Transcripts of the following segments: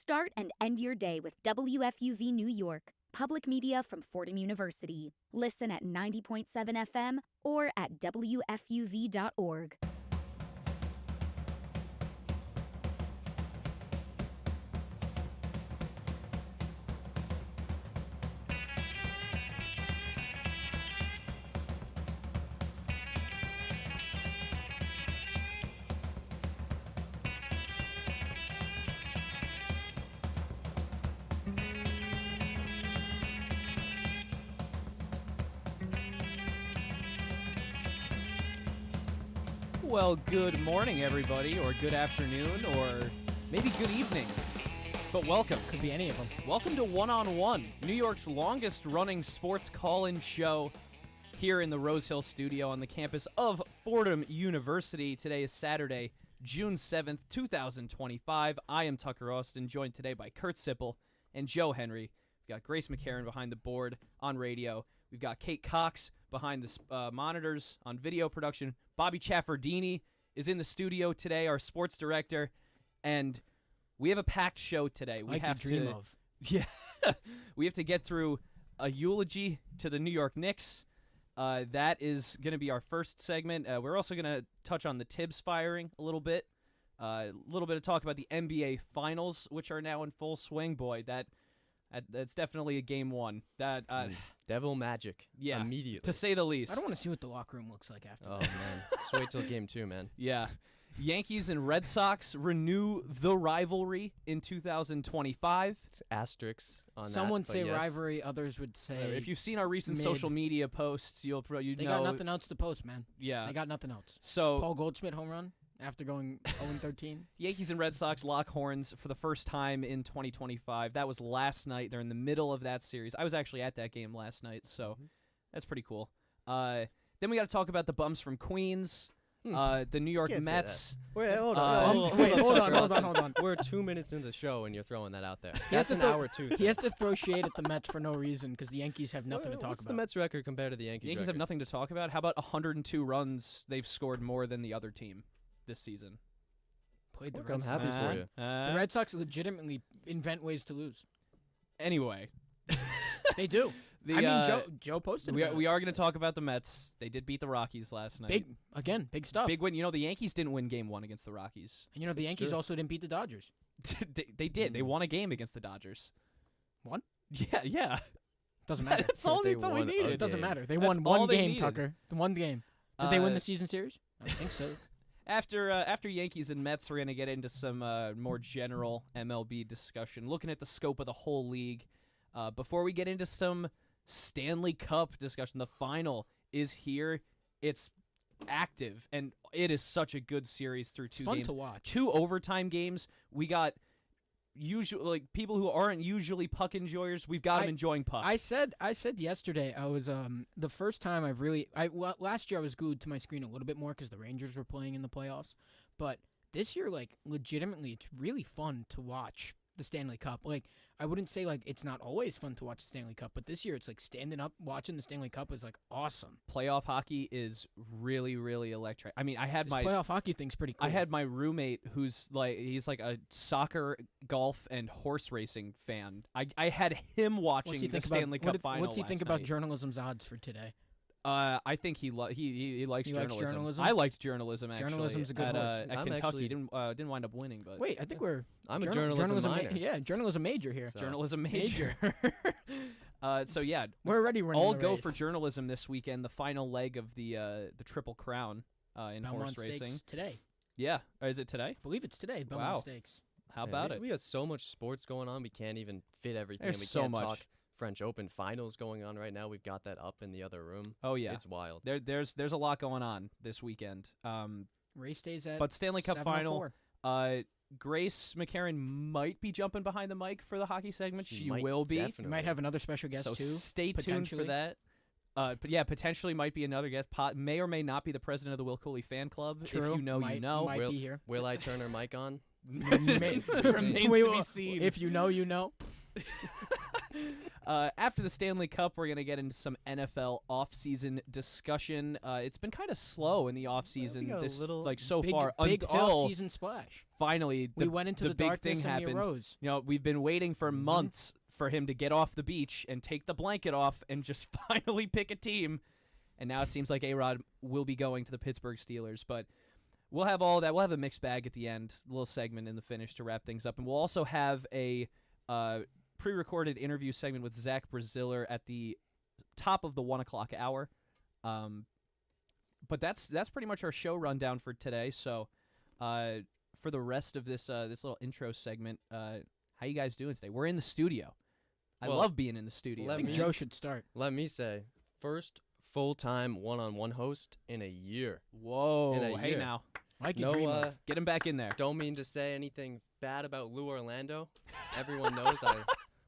Start and end your day with WFUV New York, public media from Fordham University. Listen at 90.7 FM or at WFUV.org. Well, good morning, everybody, or good afternoon, or maybe good evening. But welcome. Could be any of them. Welcome to One-on-One, New York's longest-running sports call-in show here in the Rose Hill studio on the campus of Fordham University. Today is Saturday, June 7th, 2025. I am Tucker Austin, joined today by Kurt Sippel and Joe Henry. We've got Grace McCarran behind the board on radio. We've got Kate Cox behind the monitors on video production. Bobby Chaffardini is in the studio today, our sports director, and we have a packed show today. We have to dream of. Yeah, we have to get through a eulogy to the New York Knicks. That is going to be our first segment. We're also going to touch on the Tibbs firing a little bit. A little bit of talk about the NBA Finals, which are now in full swing. Boy, that's definitely a game one. That Devil magic. Yeah, immediately, to say the least. I don't want to see what the locker room looks like after. Oh man, just wait till game 2, man. Yeah, Yankees and Red Sox renew the rivalry in 2025. It's asterisks on Some would that, say yes. rivalry, others would say. If you've seen our recent social media posts, you know they got nothing else to post, man. Yeah, they got nothing else. So Paul Goldschmidt home run after going 0-13. Yankees and Red Sox lock horns for the first time in 2025. That was last night. They're in the middle of that series. I was actually at that game last night, so that's pretty cool. Then we got to talk about the bums from Queens, the New York Mets. Wait, hold on. We're 2 minutes into the show and you're throwing that out there. That's an hour 2. He has to throw shade at the Mets for no reason because the Yankees have nothing to talk What's about. the Mets record compared to the Yankees Yankees record? have nothing to talk about. How about 102 runs they've scored more than the other team this season? Played the Look, Red I'm Sox. happy for you. The Red Sox legitimately invent ways to lose. Anyway. They do. Joe posted it. We are going to talk about the Mets. They did beat the Rockies last night. Big stuff. Big win. You know, the Yankees didn't win game 1 against the Rockies. And you know, the Yankees also didn't beat the Dodgers. They did. They won a game against the Dodgers. Won? Yeah. Doesn't matter. That's all we needed. It doesn't matter. They That's won one all they game, needed. Tucker. The one game. Did they win the season series? I think so. After Yankees and Mets, we're going to get into some more general MLB discussion, looking at the scope of the whole league. Before we get into some Stanley Cup discussion, the final is here. It's active, and it is such a good series through 2 games. Fun to watch. 2 overtime games. We got people who aren't usually puck enjoyers. We've got them enjoying puck. I said yesterday I was the first time last year I was glued to my screen a little bit more because the Rangers were playing in the playoffs, but this year legitimately it's really fun to watch the Stanley Cup. I wouldn't say it's not always fun to watch the Stanley Cup, but this year it's standing up watching the Stanley Cup is awesome. Playoff hockey is really, really electric. I mean, playoff hockey thing's pretty cool. I had my roommate who's he's a soccer, golf, and horse racing fan. I had him watching the Stanley Cup final. What's he think about journalism's odds for today? I think he likes journalism. I liked journalism actually. Journalism's a good horse. At Kentucky. Didn't wind up winning, but wait, I think I'm a journalism minor. Journalism major here. So. Journalism major. So yeah, we're already running. All the go race. for journalism this weekend. The final leg of the Triple Crown in Belmont horse racing Stakes today. Yeah, is it today? I believe it's today. Belmont Stakes. How about it? We got so much sports going on. We can't even fit everything. There's we so can't much. Talk French Open finals going on right now. We've got that up in the other room. Oh yeah, it's wild. There's a lot going on this weekend. Race days at. But Stanley Cup final. 7:04. Grace McCarran might be jumping behind the mic for the hockey segment. She will be. Definitely. You might have another special guest so too. Stay tuned for that. But yeah, potentially might be another guest. May or may not be the president of the Will Cooley fan club. True. If you know, you know. Might be here. Will I turn her mic on? Remains to be seen. If you know, you know. After the Stanley Cup, we're going to get into some NFL offseason discussion. It's been kind of slow in the offseason so far big until off-season splash. finally We went into the big darkness thing and happened. we arose. You know, we've been waiting for months for him to get off the beach and take the blanket off and just finally pick a team. And now it seems like A-Rod will be going to the Pittsburgh Steelers. But we'll have all that. We'll have a mixed bag at the end, a little segment in the finish to wrap things up. And we'll also have a pre-recorded interview segment with Zach Braziller at the top of the 1 o'clock hour. But that's pretty much our show rundown for today. So for the rest of this little intro segment, how you guys doing today? We're in the studio. I love being in the studio. I think Joe should start. Let me say, first full-time one-on-one host in a year. Whoa. In a Hey year. now. Like you dream of. Get him back in there. Don't mean to say anything bad about Lou Orlando. Everyone knows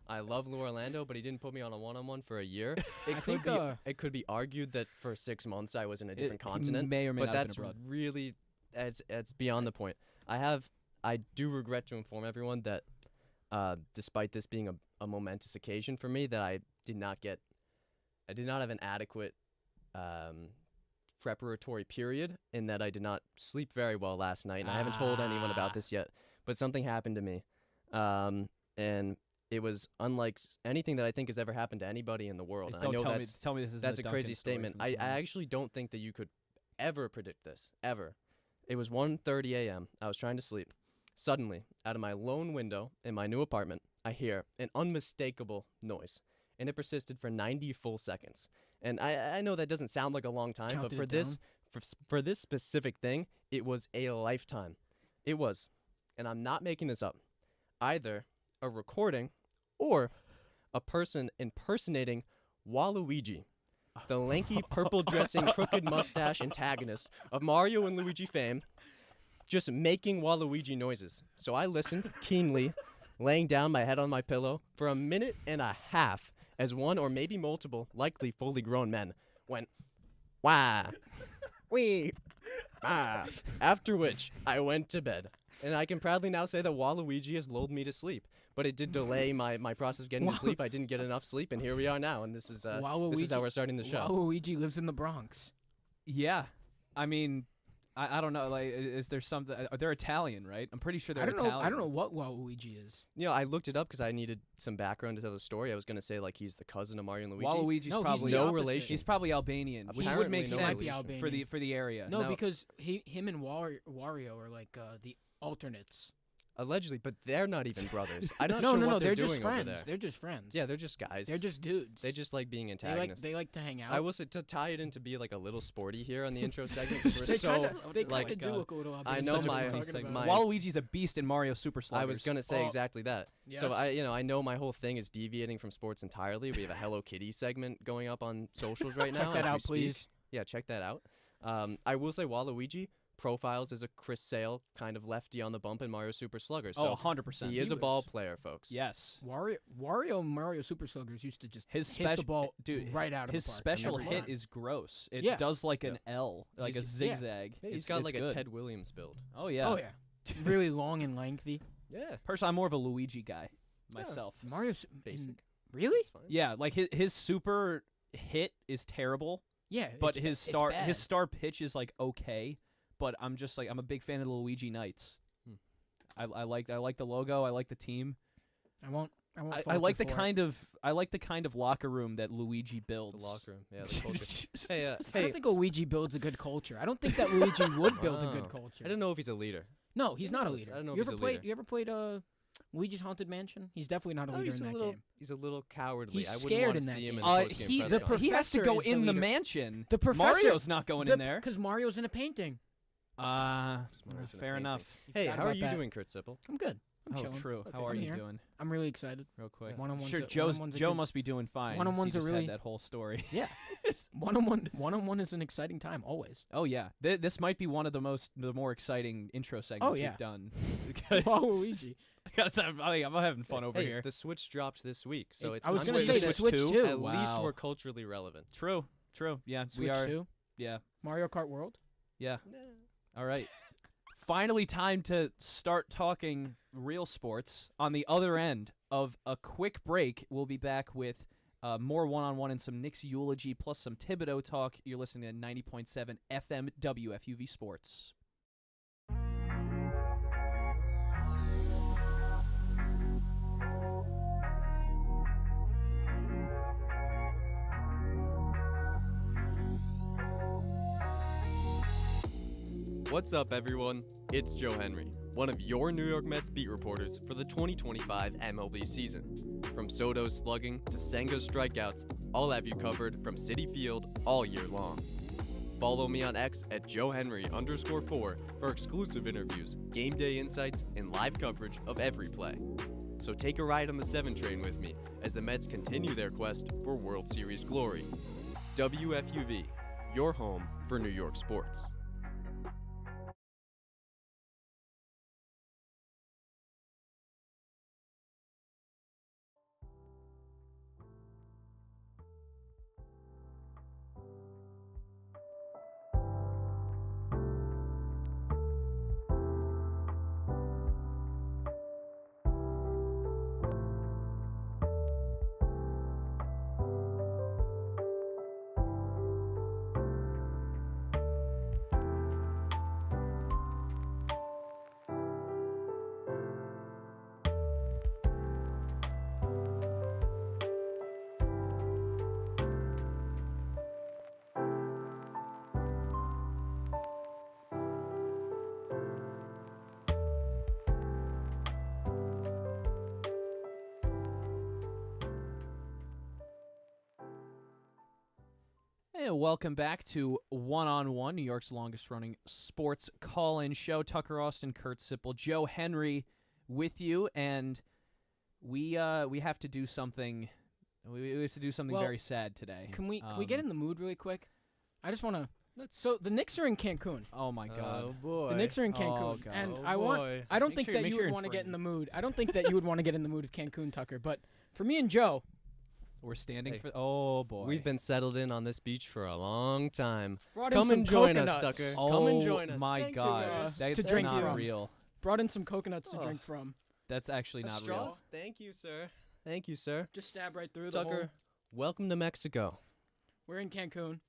I love Lou Orlando, but he didn't put me on a one-on-one for a year. It could be argued that for 6 months I was in a different continent. May or may but not have that's been abroad. really it's beyond the point. I do regret to inform everyone that despite this being a momentous occasion for me, that I did not have an adequate preparatory period, in that I did not sleep very well last night, and I haven't told anyone about this yet, but something happened to me, and it was unlike anything that I think has ever happened to anybody in the world. Just And I know tell me this is that's the a crazy Duncan story statement. from I somewhere. actually don't think that you could ever predict this, ever. It was 1:30 a.m. I was trying to sleep. Suddenly, out of my lone window in my new apartment, I hear an unmistakable noise, and it persisted for 90 full seconds. And I know that doesn't sound like a long time, but for this specific thing, it was a lifetime. It was, and I'm not making this up, either a recording or a person impersonating Waluigi, the lanky, purple-dressing, crooked mustache antagonist of Mario and Luigi fame, just making Waluigi noises. So I listened keenly, laying down my head on my pillow for 1.5 minutes, as one or maybe multiple, likely fully grown men went, wah, wee, ah. After which, I went to bed. And I can proudly now say that Waluigi has lulled me to sleep. But it did delay my process of getting to sleep. I didn't get enough sleep, and here we are now. And this is how we're starting the show. Waluigi lives in the Bronx. Yeah. I mean, I don't know. Like, is there something? They're Italian, right? I'm pretty sure they're Italian. I don't know what Waluigi is. You know, I looked it up because I needed some background to tell the story. I was going to say, like, he's the cousin of Mario and Luigi. Waluigi's No, probably he's the no opposite. relation. He's probably Albanian, which would Apparently make no sense relation. for the area. No, No. because him and Wario are like the alternates. Allegedly, but they're not even brothers. I'm not No, sure no, what no. they're They're doing just over friends. there. They're just friends. Yeah, they're just guys. They're just dudes. They just like being They antagonists. like to hang out. I will say, to tie it in to be like a little sporty here on the intro segment, 'cause we're They so kinda like do look a little. I obvious. know Such a my- funny like, segment. my- Waluigi's a beast in Mario Super Sluggers. I was gonna say Oh, exactly that. So yes. I know my whole thing is deviating from sports entirely. We have a Hello Kitty segment going up on socials right now. Check that as we out, speak. please. Yeah, check that out. I will say Waluigi profiles as a Chris Sale kind of lefty on the bump in Mario Super Slugger. So 100%. he is He a ball was- player, folks. Yes. Wario and Mario Super Sluggers used to just His hit the special ball dude, right out of his the park special every hit time. is gross. It Yeah. does like Yeah. an L, like a He's- yeah. zigzag. Hey, he's It's got like good. a Ted Williams build. Oh yeah. Oh yeah, really long and lengthy. Yeah, Personally, I'm more of a Luigi guy myself. Mario, basic. really? It's fine. Yeah, like his super hit is terrible, Yeah, but it's- his it's star bad. his star pitch is like okay. But I'm just like I'm a big fan of the Luigi Knights. I like the logo. I like the team. I won't. I fault like you the kind of locker room that Luigi The builds. locker room. Yeah, the culture. Hey, I don't think Luigi builds a good culture. I don't think that Luigi would build a Wow. good culture. I don't know if he's a leader. No, he's not a knows? leader. I don't know if you he's ever a played? leader. You ever played Luigi's Haunted Mansion? He's definitely not a leader he's in a that little. game. He's a little cowardly. He's I wouldn't scared want in to that see him in game. the post-game He press the conference. he has to professor go is the in the leader. mansion. The professor- Mario's not going in there. Because Mario's in a painting. Mario's in a Fair painting. enough. Hey, forgot how are about you that. doing, Kurt Sippel? I'm good. I'm Oh, chilling. true. Okay. How are I'm you here. doing? I'm really excited. Real quick. One-on-ones Sure, are- Joe one-on-ones must be doing fine. one-on-ones he are just really- had that whole story. Yeah. One-on-one is an exciting time always. Oh yeah, this might be one of the more exciting intro segments yeah. we've done. Waluigi. I'm having fun over Hey, here. the Switch dropped this week, so it's I was on gonna the say the Switch Switch 2? 2. At least Wow. we're culturally relevant. True. Yeah, we Switch are. 2. Yeah. Mario Kart World. Yeah. All right. Finally, time to start talking real sports on the other end of a quick break. We'll be back with more one-on-one and some Knicks eulogy plus some Thibodeau talk. You're listening to 90.7 FM WFUV Sports. What's up, everyone? It's Joe Henry, one of your New York Mets beat reporters for the 2025 MLB season. From Soto's slugging to Senga's strikeouts, I'll have you covered from Citi Field all year long. Follow me on X at JoeHenry_4 for exclusive interviews, game day insights, and live coverage of every play. So take a ride on the 7 train with me as the Mets continue their quest for World Series glory. WFUV, your home for New York sports. Hey, welcome back to One-on-One, New York's longest-running sports call-in show. Tucker Austin, Kurt Sippel, Joe Henry with you, and we have to do something. We have to do something very sad today. Can we get in the mood really quick? I just want to. So the Knicks are in Cancun. Oh my God! Oh boy! The Knicks are in Cancun, Oh, God. and Oh, I don't Make think sure- that make you sure would you're want to in get in the frame. mood. I don't think that you would want to get in the mood of Cancun, Tucker. But for me and Joe, We're standing Hey, for. Oh boy! We've been settled in on this beach for a long time. brought in Come some and join us, coconuts. Tucker. Oh Come and join us. my Thank you, God! guys. That's To drink not from. real. Brought in some coconuts to Oh. drink from. That's actually not real. Straws? Thank you, sir. Thank you, sir. Just stab right through the hole. Tucker, welcome to Mexico. We're in Cancun.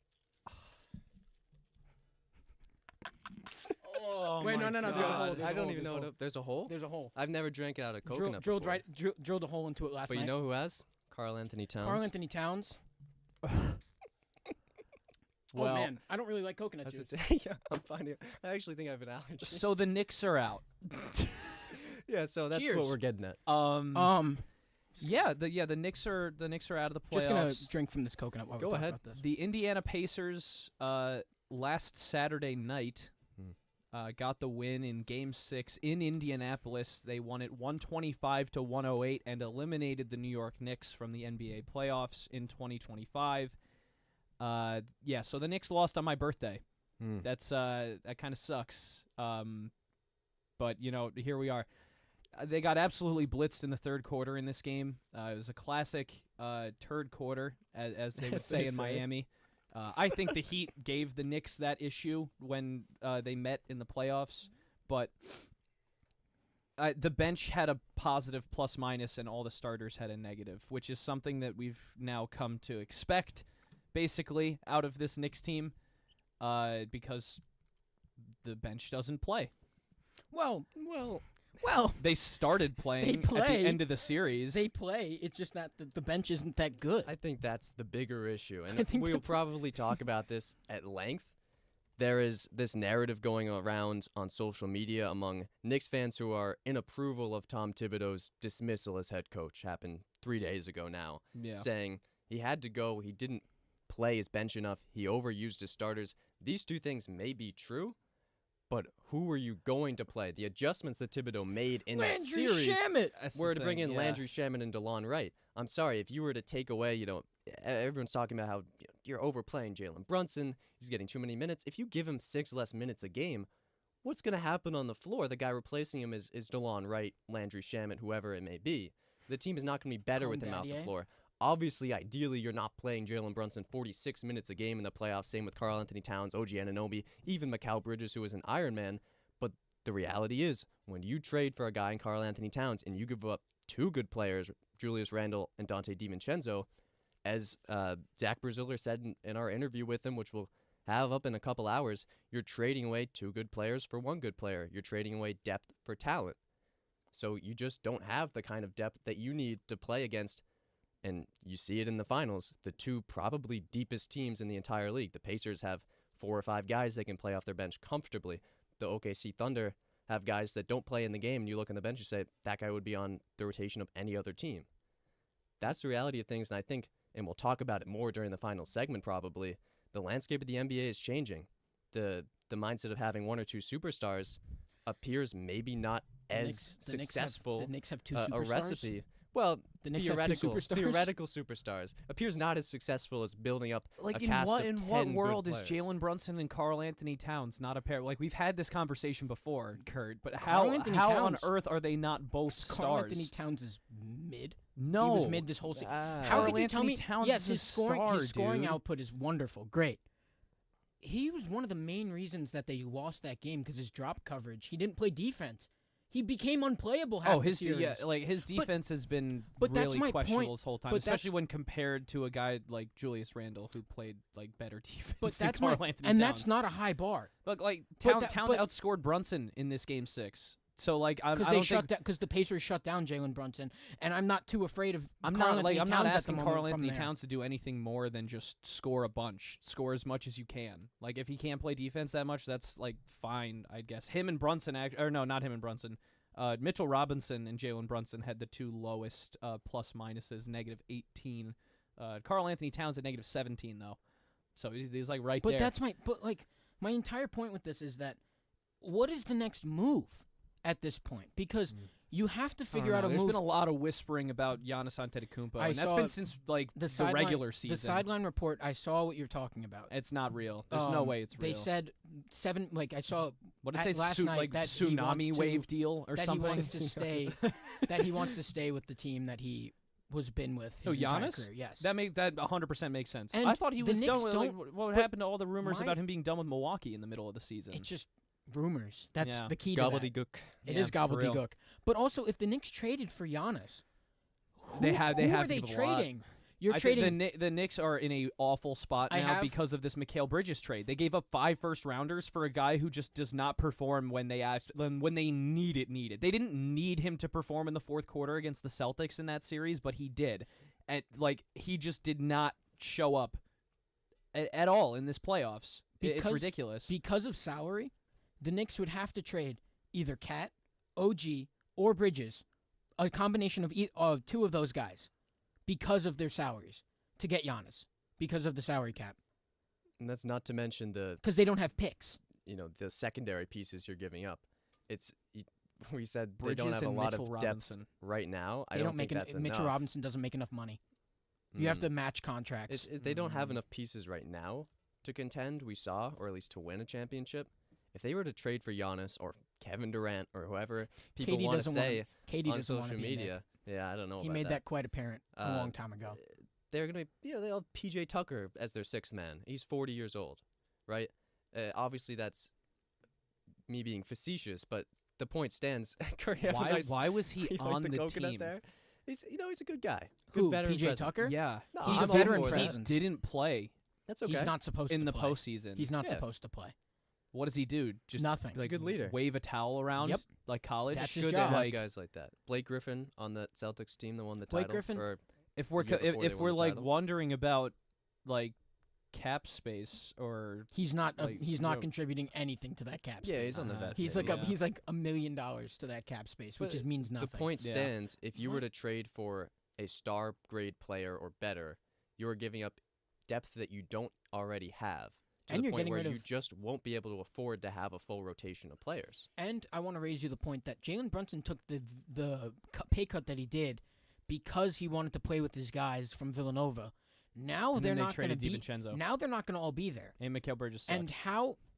Oh Wait, my no, there's a God. hole, there's I a don't hole, even know there's a what there's a hole. There's a hole. I've never drank out of coconut Drilled before. drilled a hole into it last But night. you know who has? Carl Anthony Towns. Carl Anthony Towns. Well, Oh man, I don't really like coconut That's juice. it. Yeah, I'm finding. I actually think I have an allergy. so the Knicks are out. Yeah, so that's Cheers. what we're getting at. Yeah, the Knicks are out of the playoffs. Just gonna drink from this coconut while we Go talk ahead. about this. The Indiana Pacers last Saturday night got the win in Game 6 in Indianapolis. They won it 125-108 and eliminated the New York Knicks from the NBA playoffs in 2025. So the Knicks lost on my birthday. That's that kind of sucks. But here we are. They got absolutely blitzed in the third quarter in this game. It was a classic turd quarter, as they would As say they in say. Miami. I think the Heat gave the Knicks that issue when they met in the playoffs, but the bench had a positive plus-minus and all the starters had a negative, which is something that we've now come to expect, basically, out of this Knicks team, because the bench doesn't play. Well, They started playing at play. the end of the series. they play. It's just that the bench isn't that good. I think that's the bigger issue, I and think we'll probably talk about this at length. There is this narrative going around on social media among Knicks fans who are in approval of Tom Thibodeau's dismissal as head coach. Happened 3 days ago now, yeah. saying he had to go, he didn't play his bench enough, he overused his starters. These two things may be true, but who were you going to play? The adjustments that Thibodeau made in that Landry series Shamet. That's the were to bring thing, in yeah. Landry Shamet and DeLon Wright. I'm sorry, if you were to take away, everyone's talking about how you're overplaying Jalen Brunson. He's getting too many minutes. If you give him 6 less minutes a game, what's going to happen on the floor? The guy replacing him is DeLon Wright, Landry Shamet, whoever it may be. The team is not going to be better with him out the Combattier. floor. Obviously, ideally, you're not playing Jalen Brunson 46 minutes a game in the playoffs. Same with Karl Anthony Towns, OG Anunoby, even Mikal Bridges, who is an Iron Man. But the reality is, when you trade for a guy in Karl Anthony Towns and you give up two good players, Julius Randle and Dante DiVincenzo. As Zach Braziller said in our interview with him, which we'll have up in a couple hours, you're trading away two good players for one good player. You're trading away depth for talent. So you just don't have the kind of depth that you need to play against. And you see it in the finals. The two probably deepest teams in the entire league. The Pacers have 4 or 5 guys they can play off their bench comfortably. The OKC Thunder have guys that don't play in the game, and you look on the bench and say, that guy would be on the rotation of any other team. That's the reality of things, and I think, and we'll talk about it more during the final segment probably, the landscape of the NBA is changing. The mindset of having 1 or 2 superstars appears maybe not as successful the Knicks have 2 a superstars? recipe. Well, The Knicks have 2 superstars? theoretical superstars appears not as successful as building up Like a in cast what of 10 what good world is players. Jalen Brunson and Karl Anthony Towns not a pair? Like we've had this conversation before, Kurt. But Karl how Anthony on Towns- earth are they not both Karl stars? Anthony Towns is mid. No, He was mid this whole season. Ah. How Karl could you tell Anthony me? Towns yes, is a his scoring, star, his scoring dude. output is wonderful. Great. He was one of the main reasons that they lost that game because his drop coverage. He didn't play defense. He became unplayable half the series. his defense has been but that's really my questionable point. this whole time, But especially that's- when compared to a guy like Julius Randle who played like better defense But than that's Karl my, Anthony and Towns. that's not a high bar Look, like But Towns that- but- outscored Brunson in this game 6. So like I because don't they think shut down because the Pacers shut down Jalen Brunson, and I'm not too afraid of. I'm Karl not like Anthony I'm not Towns at the asking moment Karl from Anthony there. Towns to do anything more than just score a bunch, score as much as you can. Like if he can't play defense that much, that's like fine, I guess. Him and Brunson, or no, not him and Brunson. Mitchell Robinson and Jalen Brunson had the 2 lowest plus minuses, -18. Karl Anthony Towns at -17 though, so he's like right But there. that's my entire point with this is that what is the next move at this point? Because you have to I don't figure out know. a There's move. been a lot of whispering about Giannis Antetokounmpo, I and that's saw been since like the sideline- regular season. The sideline report. I saw what you're talking about. It's not real. There's no way it's real. They said 7. Like I saw what did it say? last night Like that he tsunami wants to- wave deal or that something? he wants to stay. That he wants to stay with the team that he was been with his entire Giannis? career. Yes. That 100% makes sense. And I thought he the was Knicks done with don't- what but happened to all the rumors my- about him being done with Milwaukee in the middle of the season. It's just rumors. That's Yeah. the key to that. Gobbledygook. It Yeah, is for real. gobbledygook. But also, if the Knicks traded for Giannis, They who have are to they give a lot. trading? You're I trading. think the Knicks are in a awful spot I now have- because of this Mikal Bridges trade. They gave up 5 first-rounders for a guy who just does not perform when they need it. They didn't need him to perform in the fourth quarter against the Celtics in that series, but he did. And like he just did not show up at all in this playoffs. It's Because- ridiculous. Because of salary, the Knicks would have to trade either Cat, OG, or Bridges, a combination of 2 of those guys, because of their salaries, to get Giannis, because of the salary cap, And that's not to mention because they don't have picks. the secondary pieces you're giving up. We said Bridges they don't have a and lot Mitchell of Robinson. depth right now. I They don't make think that's Mitchell enough. Robinson doesn't make enough money. You have Mm. to match contracts. They don't have Mm. enough pieces right now to contend, we saw, or at least to win a championship. If they were to trade for Giannis or Kevin Durant or whoever people KD want to doesn't wanna- say KD on doesn't want to social be in it. media, yeah, I don't know He about made that. that quite apparent a Uh, long time ago. They're going to be, they'll have PJ Tucker as their 6th man. He's 40 years old, right? Obviously, that's me being facetious, but the point stands. Curry have a nice- Why was he you like on the coconut team? there? He's a good guy. Good Who? veteran PJ presence. Tucker? Yeah, No, He's a I'm all veteran for that. he presence. didn't play That's okay. He's not supposed in to the play. postseason. He's not Yeah. supposed to play. What does he do? Just Nothing. He's a good leader. Wave a towel around, Yep. like college. That's his Good to job. have Like, guys like that. Blake Griffin on the Celtics team that won the Blake title. Griffin- Or if we're year before they if won we're the like title. wondering about like cap space or He's not. Like, He's not no. contributing anything to that cap space. yeah, he's on the vet. He's thing. like Yeah. he's like $1 million to that cap space, which But just means nothing. The point Yeah. stands, if you were What? to trade for a star grade player or better, you are giving up depth that you don't already have. To And the you're point getting where rid you of- just won't be able to afford to have a full rotation of players. And I want to raise you the point that Jalen Brunson took the pay cut that he did because he wanted to play with his guys from Villanova. Now and they're then they not going to traded be. DiVincenzo. Now they're not going to all be there. And Mikal Bridges sucks.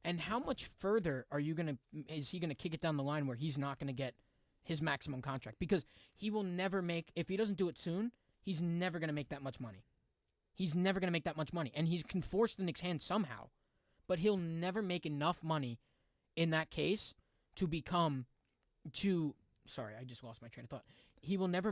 And how much further are you going to? Is he going to kick it down the line where he's not going to get his maximum contract? Because he will never make. If he doesn't do it soon, he's never going to make that much money. He's never going to make that much money, and he can force the Knicks' hand somehow, but he'll never make enough money in that case to become. Sorry, I just lost my train of thought.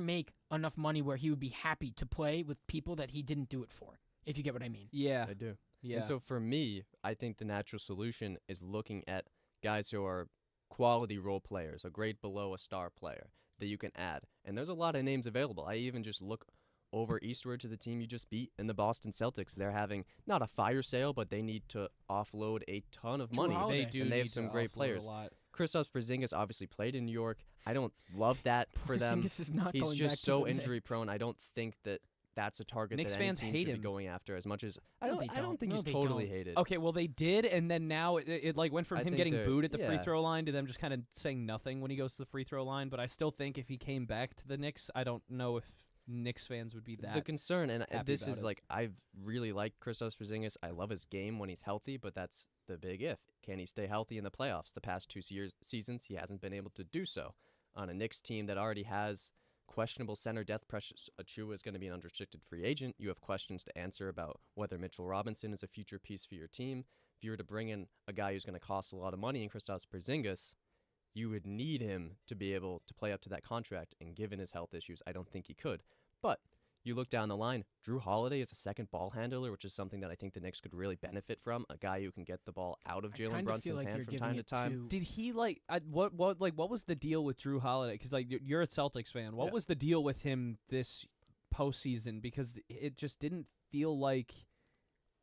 make enough money where he would be happy to play with people that he didn't do it for. If you get what I mean. Yeah. I do. Yeah. And so for me, I think the natural solution is looking at guys who are quality role players, a grade below a star player that you can add. And there's a lot of names available. I even just look over eastward to the team you just beat in the Boston Celtics. They're having not a fire sale, but they need to offload a ton of money. Holiday. They do. And they have need some to great offload players. A lot. Kristaps Porzingis obviously played in New York. I don't love that for them. Porzingis is not He's going just back to so the injury Knicks. prone. I don't think that that's a target Knicks that any fans team hate should him. be going after as much as No, I they don't don't. think No, he's they totally don't. hated. Okay, well they did, and then now it like went from I him think getting they're- booed at the free yeah. throw line to them just kind of saying nothing when he goes to the free throw line. But I still think if he came back to the Knicks, I don't know if Knicks fans would be The that. concern, and happy this about is it. like I've really liked Kristaps Porzingis. I love his game when he's healthy, but that's the big if. Can he stay healthy in the playoffs? The past 2 seasons, he hasn't been able to do so. On a Knicks team that already has questionable center depth, Precious Achiuwa is going to be an unrestricted free agent. You have questions to answer about whether Mitchell Robinson is a future piece for your team. If you were to bring in a guy who's going to cost a lot of money in Kristaps Porzingis, you would need him to be able to play up to that contract, and given his health issues, I don't think he could. But you look down the line, Drew Holiday is a second ball handler, which is something that I think the Knicks could really benefit from. A guy who can get the ball out of I Jalen kinda feel Brunson's like hand you're from giving time to it time. Did he what was the deal with Drew Holiday? Because like you're a Celtics fan. What Yeah. was the deal with him this postseason? Because it just didn't feel like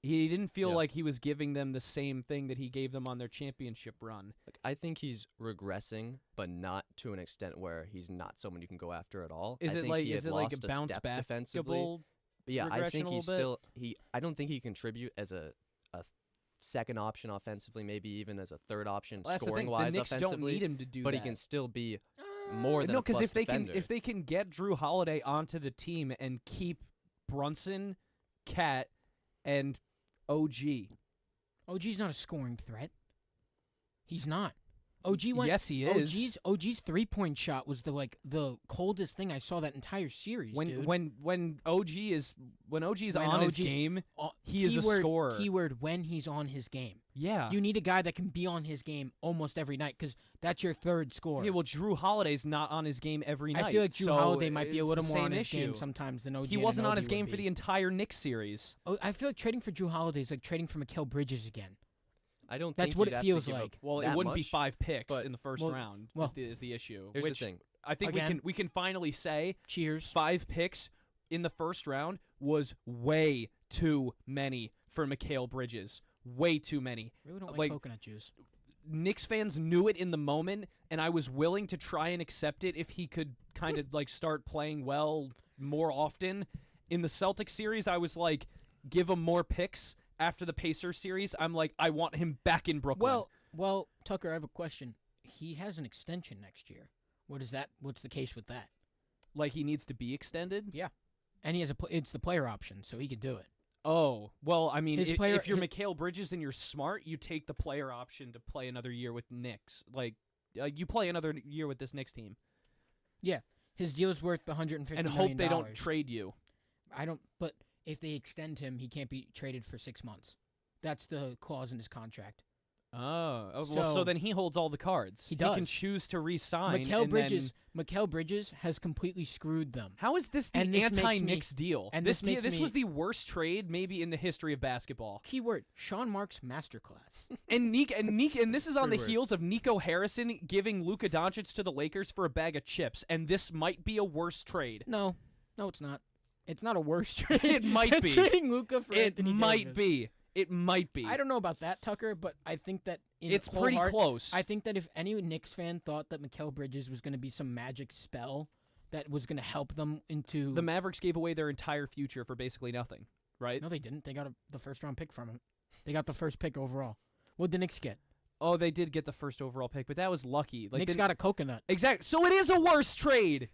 he didn't feel Yeah. like he was giving them the same thing that he gave them on their championship run. Like, I think he's regressing, but not to an extent where he's not someone you can go after at all. Is I it think like he is had it like a lost bounce step back defensively? But yeah, I regression think a he's little still I don't think he can contribute as a second option offensively, maybe even as a third option Well, that's the scoring thing. wise The Knicks offensively. don't need him to do but that. he can still be more than no, a plus if they defender. can get Drew Holiday onto the team and keep Brunson, Cat, and OG. OG's not a scoring threat. He's not. OG went. Yes, he is. OG's 3-point shot was the coldest thing I saw that entire series. When dude. when OG's When on his OG's game, Uh, he is a keyword- scorer. Keyword when he's on his game. yeah. You need a guy that can be on his game almost every night because that's your third scorer. Yeah, well, Drew Holiday's not on his game every night. I feel like Drew so Holiday might be a it's little the more on same his game issue. sometimes than OG. He wasn't on his Anunoby game would for be. the entire Knicks series. Oh, I feel like trading for Drew Holiday is like trading for Mikal Bridges again. I don't That's think what you'd it have to feels give up like. Well, it that wouldn't be much, 5 picks but- in the first well- round. well, is the issue. Here's which the thing. I think Again- we can finally say Cheers. 5 picks in the first round was way too many for Mikal Bridges. Way too many. Really don't like- like coconut juice. Knicks fans knew it in the moment, and I was willing to try and accept it if he could kind of like start playing well more often. In the Celtics series, I was like, give him more picks. After the Pacers series, I'm like, I want him back in Brooklyn. Well, Tucker, I have a question. He has an extension next year. What is that? What's the case with that? Like he needs to be extended. Yeah, and he has it's the player option, so he could do it. Oh, well, I mean, His if, player- if you're hi- Mikal Bridges and you're smart, you take the player option to play another year with Knicks. Like, you play another year with this Knicks team Yeah, his deal's worth $150 and million. hope they don't trade you. I don't. But if they extend him, he can't be traded for 6 months. That's the clause in his contract. Oh, well, So- so then he holds all the cards. He He can does. choose to re-sign. Mikal and Bridges. then- Mikal Bridges has completely screwed them. How is this the And this makes me- anti-Knicks deal? and this this makes this me- was the worst trade maybe in the history of basketball. Keyword: Sean Marks masterclass. And this is on the Three words. heels of Nico Harrison giving Luka Doncic to the Lakers for a bag of chips, and this might be a worse trade. No, it's not. It's not a worse trade. It might than be. trading Luka for It Anthony might Davis. be. It might be. I don't know about that, Tucker, but I think that It's pretty close. I think that if any Knicks fan thought that Mikal Bridges was going to be some magic spell that was going to help them into the Mavericks gave away their entire future for basically nothing, right? No, they didn't. They got the first round pick from him. They got the first pick overall. What'd the Knicks get? Oh, they did get the first overall pick, but that was lucky. Like Knicks got a coconut. exactly. So it is a worse trade.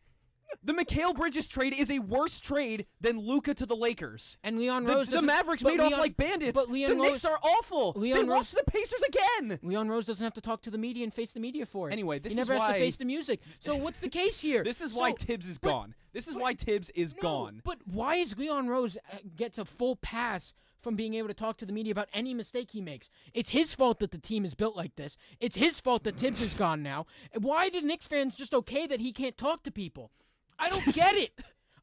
The Mikal Bridges trade is a worse trade than Luka to the Lakers. And Leon The, Rose the doesn't- Mavericks but made Leon- off like bandits. but Leon the Rose- Knicks are awful. Leon They Rose- lost to the Pacers again. Leon Rose doesn't have to talk to the media and face the media for it. Anyway, this he is never has why- to face the music. So what's the case here? This is So- why Tibbs is but- gone. This is but- why Tibbs is No, gone. But why is Leon Rose gets a full pass from being able to talk to the media about any mistake he makes? It's his fault that the team is built like this. It's his fault that Tibbs is gone now. And why do Knicks fans just okay that he can't talk to people? I don't get it.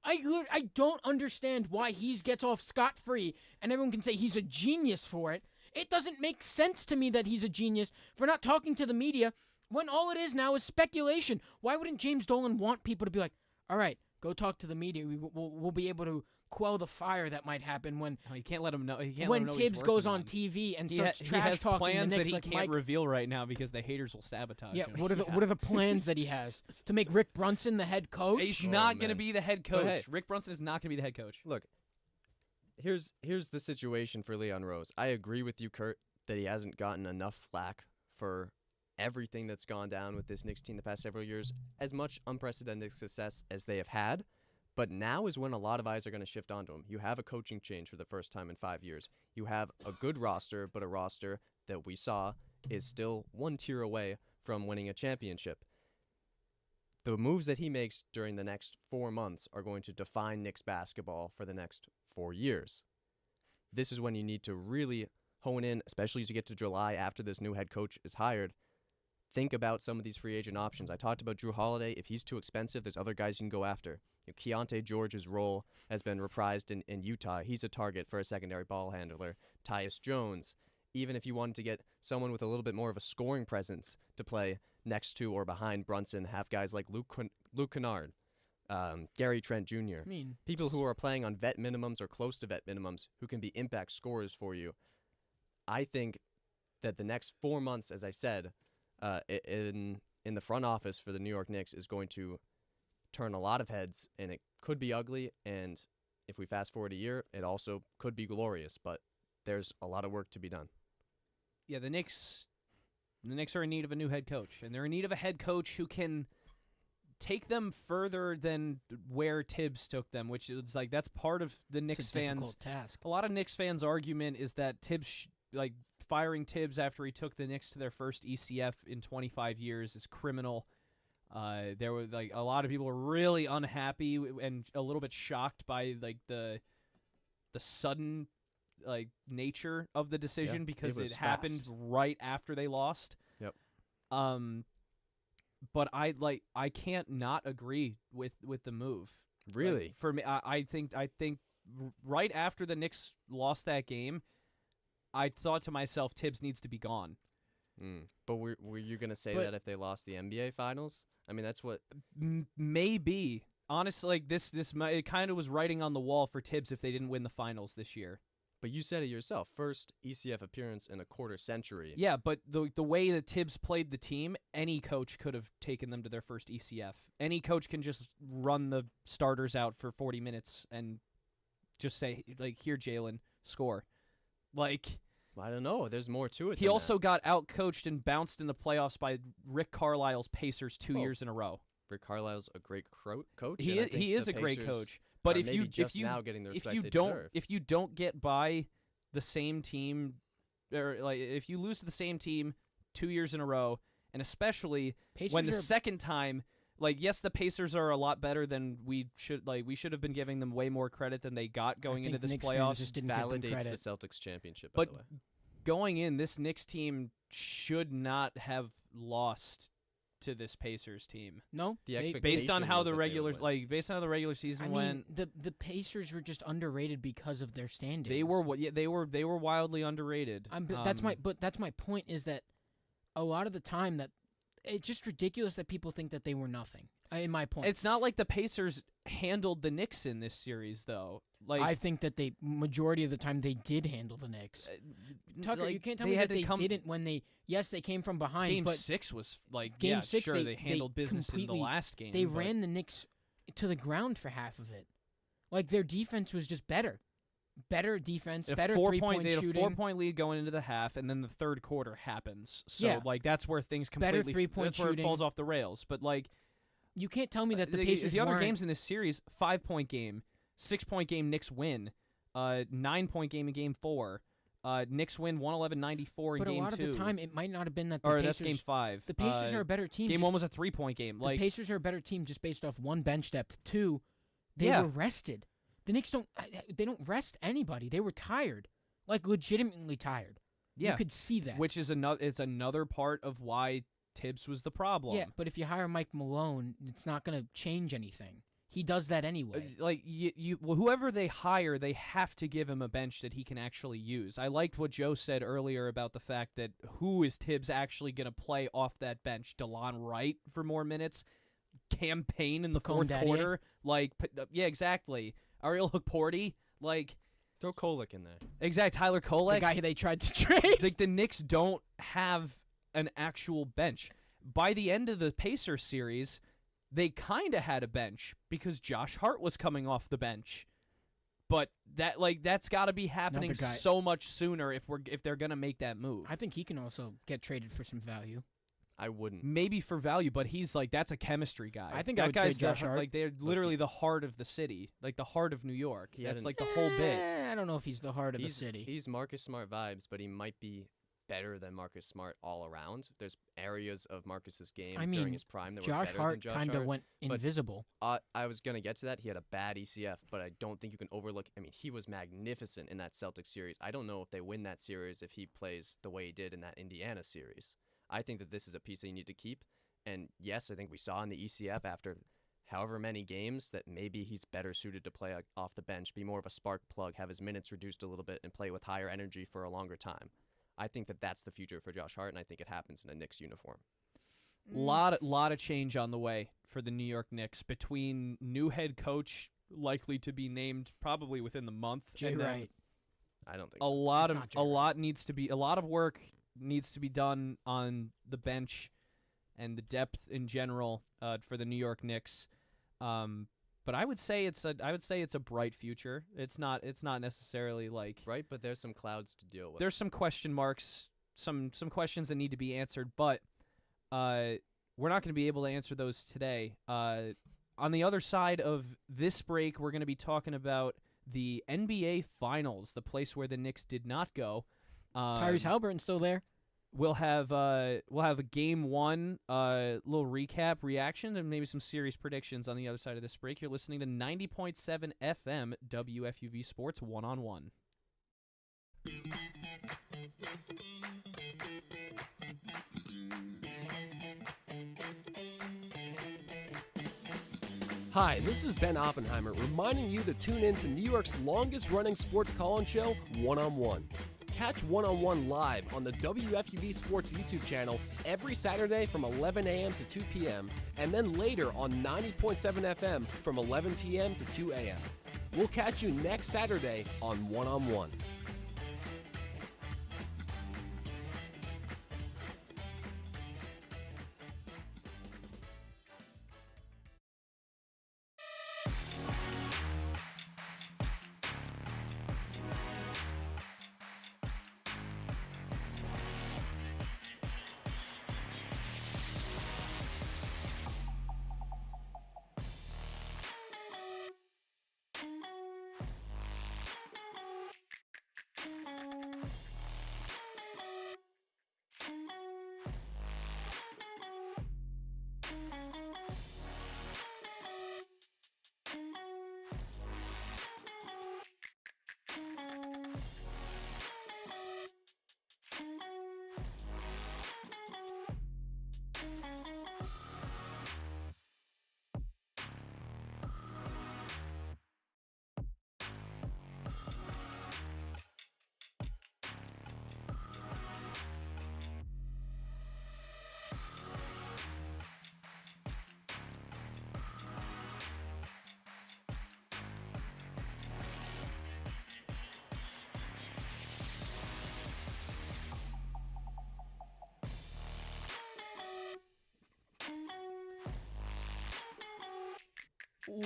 I don't understand why he gets off scot-free and everyone can say he's a genius for it. It doesn't make sense to me that he's a genius for not talking to the media when all it is now is speculation. Why wouldn't James Dolan want people to be like, all right, go talk to the media. We'll be able to quell the fire that might happen when you can't let him know. When Tibbs goes on TV and starts trash talking he has plans the Knicks, that he can't reveal right now because the haters will sabotage him. What are the plans that he has to make Rick Brunson the head coach? He's not going to be the head coach. Hey, Rick Brunson is not going to be the head coach. Look, here's the situation for Leon Rose. I agree with you, Kurt, that he hasn't gotten enough flack for everything that's gone down with this Knicks team the past several years, as much unprecedented success as they have had. But now is when a lot of eyes are going to shift onto him. You have a coaching change for the first time in 5 years. You have a good roster, but a roster that we saw is still one tier away from winning a championship. The moves that he makes during the next 4 months are going to define Knicks basketball for the next 4 years. This is when you need to really hone in, especially as you get to July after this new head coach is hired. Think about some of these free agent options. I talked about Drew Holiday. If he's too expensive, there's other guys you can go after. Keontae George's role has been reprised in Utah. He's a target for a secondary ball handler. Tyus Jones. Even if you wanted to get someone with a little bit more of a scoring presence to play next to or behind Brunson, have guys like Luke Kennard, Gary Trent Jr. People who are playing on vet minimums or close to vet minimums who can be impact scorers for you. I think that the next 4 months, as I said, in the front office for the New York Knicks is going to turn a lot of heads, and it could be ugly, and if we fast forward a year, it also could be glorious, but there's a lot of work to be done. Yeah, the Knicks are in need of a new head coach, and they're in need of a head coach who can take them further than where Tibbs took them, which is like that's part of the Knicks fans. Task. A lot of Knicks fans' argument is that Tibbs, firing Tibbs after he took the Knicks to their first ECF in 25 years is criminal. There was a lot of people were really unhappy and a little bit shocked by the sudden nature of the decision because it happened right after they lost. Yep. But I can't not agree with the move. Really? For me, I think right after the Knicks lost that game, I thought to myself, Tibbs needs to be gone. But were you going to say that if they lost the NBA Finals? I mean, that's what... Maybe. Honestly, it kind of was writing on the wall for Tibbs if they didn't win the Finals this year. But you said it yourself. First ECF appearance in a quarter century. Yeah, but the way that Tibbs played the team, any coach could have taken them to their first ECF. Any coach can just run the starters out for 40 minutes and just say, here, Jalen, score. I don't know. There's more to it. He also got out-coached and bounced in the playoffs by Rick Carlisle's Pacers 2 years in a row. Rick Carlisle's a great coach. He is a great coach. But if you don't get by the same team, or if you lose to the same team 2 years in a row, and especially when the second time, yes, the Pacers are a lot better than we should. We should have been giving them way more credit than they got going into this playoffs. Just validates the Celtics championship. But by the way, going in, this Knicks team should not have lost to this Pacers team. No, based on how the regular season went. The Pacers were just underrated because of their standings. They were wildly underrated. That's my point is that a lot of the time that it's just ridiculous that people think that they were nothing. In my point, it's not like the Pacers handled the Knicks in this series, though. I think that majority of the time they did handle the Knicks. Tucker, you can't tell me that they didn't when they came from behind. Game but 6 was Game 6, they handled business in the last game. They ran the Knicks to the ground for half of it. Their defense was just better. Better defense, better three-point shooting. They had a 4-point lead going into the half, and then the third quarter happens. So, that's where things completely... Better three-point shooting. That's where it falls off the rails. But, you can't tell me that the Pacers the other games in this series, 5-point game, 6-point game, Knicks win. 9-point game in Game 4. Knicks win 111-94 in Game 2. But a lot of the time, it might not have been that the Pacers... that's Game 5. The Pacers are a better team. Game 1 was a 3-point game. The Pacers are a better team just based off one bench depth. 2, they were rested. The Knicks don't rest anybody. They were tired, legitimately tired. Yeah, you could see that. Which is another part of why Tibbs was the problem. Yeah, but if you hire Mike Malone, it's not going to change anything. he does that anyway. Whoever they hire, they have to give him a bench that he can actually use. I liked what Joe said earlier about the fact that who is Tibbs actually going to play off that bench? DeLon Wright for more minutes? Campaign in the fourth quarter? Yeah, exactly. Ariel Hukporti? Throw Kolek in there. Exact. Tyler Kolek. The guy they tried to trade. The Knicks don't have an actual bench. By the end of the Pacers series, they kind of had a bench because Josh Hart was coming off the bench. But that's got to be happening so much sooner if they're going to make that move. I think he can also get traded for some value. I wouldn't. Maybe for value, but he's that's a chemistry guy. I think that I would guy's trade Josh Hart. They're literally the heart of the city, the heart of New York. That's the whole bit. I don't know if he's the heart of the city. He's Marcus Smart vibes, but he might be better than Marcus Smart all around. There's areas of Marcus's game during his prime that were better than Josh Hart. Kind of went invisible. I was going to get to that. He had a bad ECF, but I don't think you can overlook. I mean, he was magnificent in that Celtics series. I don't know if they win that series if he plays the way he did in that Indiana series. I think that this is a piece that you need to keep. And yes, I think we saw in the ECF after however many games that maybe he's better suited to play off the bench, be more of a spark plug, have his minutes reduced a little bit, and play with higher energy for a longer time. I think that that's the future for Josh Hart, and I think it happens in a Knicks uniform. Lot of change on the way for the New York Knicks between new head coach likely to be named probably within the month. Jay Wright. I don't think a lot of work needs to be done on the bench and the depth in general for the New York Knicks. But I would say it's a bright future. It's not necessarily right, but there's some clouds to deal with. There's some question marks, some questions that need to be answered, but we're not going to be able to answer those today. On the other side of this break, we're going to be talking about the NBA Finals, the place where the Knicks did not go. Tyrese Halliburton's still there. We'll have a game one little recap, reaction, and maybe some serious predictions on the other side of this break. You're listening to 90.7 FM WFUV Sports 1-on-1. Hi, this is Ben Oppenheimer reminding you to tune in to New York's longest-running sports call-in show, 1-on-1. Catch 1-on-1 live on the WFUV Sports YouTube channel every Saturday from 11 a.m. to 2 p.m. and then later on 90.7 FM from 11 p.m. to 2 a.m. We'll catch you next Saturday on 1-on-1.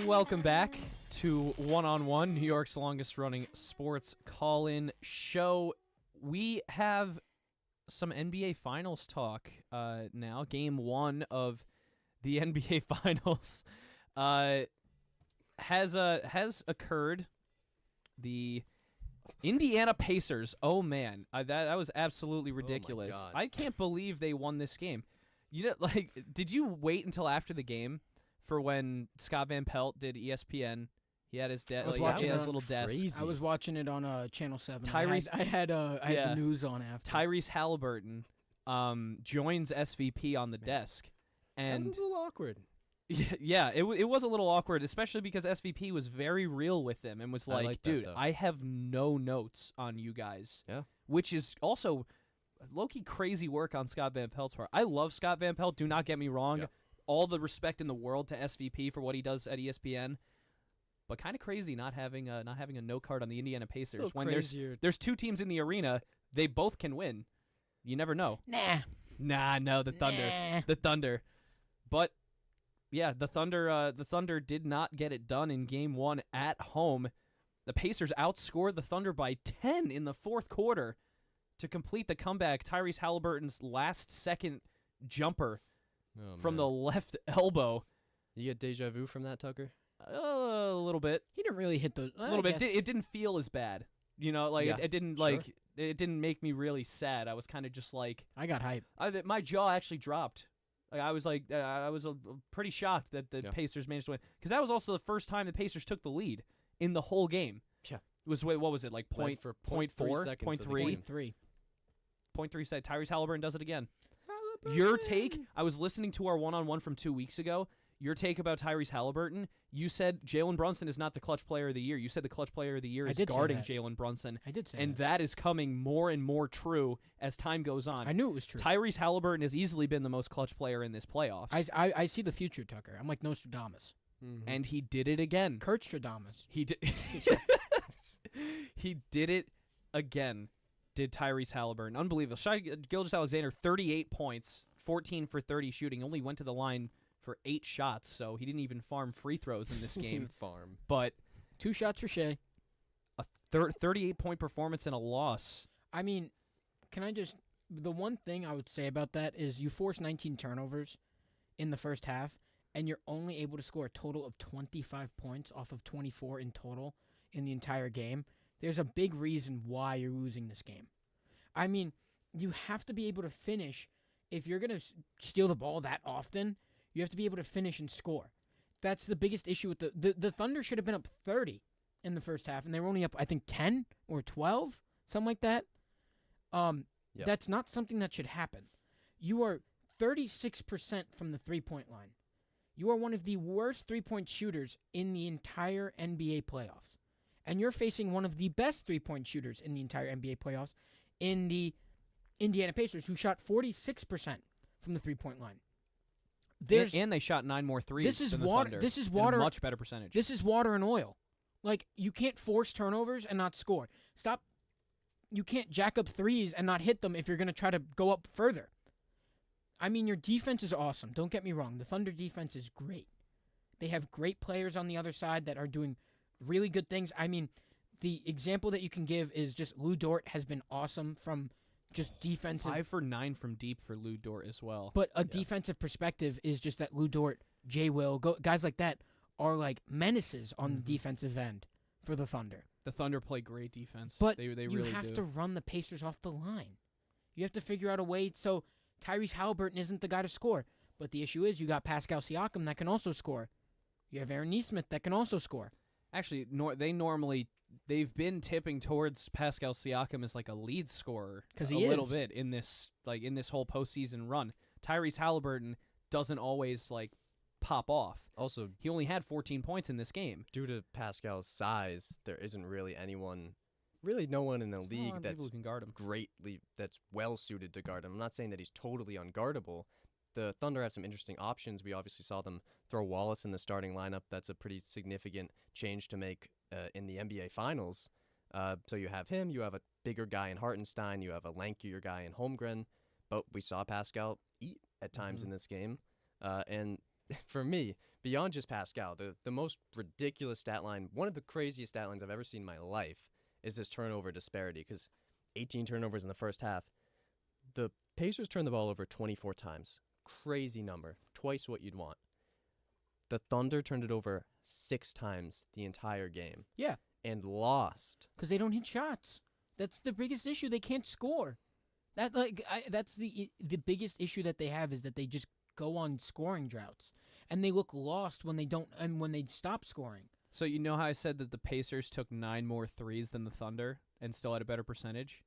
Welcome back to 1-on-1, New York's longest-running sports call-in show. We have some NBA Finals talk now. Game one of the NBA Finals has occurred. The Indiana Pacers. Oh man, that was absolutely ridiculous. God. I can't believe they won this game. Did you wait until after the game for when Scott Van Pelt did ESPN? He had his his little desk. I was watching it on Channel 7. Tyrese, I had the news on after. Tyrese Halliburton joins SVP on the desk, That and was a little awkward. Yeah, it was a little awkward, especially because SVP was very real with them and was I like, like that, dude, though. I have no notes on you guys. Yeah. Which is also low-key crazy work on Scott Van Pelt's part. I love Scott Van Pelt, do not get me wrong. Yeah. All the respect in the world to SVP for what he does at ESPN. But kind of crazy not having a note card on the Indiana Pacers when there's two teams in the arena, they both can win. You never know. No, the Thunder. Nah. The Thunder. But yeah, the Thunder did not get it done in game 1 at home. The Pacers outscored the Thunder by 10 in the fourth quarter to complete the comeback. Tyrese Halliburton's last-second jumper from the left elbow. You get deja vu from that, Tucker? A little bit. He didn't really hit those. A little bit. It didn't feel as bad. You know, like Yeah, it didn't sure. it didn't make me really sad. I was kind of just like I got hype. my jaw actually dropped. Like, I was pretty shocked that the Yeah. Pacers managed to win, because that was also the first time the Pacers took the lead in the whole game. Yeah. It was what was it, like Led for 0.4, 0.3 seconds of the 0.3, game. 3. 0.3 said Tyrese Halliburton does it again. Your take, I was listening to our one-on-one from 2 weeks ago. Your take about Tyrese Halliburton, you said Jalen Brunson is not the clutch player of the year. You said the clutch player of the year I is did say guarding that. Jalen Brunson. I did say And that. that is coming more and more true as time goes on. I knew it was true. Tyrese Halliburton has easily been the most clutch player in this playoffs. I see the future, Tucker. I'm like Nostradamus. And he did it again. Kurtstradamus. He did. He did it again. Did Tyrese Halliburton? Unbelievable. Gilgeous-Alexander, 38 points, 14 for 30 shooting. Only went to the line for 8 shots, so he didn't even farm free throws in this game. Farm. But 2 shots for Shea. a 38-point performance and a loss. I mean, can I just... The one thing I would say about that is you force 19 turnovers in the first half, and you're only able to score a total of 25 points off of 24 in total in the entire game. There's a big reason why you're losing this game. I mean, you have to be able to finish. If you're going to steal the ball that often, you have to be able to finish and score. That's the biggest issue with the Thunder should have been up 30 in the first half, and they were only up, I think, 10 or 12, something like that. Yep. That's not something that should happen. You are 36% from the three-point line. You are one of the worst three-point shooters in the entire NBA playoffs. And you're facing one of the best three-point shooters in the entire NBA playoffs in the Indiana Pacers, who shot 46% from the three-point line. And they shot 9 more threes. This is than the water. Thunder This is in water. a much better percentage. This is water and oil. Like, you can't force turnovers and not score. You can't jack up threes and not hit them if you're going to try to go up further. I mean, your defense is awesome. Don't get me wrong. The Thunder defense is great. They have great players on the other side that are doing really good things. I mean, the example that you can give is just Lou Dort has been awesome from just defensive. 5 for 9 from deep for Lou Dort as well. But a defensive perspective is just that Lou Dort, Jay Will, guys like that are like menaces on the defensive end for the Thunder. The Thunder play great defense. But they you really have do. to run the Pacers off the line. You have to figure out a way so Tyrese Halliburton isn't the guy to score. But the issue is you got Pascal Siakam that can also score. You have Aaron Nesmith that can also score. Actually, they've been tipping towards Pascal Siakam as like a lead scorer 'Cause a he little is. bit in this whole postseason run. Tyrese Halliburton doesn't always like pop off. Also, He only had 14 points in this game. due to Pascal's size, there isn't really no one in the There's not a lot league of that's people who can guard him. that's well suited to guard him. I'm not saying that he's totally unguardable. The Thunder have some interesting options. We obviously saw them throw Wallace in the starting lineup. That's a pretty significant change to make in the NBA Finals. So you have him. You have a bigger guy in Hartenstein. You have a lankier guy in Holmgren. But we saw Pascal eat at times in this game. And for me, beyond just Pascal, the most ridiculous stat line, one of the craziest stat lines I've ever seen in my life, is this turnover disparity. Because 18 turnovers in the first half. The Pacers turned the ball over 24 times. Crazy number. Twice what you'd want. The Thunder turned it over 6 times the entire game. Yeah. And lost. Because they don't hit shots. That's the biggest issue. They can't score. That's the biggest issue that they have, is that they just go on scoring droughts. And they look lost when they don't, and when they stop scoring. So you know how I said that the Pacers took 9 more threes than the Thunder and still had a better percentage?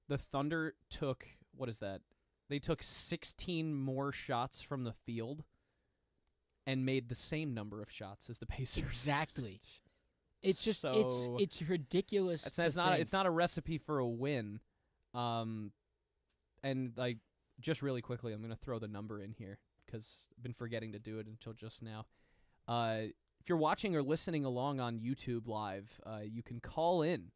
The Thunder took, what is that? They took 16 more shots from the field and made the same number of shots as the Pacers. Exactly. It's just So- it's ridiculous. It's not a recipe for a win. And like just really quickly, I'm gonna throw the number in here because I've been forgetting to do it until just now. If you're watching or listening along on YouTube Live, you can call in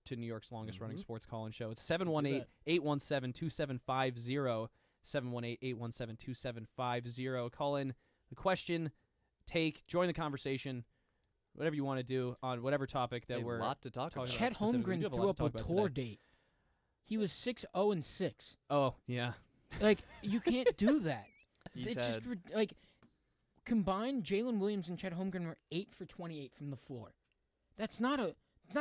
to New York's longest running sports call-in show. It's 718-817-2750, 718-817-2750. Call in the question, join the conversation, whatever you want to do on whatever topic that we're a lot to talk about. talking Chet specifically. We Holmgren do have a threw lot up to a talk about tour today. date. He was 6-0-6. Oh, yeah. Like, you can't do that. He's It's just had like combined. Jalen Williams and Chet Holmgren were 8 for 28 from the floor. That's not a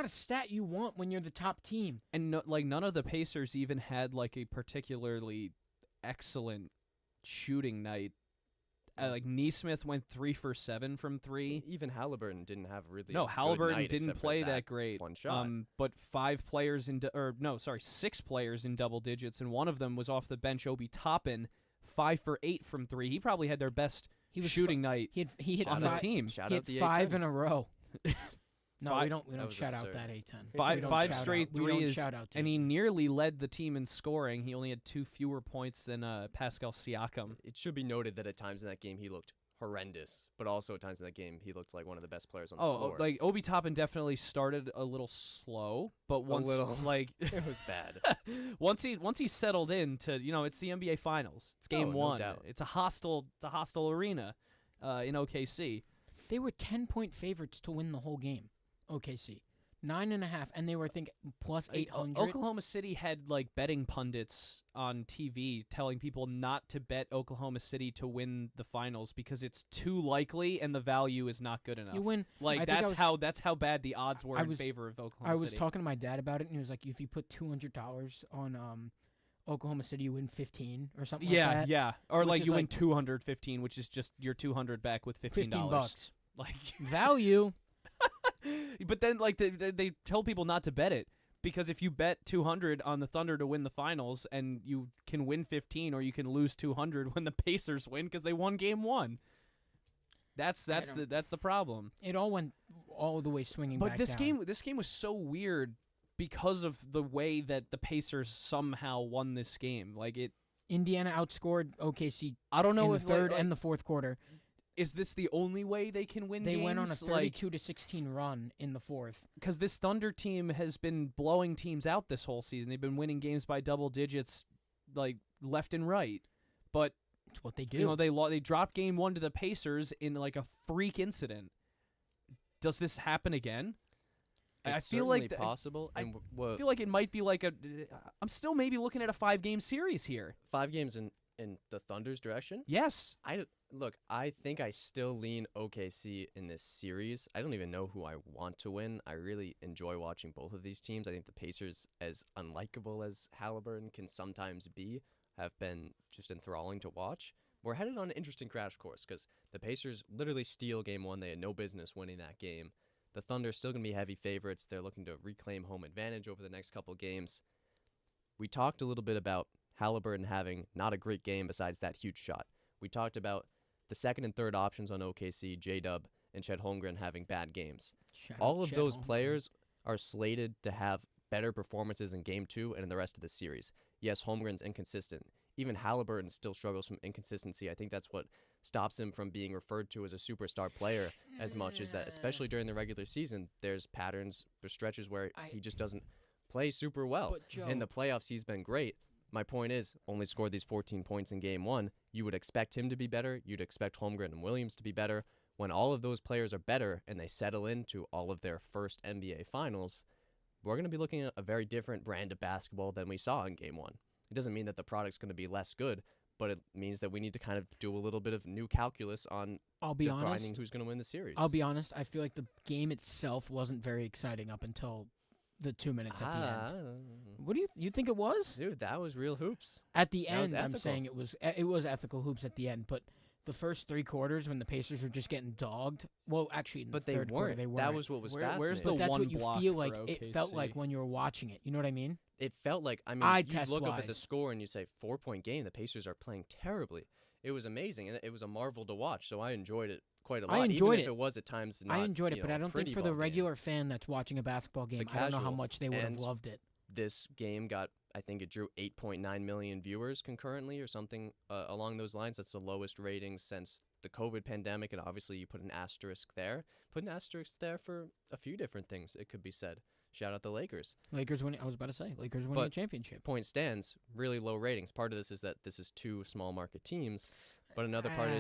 stat you want when you're the top team. And none of the Pacers even had like a particularly excellent shooting night. Like Neesmith went 3 for 7 from 3. even Halliburton didn't have really. No, a good Halliburton night didn't except for play that great. One shot. But 6 players in double digits, and one of them was off the bench. Obi Toppin, 5 for 8 from 3. He probably had their best He was shooting night He hit on five, the team. Shout He out hit the 5 A10. in a row. No, Five- we don't That was shout out absurd. that A10. Five- We don't five shout straight out. We don't threes, shout out to And it. he nearly led the team in scoring. He only had 2 fewer points than Pascal Siakam. It should be noted that at times in that game he looked horrendous, but also at times in that game he looked like one of the best players on the floor. Like Obi Toppin definitely started a little slow, but once little. like It was bad. once he settled into, it's the NBA Finals. It's game Oh, no 1. doubt. It's a hostile arena in OKC. They were 10-point favorites to win the whole game. OKC 9.5, and they were I think plus 800. Oklahoma City had like betting pundits on TV telling people not to bet Oklahoma City to win the finals because it's too likely and the value is not good enough. You win. Like I think that's how bad the odds were I in was- favor of Oklahoma I was City. talking to my dad about it, and he was like, "If you put $200 on Oklahoma City, you win 15 or something like that." Yeah. Or Which like is you win like- 215, which is just your 200 back with $15. 15 bucks Like value. but then like they tell people not to bet it because if you bet 200 on the Thunder to win the finals and you can win 15 or you can lose 200 when the Pacers win because they won game 1. That's the problem. It all went all the way swinging. But back this down. game was so weird because of the way that the Pacers somehow won this game. Like Indiana outscored OKC I don't know in if the third like, and the fourth quarter. is this the only way they can win They games? went on a like 32-16 run in the fourth. because this Thunder team has been blowing teams out this whole season. They've been winning games by double digits, like left and right. But It's what they do. they dropped game 1 to the Pacers in like a freak incident. Does this happen again? It's I feel like certainly possible. I and I feel like it might be like I'm still maybe looking at a 5-game series here. 5 games in the Thunder's direction. Yes. I think I still lean OKC in this series. I don't even know who I want to win. I really enjoy watching both of these teams. I think the Pacers, as unlikable as Halliburton can sometimes be, have been just enthralling to watch. We're headed on an interesting crash course because the Pacers literally steal game 1. They had no business winning that game. The Thunder are still going to be heavy favorites. They're looking to reclaim home advantage over the next couple games. We talked a little bit about Halliburton having not a great game besides that huge shot. We talked about the second and third options on OKC, J-Dub and Chet Holmgren having bad games. Shout out All of Chet those Holmgren. players are slated to have better performances in Game 2 and in the rest of the series. Yes, Holmgren's inconsistent. Even Halliburton still struggles from inconsistency. I think that's what stops him from being referred to as a superstar player as much as that, especially during the regular season. There's stretches where he just doesn't play super well. But Joe, In the playoffs, he's been great. My point is, only scored these 14 points in Game 1. You would expect him to be better. You'd expect Holmgren and Williams to be better. When all of those players are better and they settle into all of their first NBA finals, we're going to be looking at a very different brand of basketball than we saw in Game 1. It doesn't mean that the product's going to be less good, but it means that we need to kind of do a little bit of new calculus on I'll be defining honest. who's going to win the series. I'll be honest. I feel like the game itself wasn't very exciting up until the 2 minutes at the end. What do you think it was? Dude, that was real hoops. At the That was end, I'm ethical. saying it was ethical hoops at the end, but the first 3 quarters when the Pacers were just getting dogged. Well, actually, in But the they third quarter, weren't. they weren't. That was what was fascinating. where's but the that's one what you block feel for like. It felt like OKC? when you were watching it. You know what I mean? It felt like, Eye you test look up at the wise. score and you say 4-point game. The Pacers are playing terribly. it was amazing, and it was a marvel to watch. So I enjoyed it quite a lot. I enjoyed even if it. it was at times not, I enjoyed it, but a I don't think pretty for the ball game. regular fan that's watching a basketball game, I don't know how casual. much they would have And loved it. This game got, I think it drew 8.9 million viewers concurrently or something along those lines. That's the lowest rating since the COVID pandemic, and obviously you put an asterisk there. Put an asterisk there for a few different things, it could be said. Shout out the Lakers. Lakers winning. I was about to say Lakers winning But the championship. Point stands, really low ratings. Part of this is that this is two small market teams, but another part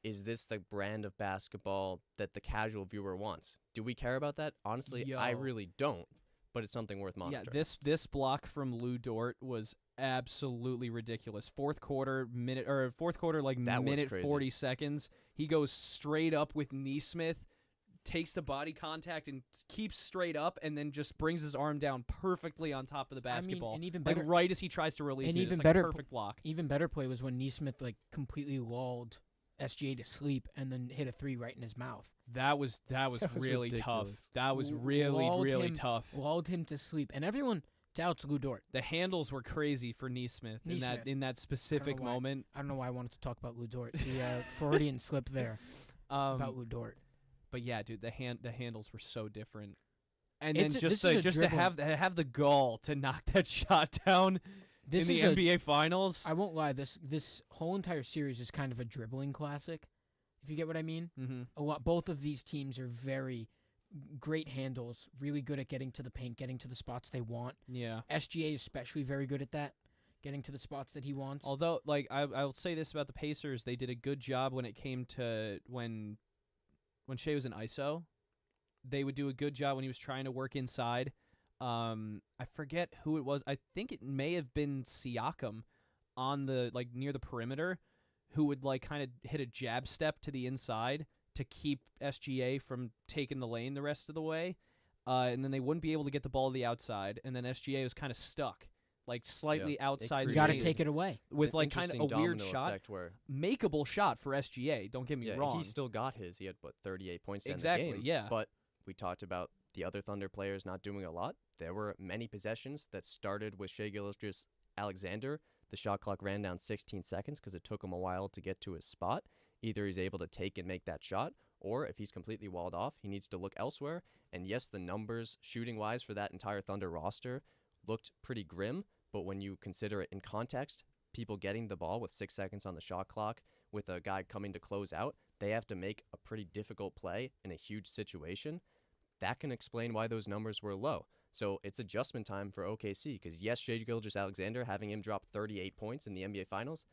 is this the brand of basketball that the casual viewer wants? Do we care about that? Honestly, I Yo. really don't, but it's something worth monitoring. Yeah, this block from Lou Dort was absolutely ridiculous. Fourth quarter, like That was minute crazy. 40 seconds. He goes straight up with Neesmith, takes the body contact and keeps straight up, and then just brings his arm down perfectly on top of the basketball. and even like better- right as he tries to release and it. even It's like better a pl- perfect block. Even better play was when Neesmith like completely lulled SGA to sleep and then hit a three right in his mouth. That was was really tough. ridiculous. That was Lulled really him- tough. Lulled him to sleep, and everyone doubts Lou Dort. The handles were crazy for Neesmith Neesmith. in that specific why. moment. I don't know why I wanted to talk about Lou Dort. The Freudian slip there about Lou Dort. But yeah, dude, the handles were so different. And It's then a- just this is a to dribbling- have the gall to knock that shot down This in the is NBA Finals. I won't lie. This whole entire series is kind of a dribbling classic, if you get what I mean. Mm-hmm. Both of these teams are very great handles, really good at getting to the paint, getting to the spots they want. Yeah. SGA is especially very good at that, getting to the spots that he wants. Although, like, I'll say this about the Pacers, they did a good job when it came to when Shea was in ISO. They would do a good job when he was trying to work inside. I forget who it was. I think it may have been Siakam on the near the perimeter, who would kind of hit a jab step to the inside to keep SGA from taking the lane the rest of the way. And then they wouldn't be able to get the ball to the outside, and then SGA was kind of stuck, slightly outside. you the got to lane take it away. with It's an kind of interesting a weird domino shot, effect where makeable shot for SGA. Don't get me wrong. he still got his. He had 38 points to end Exactly, the game. yeah. But we talked about the other Thunder players not doing a lot. There were many possessions that started with Shai Gilgeous-Alexander. The shot clock ran down 16 seconds because it took him a while to get to his spot. Either he's able to take and make that shot, or if he's completely walled off, he needs to look elsewhere. And yes, the numbers shooting-wise for that entire Thunder roster looked pretty grim, but when you consider it in context, people getting the ball with 6 seconds on the shot clock, with a guy coming to close out, they have to make a pretty difficult play in a huge situation. That can explain why those numbers were low. So it's adjustment time for OKC, because yes, Shai Gilgeous-Alexander, having him drop 38 points in the NBA Finals,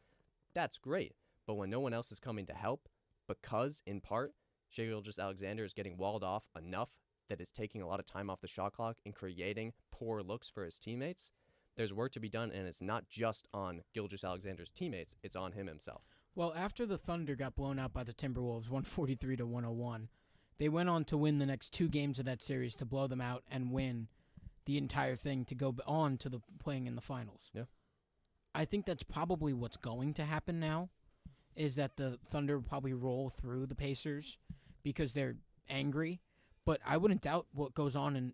that's great. But when no one else is coming to help, because, in part, Shai Gilgeous-Alexander is getting walled off enough that it's taking a lot of time off the shot clock and creating poor looks for his teammates, there's work to be done, and it's not just on Gilgeous-Alexander's teammates, it's on him himself. Well, after the Thunder got blown out by the Timberwolves 143-101, they went on to win the next 2 games of that series to blow them out and win the entire thing to go on to the playing in the finals. Yeah. I think that's probably what's going to happen now, is that the Thunder will probably roll through the Pacers because they're angry. But I wouldn't doubt what goes on in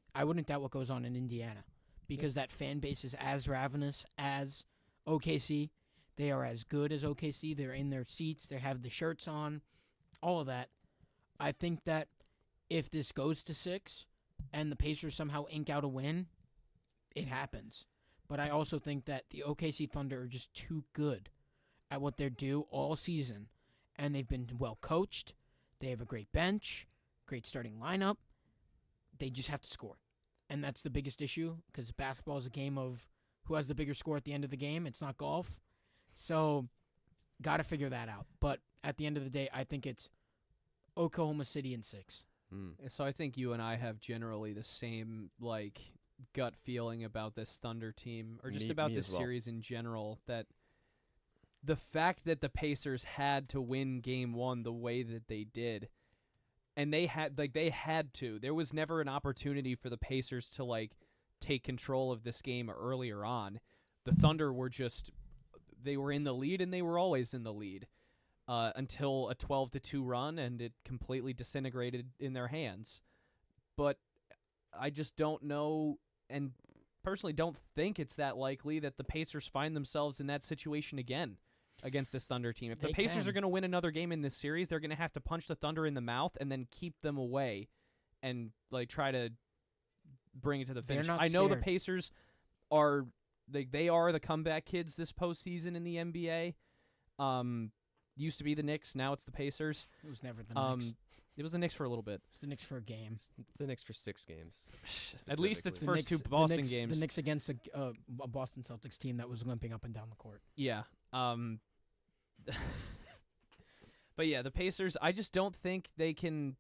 Indiana, because that fan base is as ravenous as OKC. They are as good as OKC. They're in their seats. They have the shirts on, all of that. I think that if this goes to 6 and the Pacers somehow ink out a win, it happens. But I also think that the OKC Thunder are just too good at what they do all season, and they've been well coached. They have a great bench, great starting lineup. They just have to score. And that's the biggest issue, because basketball is a game of who has the bigger score at the end of the game. It's not golf. So, got to figure that out. But at the end of the day, I think it's Oklahoma City in 6. So I think you and I have generally the same gut feeling about this Thunder team, or just Me- about me this as well. series in general, that the fact that the Pacers had to win game 1 the way that they did, and they had to. There was never an opportunity for the Pacers to take control of this game earlier on. The Thunder were they were in the lead, and they were always in the lead until a 12-2 run, and it completely disintegrated in their hands. But I just don't know, and personally don't think it's that likely that the Pacers find themselves in that situation again. against this Thunder team. If the They Pacers can. are going to win another game in this series, they're going to have to punch the Thunder in the mouth and then keep them away and like try to bring it to the They're finish. not I know the scared. Pacers are they are the comeback kids this postseason in the NBA. Used to be the Knicks, now it's the Pacers. It was never the Knicks. It was the Knicks for a little bit. It's the Knicks for a game. The Knicks for 6 games. At least it's specifically. first two Boston Knicks, games. The Knicks against a Boston Celtics team that was limping up and down the court. Yeah. But yeah, the Pacers, I just don't think they can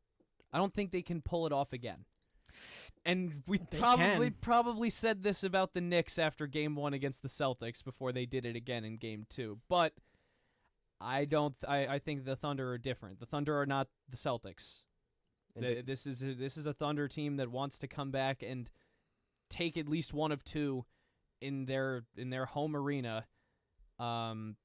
pull it off again. And we They probably said this about the Knicks after game 1 against the Celtics before they did it again in game 2. But I think the Thunder are different. The Thunder are not the Celtics. And This is a Thunder team that wants to come back and take at least one of two in their home arena. And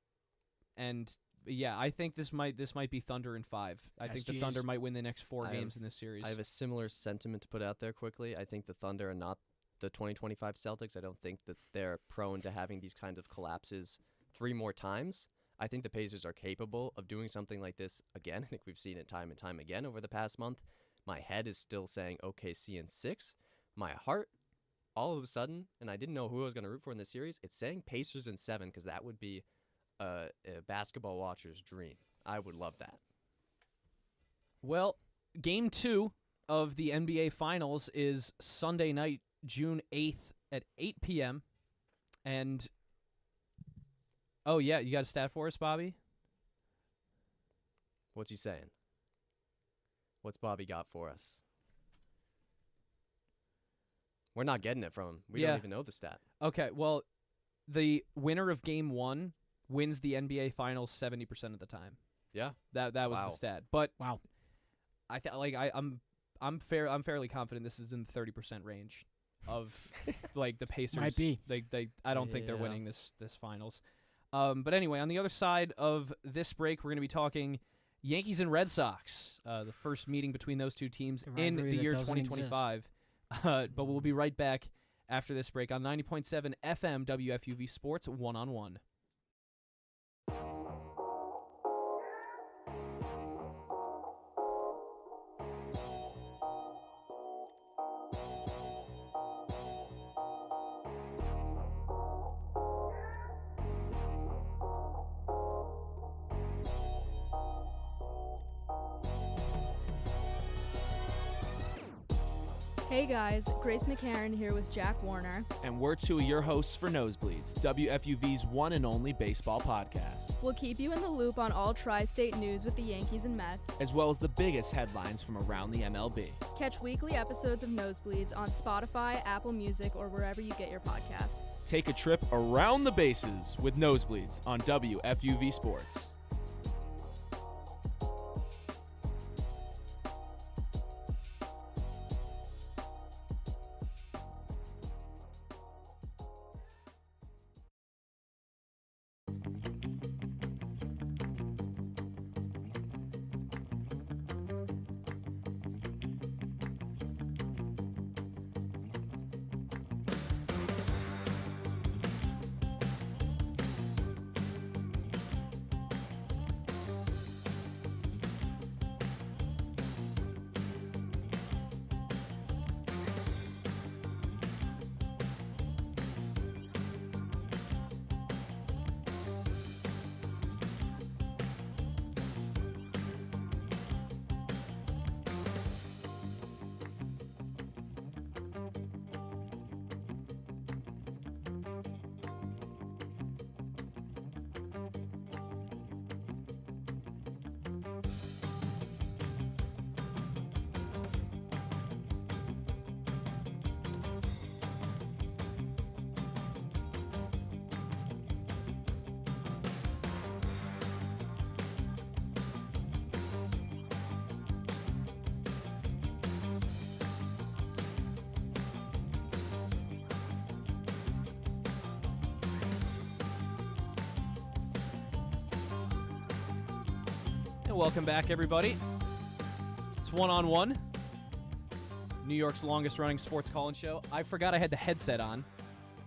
yeah, I think this might be Thunder in 5. I think the SGAs. Thunder might win the next 4 I games have- in this series. I have a similar sentiment to put out there quickly. I think the Thunder are not the 2025 Celtics. I don't think that they're prone to having these kind of collapses 3 more times. I think the Pacers are capable of doing something like this again. I think we've seen it time and time again over the past month. My head is still saying OKC in 6. My heart, all of a sudden, and I didn't know who I was going to root for in this series, it's saying Pacers in 7 because that would be a basketball watcher's dream. I would love that. Well, game 2 of the NBA Finals is Sunday night, June 8th at 8 p.m. And, oh, yeah, you got a stat for us, Bobby? What's he saying? What's Bobby got for us? We're not getting it from him. We Yeah. don't even know the stat. Okay, well, the winner of game 1 wins the NBA Finals 70% of the time. Yeah. That was Wow. the stat. But Wow. I'm fairly confident this is in the 30% range of like the Pacers. Might be. I don't think they're Yeah. winning this finals. But anyway, on the other side of this break, we're going to be talking Yankees and Red Sox, the first meeting between those two teams The in rivalry the that year doesn't 2025. But we'll be right back after this break on 90.7 FM WFUV Sports One-on-One. Hey guys, Grace McCarran here with Jack Warner. And we're two of your hosts for Nosebleeds, WFUV's one and only baseball podcast, We'll keep you in the loop on all tri-state news with the Yankees and Mets. as well as the biggest headlines from around the MLB. Catch weekly episodes of Nosebleeds on Spotify, Apple Music, or wherever you get your podcasts. Take a trip around the bases with Nosebleeds on WFUV Sports. And welcome back, everybody. It's One-on-One, New York's longest-running sports call-in show. I forgot I had the headset on.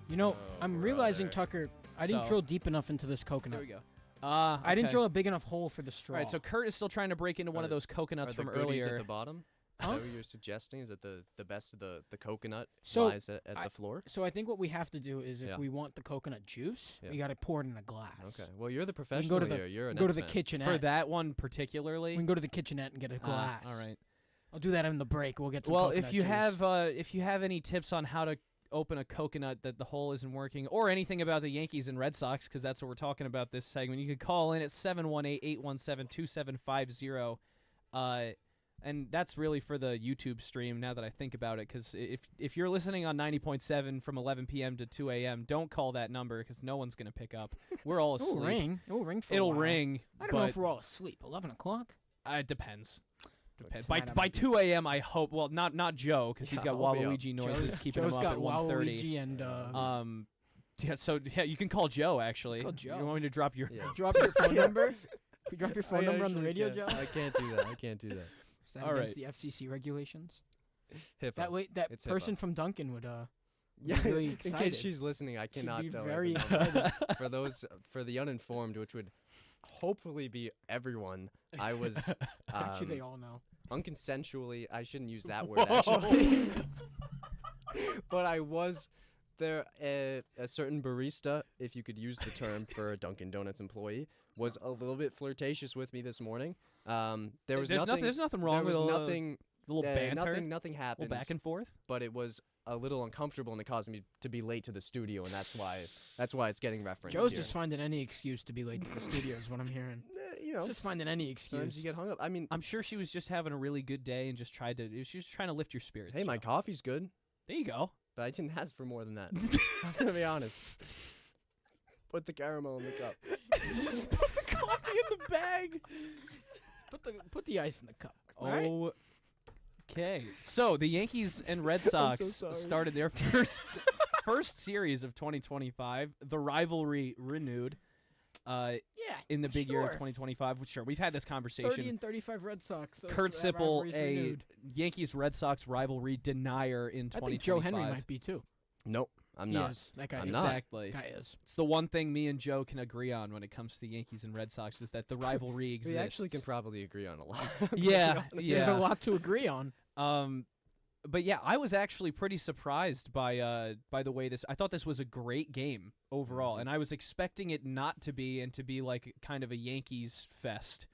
You know, I'm realizing, Tucker, I didn't So- drill deep enough into this There coconut. we go. I didn't drill a big enough hole for the straw. All right, so Kurt is still trying to break into one of those coconuts Are the from goodies earlier. at the bottom? Huh? Is that what you're suggesting? Is that the best of the coconut So, lies at the floor? So I think what we have to do is if Yeah. we want the coconut juice, Yeah. we got to pour it in a glass. Okay. Well, you're the We can professional go to the here. You're a go to Nets the fan. kitchenette. For that one particularly. We can go to the kitchenette and get a glass. All right. I'll do that in the break. We'll get some. Well, coconut if you juice. if you have any tips on how to open a coconut that the hole isn't working, or anything about the Yankees and Red Sox, because that's what we're talking about this segment, you could call in at 718-817-2750. And that's really for the YouTube stream now that I think about it, because if you're listening on 90.7 from 11 p.m. to 2 a.m., don't call that number because no one's going to pick up. We're all asleep. It'll ring. It'll ring for a It'll while. ring. I don't know but if we're all asleep. 11 o'clock? it depends. Depends. Tonight I By might be 2 a.m., I hope. Well, not Joe, because he's Yeah, got I'll be up. Waluigi noises keeping Joe's him up got at 1:30. Waluigi and Yeah, so you can call Joe, actually. Call Joe. You want me to drop your... Yeah. drop your phone number. Can you drop your phone I number on the actually radio, can't. Joe? I can't do that. I can't do that. Is that All against right. the FCC regulations? HIPAA. That way, that It's person HIPAA. from Duncan would Yeah, really in excited. case she's listening, I cannot be tell very her. excited. For the uninformed, which would hopefully be everyone, I was Actually, they all know. unconsensually. I shouldn't use that word actually, but I was there. A certain barista, if you could use the term for a Dunkin' Donuts employee, was a little bit flirtatious with me this morning. There was There's nothing wrong with there a was little, nothing. little banter, Nothing a happened. little back and forth. But it was a little uncomfortable, and it caused me to be late to the studio, and that's why it's getting referenced. Joe's here. just finding any excuse to be late to the studio is what I'm hearing. You know, Just finding any sometimes excuse. you get hung up. I mean, I'm sure she was just having a really good day and just tried to. She was trying to lift your spirits. hey, my Joe. coffee's good, There you go. but I didn't ask for more than that. I'm gonna be honest. Put the caramel in the cup. Just put the coffee in the bag. Put the ice in the cup. all right? Okay. So the Yankees and Red so Sox sorry. started their first series of 2025. The rivalry renewed. Yeah. In the big year of sure. 2025. Sure, we've had this 30 conversation. and 35 Red Sox. those Kurt Sippel, rivalries a renewed. Yankees-Red Sox rivalry denier in 2025. I think Joe Henry might be too. Nope, I'm He not. is. That guy I'm is. not. Exactly. Guy is. It's the one thing me and Joe can agree on when it comes to the Yankees and Red Sox is that the rivalry exists. We actually can probably agree on a lot. Yeah, There's yeah. a lot to agree on. But yeah, I was actually pretty surprised by the way this. I thought this was a great game overall, and I was expecting it not to be, and to be like kind of a Yankees fest.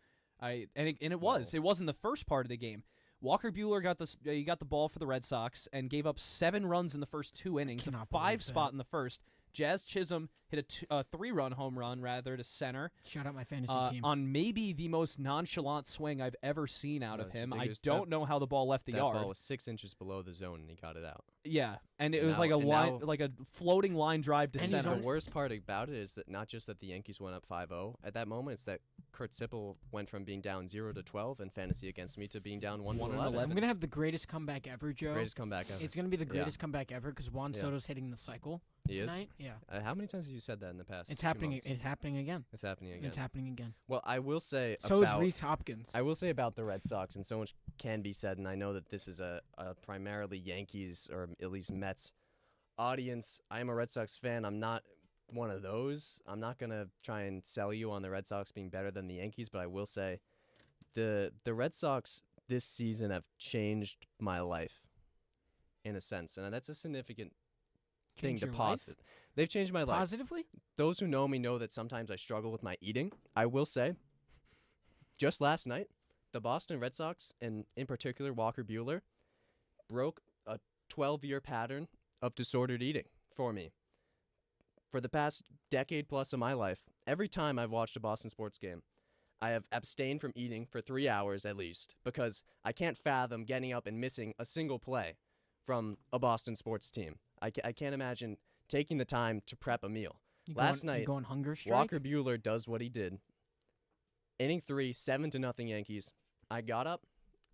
It was. It was in the first part of the game. Walker Buehler got the ball for the Red Sox and gave up 7 runs in the first 2 innings, a cannot believe 5 spot that. in the first. Jazz Chisholm hit a 3-run home run rather to center Shout out my fantasy team. on maybe the most nonchalant swing I've ever seen out of That's him. I ridiculous. don't know how the ball left the That yard. ball was 6 inches below the zone, and he got it out. Yeah, and it And was now- like a and line, now- like a floating line drive to And he's center. on- The worst part about it is that not just that the Yankees went up 5-0 at that moment, it's that Kurt Sippel went from being down 0-12 in fantasy against me to being down 1-11. I'm gonna have the greatest comeback ever, Joe. Greatest comeback ever. It's gonna be the Yeah. greatest comeback ever because Juan Yeah. Soto's hitting the cycle He is. tonight. Yeah, How many times have you said that in the past? it's 2 happening. months? It's happening again. It's happening again. It's happening again. Well, I will say So about is Reese Hopkins. I will say about the Red Sox, and so much can be said, and I know that this is a primarily Yankees or at least Mets audience. I am a Red Sox fan. I'm not one of those. I'm not going to try and sell you on the Red Sox being better than the Yankees, but I will say the Red Sox this season have changed my life in a sense, and that's a significant thing Change to your life? posit. They've changed my life. Positively. Those who know me know that sometimes I struggle with my eating. I will say, just last night, the Boston Red Sox, and in particular Walker Buehler, broke a 12-year pattern of disordered eating for me. For the past decade plus of my life, every time I've watched a Boston sports game, I have abstained from eating for 3 hours at least because I can't fathom getting up and missing a single play from a Boston sports team. I can't imagine taking the time to prep a meal. Last night, going hunger strike. Walker Buehler does what he did. Inning 3, 7-0 Yankees. I got up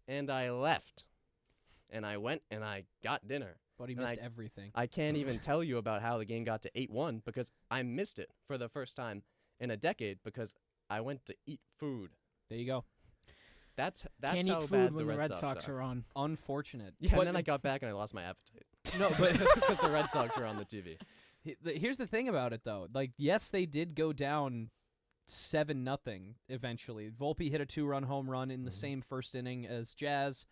and I left. And I went and I got dinner. But he and missed everything. I can't even tell you about how the game got to 8-1 because I missed it for the first time in a decade because I went to eat food. There you go. That's Can't how eat food bad when the Red Sox are. are on. Unfortunate. Yeah, But and then I got back and I lost my appetite. no, but because the Red Sox were on the TV. here's the thing about it though. Like, yes, they did go down 7-0 eventually. Volpe hit a 2-run home run in the same first inning as Jazz.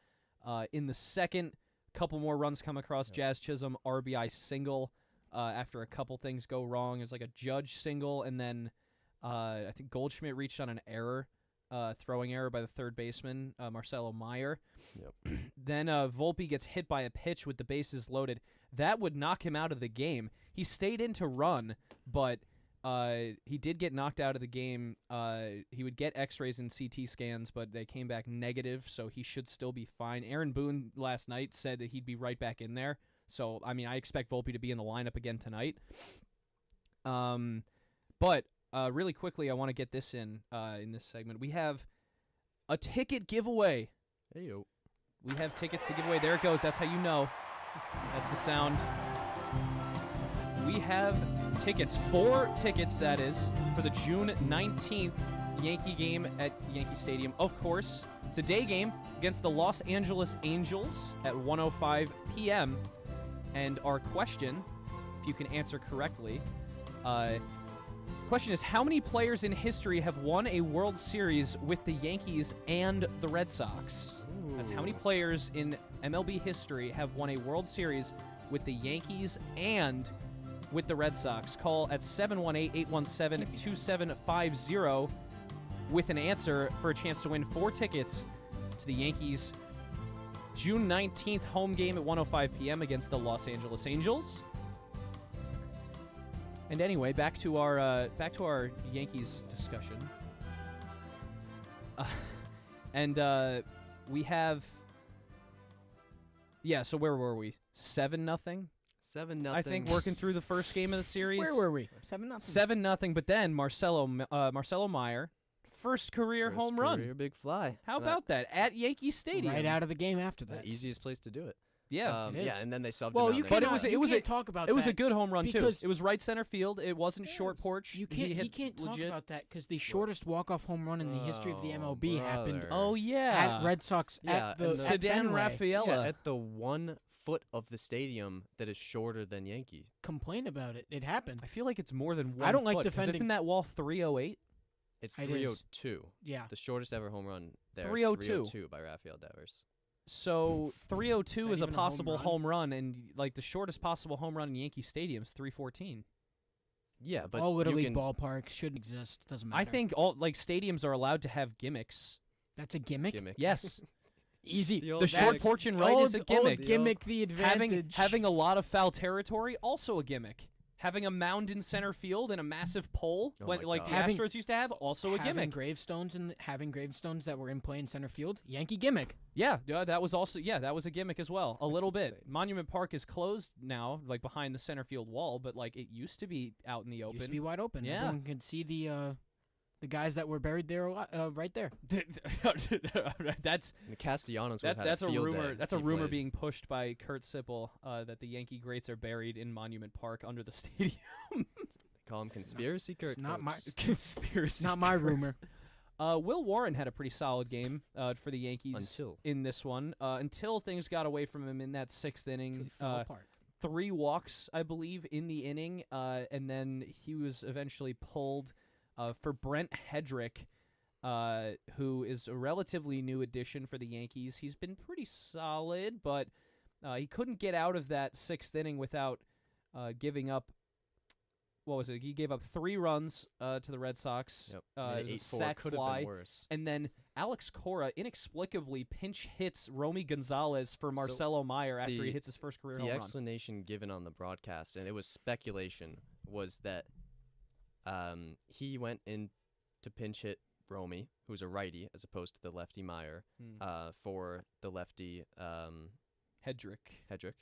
In the second, couple more runs come across. Jazz Chisholm RBI single after a couple things go wrong. It was like a Judge single, and then I think Goldschmidt reached on an error, throwing error by the third baseman, Marcelo Meyer. Yep. Then Volpe gets hit by a pitch with the bases loaded. That would knock him out of the game. He stayed in to run, but he did get knocked out of the game. He would get x-rays and CT scans, but they came back negative, so he should still be fine. Aaron Boone last night said that he'd be right back in there. So, I mean, I expect Volpe to be in the lineup again tonight. But really quickly, I want to get this in this segment. We have a ticket giveaway. Hey, yo. We have tickets to give away. There it goes. That's how you know. That's the sound. We have tickets, 4 tickets, that is, for the June 19th Yankee game at Yankee Stadium. Of course, it's a day game against the Los Angeles Angels at 1:05 p.m. And our question, if you can answer correctly, question is, how many players in history have won a World Series with the Yankees and the Red Sox? That's how many players in MLB history have won a World Series with the Yankees and with the Red Sox. Call at 718-817-2750 with an answer for a chance to win 4 tickets to the Yankees' June 19th home game at 1:05 p.m. against the Los Angeles Angels. And anyway, back to our Yankees discussion. We have, so where were we? 7-0? 7-0. I think working through the first game of the series. Where were we? 7-0. 7-0, but then Marcelo Meyer, first career home run. Big fly. How about that? At Yankee Stadium. Right out of the game after that. The easiest place to do it. Yeah. It is. And then they subbed Well, him you out can't, there. But it was you can't talk about it was that a good home run too. because It was right center field. It wasn't short porch. You He can't talk legit. about that because the shortest walk-off home run in the history of the MLB happened brother. Oh yeah. at Red Sox at the Sedan Fenway. Rafaela. At the 1 foot of the stadium that is shorter than Yankee. Complain about it. It happened. I feel like it's more than 1 I don't like foot, 'cause defending- Isn't that wall 308? It's It is. 302. Yeah. The shortest ever home run there is 302. 302 by Rafael Devers. So 302 Is is a that even a home possible run? home run, and like the shortest possible home run in Yankee Stadium is 314. Yeah, but all Little you League can, ballparks shouldn't exist. Doesn't matter. I think all stadiums are allowed to have gimmicks. that's a gimmick. Yes, Easy. The old the short gimmick. porch and right is a gimmick. Old gimmick. The advantage. Having a lot of foul territory, also a gimmick. Having a mound in center field and a massive pole, Oh like my the God. Astros used to have, also a having gimmick. having gravestones that were in play in center field. Yankee gimmick. Yeah, that was also that was a gimmick as well. A little bit. insane. Monument Park is closed now, like behind the center field wall, but like it used to be out in the open. Used to be wide open. Yeah. Everyone could see the guys that were buried there right there. that's The Castellanos would have had that's a field rumor. day That's a if he rumor played. being pushed by Kurt Sippel that the Yankee greats are buried in Monument Park under the stadium. They call him Conspiracy Kurt. It's not my folks. Conspiracy. it's not my rumor. Will Warren had a pretty solid game for the Yankees Until. in this one. Until things got away from him in that 6th inning. It fell apart. 3 walks, I believe, in the inning, and then he was eventually pulled for Brent Hedrick, who is a relatively new addition for the Yankees. He's been pretty solid, but he couldn't get out of that 6th inning without giving up. What was it? He gave up 3 runs to the Red Sox. Yep. It was a 8-4 sac could have fly. been worse. And then Alex Cora inexplicably pinch hits Romy Gonzalez for Marcelo Meyer after he hits his first career home The run. explanation given on the broadcast, and it was speculation, was that he went in to pinch hit Romy, who's a righty, as opposed to the lefty Meyer, for the lefty Hedrick.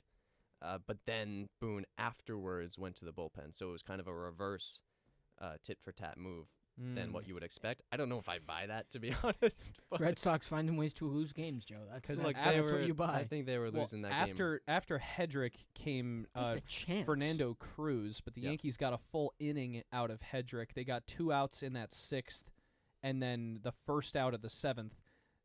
But then Boone afterwards went to the bullpen, so it was kind of a reverse tit-for-tat move than what you would expect. I don't know if I buy that, to be honest. But Red Sox finding ways to lose games, Joe. That's like that's they what were, you buy. I think they were losing that game. After Hedrick came They had a chance. Fernando Cruz, but the Yep. Yankees got a full inning out of Hedrick. They got 2 outs in that 6th, and then the first out of the 7th.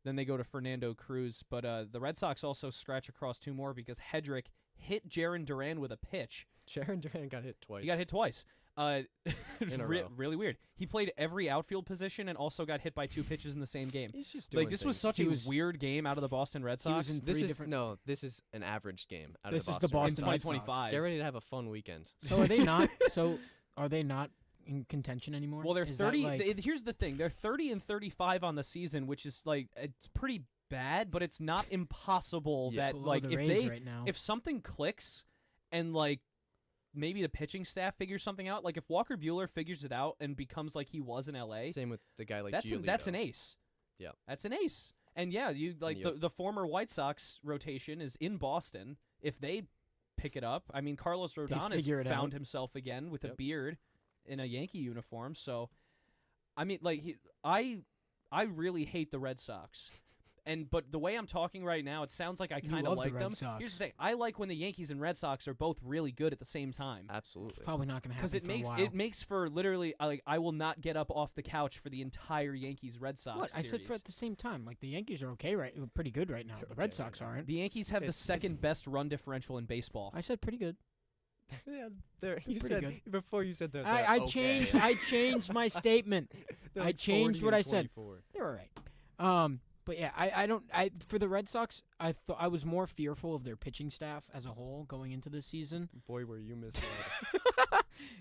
Then they go to Fernando Cruz, but the Red Sox also scratch across 2 more because Hedrick hit Jarren Duran with a pitch. Jarren Duran got hit twice. He got hit twice. In a row. Really weird. He played every outfield position and also got hit by 2 pitches in the same game. He's just doing Like, this was things. such a weird game out of the Boston Red Sox. was in This three is different. no. This is an average game. Out This of is the the Boston in Boston Red Sox. Red Sox. 2025. Get ready to have a fun weekend. So are they not? Are they not in contention anymore? Well, they're Is that 30. like- Here's the thing: they're 30 and 35 on the season, which is like it's pretty bad, but it's not impossible Yeah. that below like the if Rays they right now. if something clicks and like maybe the pitching staff figures something out, like if Walker Buehler figures it out and becomes like he was in LA, Same with the guy like that's an ace. Yep. That's an ace. And yeah, you like Yep. the former White Sox rotation is in Boston. If they pick it up, I mean Carlos Rodon has figure it found out. himself again with a Yep. beard in a Yankee uniform. So, I mean, like I really hate the Red Sox. But the way I'm talking right now, it sounds like I You kind love of the like Red them. Sox. Here's the thing: I like when the Yankees and Red Sox are both really good at the same time. Absolutely. Probably not going to happen Because it for makes a while. it makes for literally like I will not get up off the couch for the entire Yankees Red Sox What I series. said for at the same time. Like the Yankees are okay, right? Pretty good right now. They're The Red okay Sox right now. aren't. The Yankees have the It's- second best run differential in baseball. I said pretty good. Yeah, you pretty said good. before you said that. I changed. I changed my statement. I changed what I said. They're all right. But yeah, I don't. For the Red Sox, I thought I was more fearful of their pitching staff as a whole going into this season. Boy, were you misled.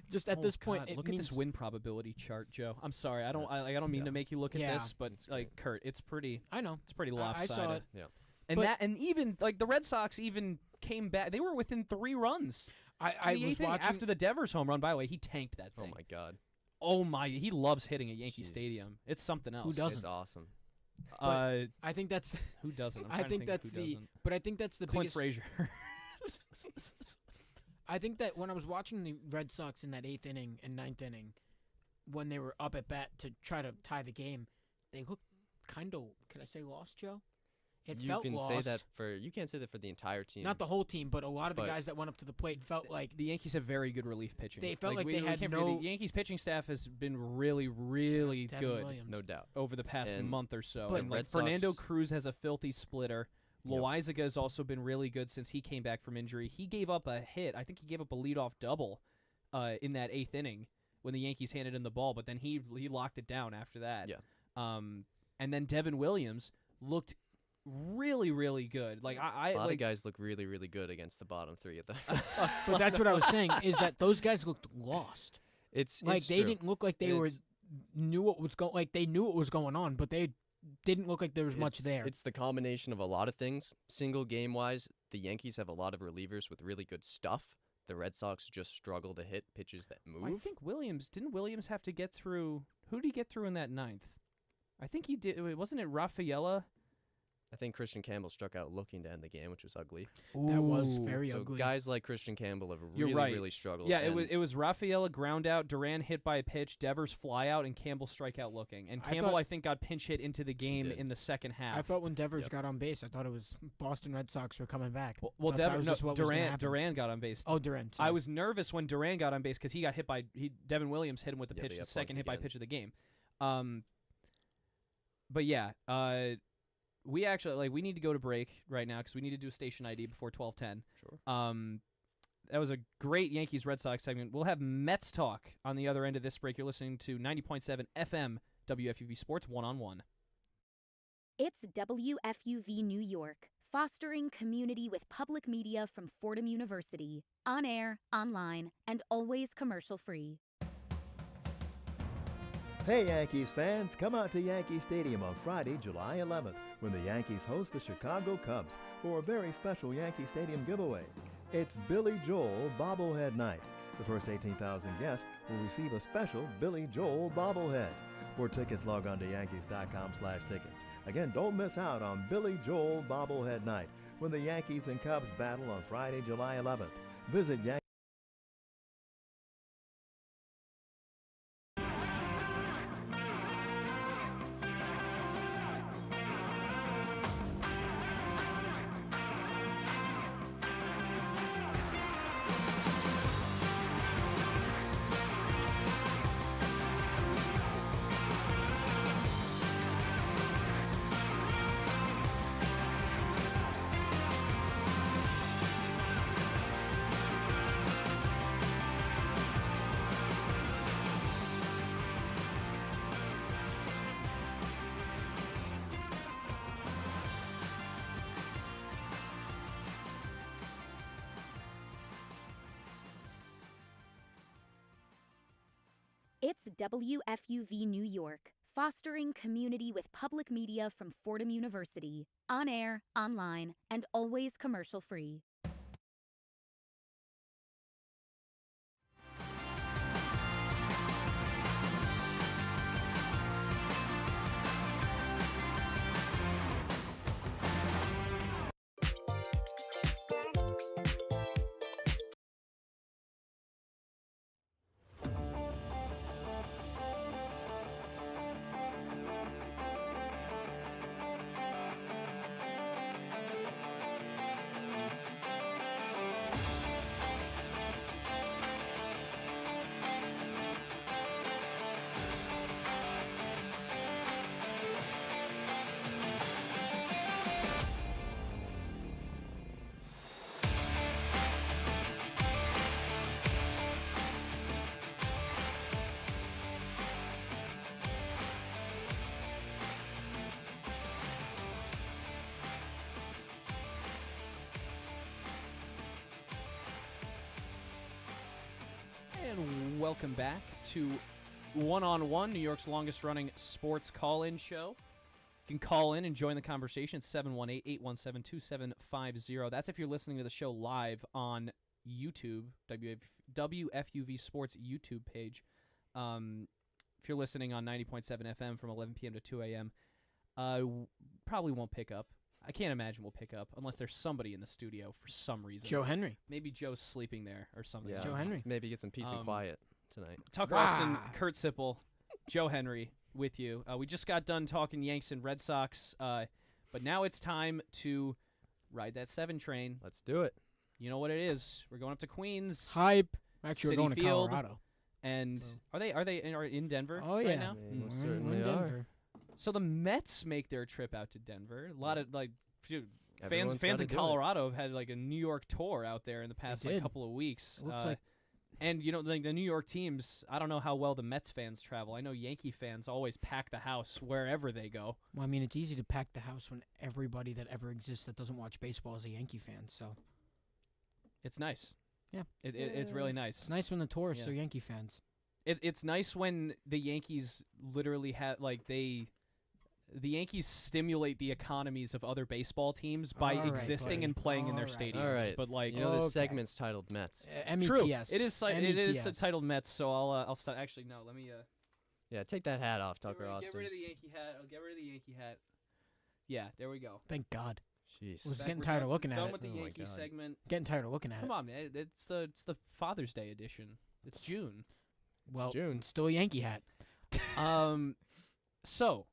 Just at Oh, this point, God, it look means at this win probability chart, Joe. I'm sorry, I don't. I That's- don't mean yeah. to make you look at Yeah. this, but That's like Kurt, it's pretty I know. I lopsided. saw it. Yeah. And But- and even like the Red Sox even came back. They were within 3 runs. I in the was eighth inning watching after the Devers home run. By the way, he tanked that Oh thing. my God. Oh my! He loves hitting at Yankee Jesus. Stadium. It's something else. doesn't? It's awesome. Uh, I think that's. who doesn't? I'm I trying think to that's think who the. doesn't. But I think that's the Clint biggest. Frazier. I think that when I was watching the Red Sox in that 8th inning and 9th inning, when they were up at bat to try to tie the game, they looked kind of. Could I say lost, Joe? It You felt can lost. say that for you can't say that for the entire team. Not the whole team, but a lot of the But- guys that went up to the plate felt like The Yankees have very good relief pitching. They felt like we they had can't forget no- the Yankees pitching staff has been really, really Devin good Williams. no doubt. over the past And- month or so. But And like Red Fernando Sox- Cruz has a filthy splitter. Yep. Loizaga has also been really good since he came back from injury. He gave up a hit. I think he gave up a leadoff double in that 8th inning when the Yankees handed him the ball, but then he locked it down after that. Yeah. And then Devin Williams looked really, really good. Like I A lot like of guys look really, really good against the bottom 3 of the Red Sox. But that's what I was saying is that those guys looked lost. It's Like they true. didn't look like they were It's- knew what was going. Like they knew what was going on, but they didn't look like there was much there. It's the combination of a lot of things. Single game wise, the Yankees have a lot of relievers with really good stuff. The Red Sox just struggle to hit pitches that move. I think didn't Williams have to get through? Who did he get through in that 9th? I think he did. Wasn't it Rafaela? I think Christian Campbell struck out looking to end the game, which was ugly. That was Ooh. very So ugly. guys like Christian Campbell have You're really, right. really struggled. Yeah, and it was Rafaela ground out, Duran hit by a pitch, Devers fly out, and Campbell strike out looking. And I Campbell, thought- I think, got pinch hit into the game did. in the second half. I thought when Devers Yep. got on base, I thought it was Boston Red Sox were coming back. well, Thought that was no, just what was gonna happen. Duran got on base. Oh, Duran. I sorry. was nervous when Duran got on base because he got hit by Devin Williams hit him with the Yeah, pitch, they the got second plugged hit by again. pitch of the game. But yeah, we actually we need to go to break right now because we need to do a station ID before 12:10. Sure. That was a great Yankees Red Sox segment. We'll have Mets talk on the other end of this break. You're listening to 90.7 FM WFUV Sports 1-on-1. It's WFUV New York, fostering community with public media from Fordham University. On air, online, and always commercial-free. Hey Yankees fans, come out to Yankee Stadium on Friday, July 11th when the Yankees host the Chicago Cubs for a very special Yankee Stadium giveaway. It's Billy Joel Bobblehead Night. The first 18,000 guests will receive a special Billy Joel bobblehead. For tickets, log on to yankees.com/tickets. Again, don't miss out on Billy Joel Bobblehead Night when the Yankees and Cubs battle on Friday, July 11th. Visit Yankees. It's WFUV New York, fostering community with public media from Fordham University, on air, online, and always commercial free. And welcome back to One-on-One, New York's longest-running sports call-in show. You can call in and join the conversation. It's 718-817-2750. That's if you're listening to the show live on YouTube, WFUV Sports YouTube page. If you're listening on 90.7 FM from 11 p.m. to 2 a.m., probably won't pick up. I can't imagine we'll pick up unless there's somebody in the studio for some reason. Joe Henry. Maybe Joe's sleeping there or something. Yeah, Joe Henry. Maybe get some peace and quiet tonight. Tucker Austin, Kurt Sippel, Joe Henry with you. We just got done talking Yanks and Red Sox, but now it's time to ride that 7 train. Let's do it. You know what it is. We're going up to Queens. Hype. Actually, City we're going to Field. Colorado. And are they in Denver Oh, right yeah. now? They most We're certainly in are. Denver. So the Mets make their trip out to Denver. A lot of dude, Everyone's fans gotta in do it. Colorado have had a New York tour out there in the past did. couple of weeks. It looks like and the New York teams, I don't know how well the Mets fans travel. I know Yankee fans always pack the house wherever they go. Well, I mean, it's easy to pack the house when everybody that ever exists that doesn't watch baseball is a Yankee fan. So It's nice. Yeah. It's really nice. it's nice when the tourists Yeah. are Yankee fans. It's nice when the Yankees literally have the Yankees stimulate the economies of other baseball teams by All right, existing buddy. and playing in their All right. stadiums. All right. But You know, this Okay. segment's titled Mets. METS. true, it is METS. titled Mets. So I'll start. Actually, no. Let me Yeah, take that hat off, Tucker get Austin. rid of the Yankee hat. I'll get rid of the Yankee hat. Yeah, there we go. Thank God. Jeez. Was Back- getting we're tired done- of looking at done it. with the Oh my Yankee God. segment. Getting tired of looking at Come it. on, man. It's the Father's Day edition. It's June. Well, June. it's still a Yankee hat. So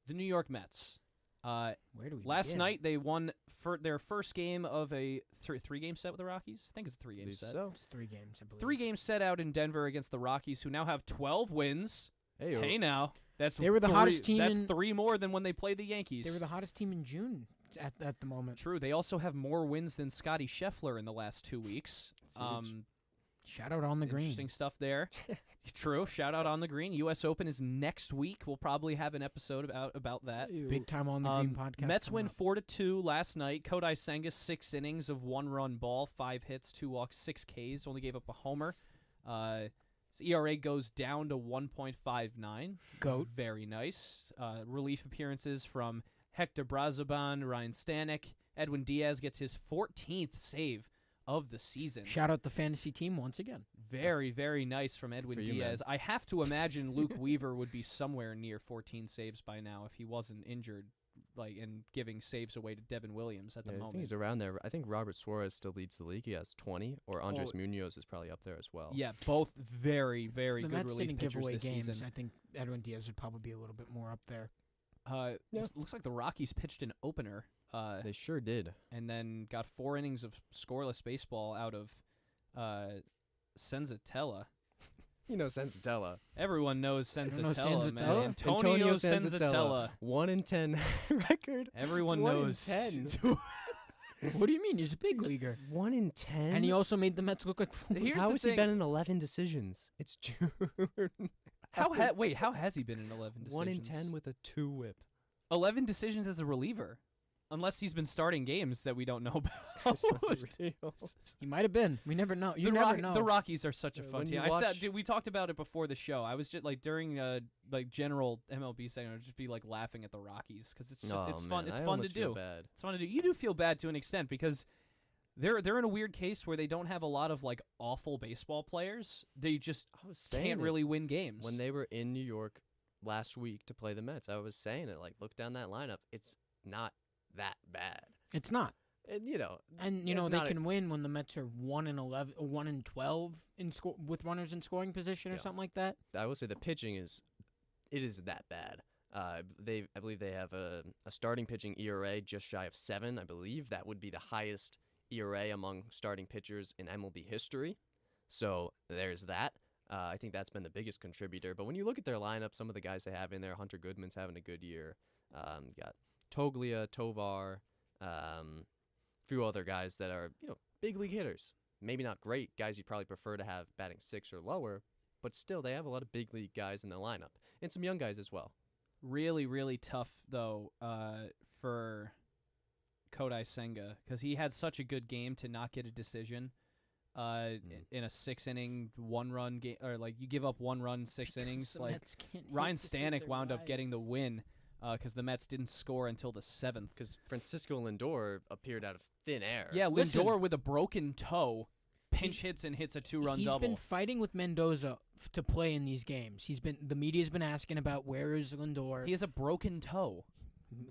the New York Mets. Where do we Last begin? night they won for their first game of a three-game set with the Rockies. I think it's a 3-game Believe set. so. It's 3 games, I believe. 3-game set out in Denver against the Rockies, who now have 12 wins. Hey, Hey now, that's They were the hottest team That's in- 3 more than when they played the Yankees. They were the hottest team in June at the moment. True. They also have more wins than Scotty Scheffler in the last 2 weeks. That's huge. Shout out on the green. Interesting stuff there. True. Shout out on the green. U.S. Open is next week. We'll probably have an episode about that. Big time on the green podcast. Mets coming win up. 4-2 last night. Kodai Senga 6 innings of 1-run ball, 5 hits, 2 walks, 6 Ks. Only gave up a homer. His ERA goes down to 1.59. Goat. Very nice. Relief appearances from Hector Brazoban, Ryan Stanek. Edwin Diaz gets his 14th save of the season. Shout out the fantasy team once again. Very, very nice from Edwin For you, Diaz. man. I have to imagine Luke Weaver would be somewhere near 14 saves by now if he wasn't injured, and giving saves away to Devin Williams at the I think moment. he's around there. I think Robert Suarez still leads the league. He has 20, or Andres Munoz is probably up there as well. Yeah, both very, very the good Mets relief didn't give pitchers away this games. season. I think Edwin Diaz would probably be a little bit more up there. Looks like the Rockies pitched an opener They sure did. and then got 4 innings of scoreless baseball out of Senzatella. You know Senzatella. Everyone knows Everyone knows Senzatella, man. Senzatella? Antonio Senzatella. 1-10 record. Everyone 1 in knows. 10. What do you mean? He's a big leaguer. 1-10. And he also made the Mets look like fools. Here's How the has thing. he been in 11 decisions? It's June. How has he been in 11 decisions? 1 in 10 with a 2 whip. 11 decisions as a reliever. Unless he's been starting games that we don't know about. He might have been. We never know. You the never know. The Rockies are such a fun when team. you I said, watch- dude, we talked about it before the show. I was just like during like general MLB segment, I'd just be like laughing at the Rockies because it's just it's fun. It's fun to do. It's fun to do. You do feel bad to an extent because they're in a weird case where they don't have a lot of like awful baseball players. They just can't really win games. When they were in New York last week to play the Mets, I was saying it, like, look down that lineup. It's not that bad. It's not. And they can win when the Mets are 1-11 or 1-12 with runners in scoring position or something like that. I will say the pitching is that bad. I believe they have a starting pitching ERA just shy of 7. I believe that would be the highest ERA among starting pitchers in MLB history. So there's that. I think that's been the biggest contributor. But when you look at their lineup, some of the guys they have in there, Hunter Goodman's having a good year. Got Toglia, Tovar, few other guys that are, big league hitters. Maybe not great guys you'd probably prefer to have batting 6 or lower, but still they have a lot of big league guys in the lineup and some young guys as well. Really, really tough though for Kodai Senga because he had such a good game to not get a decision in a 6-inning 1-run game, or like you give up 1 run 6 innings. Like Ryan Stanek wound up getting the win because the Mets didn't score until the 7th. Because Francisco Lindor appeared out of thin air. Yeah, Lindor with a broken toe pinch hits and hits a 2-run double. He's been fighting with Mendoza to play in these games. The media's been asking about where is Lindor. He has a broken toe.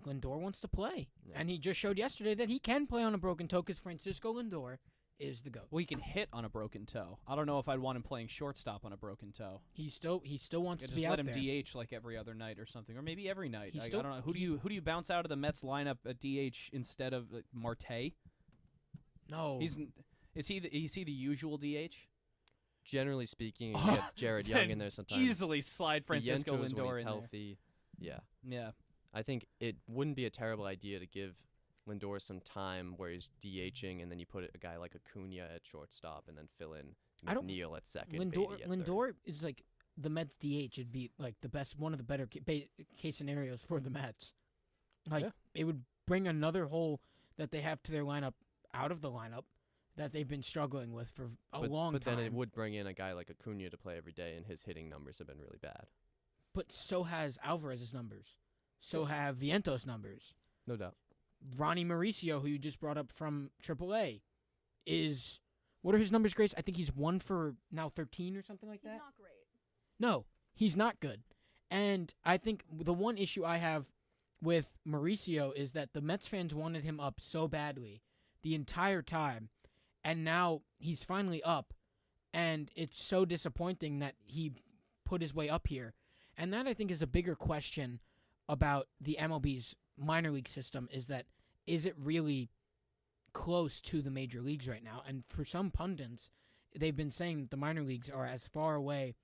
Lindor wants to play, and he just showed yesterday that he can play on a broken toe because Francisco Lindor is the GOAT. Well, he can hit on a broken toe. I don't know if I'd want him playing shortstop on a broken toe. He still wants to be out there. Just let him DH like every other night or something, or maybe every night. I still, don't know. Who do you bounce out of the Mets lineup at DH instead of Marte? No, is he the usual DH? Generally speaking, you get Jared Young in there sometimes. Easily slide Francisco Vientos Lindor when he's in healthy. there. Yeah. Yeah. I think it wouldn't be a terrible idea to give Lindor some time where he's DHing, and then you put a guy like Acuna at shortstop, and then fill in McNeil at second. Lindor is like the Mets DH. It'd be like one of the better case scenarios for the Mets. It would bring another hole that they have to their lineup out of the lineup that they've been struggling with for a long time. But then it would bring in a guy like Acuna to play every day, and his hitting numbers have been really bad. But so has Alvarez's numbers. So have Vientos' numbers. No doubt. Ronnie Mauricio, who you just brought up from AAA, what are his numbers, Grace? I think he's 1 for now 13 or something like that. He's not great. No, he's not good. And I think the one issue I have with Mauricio is that the Mets fans wanted him up so badly the entire time, and now he's finally up, and it's so disappointing that he put his way up here. And that, I think, is a bigger question about the MLB's minor league system, is it really close to the major leagues right now? And for some pundits, they've been saying that the minor leagues are as far away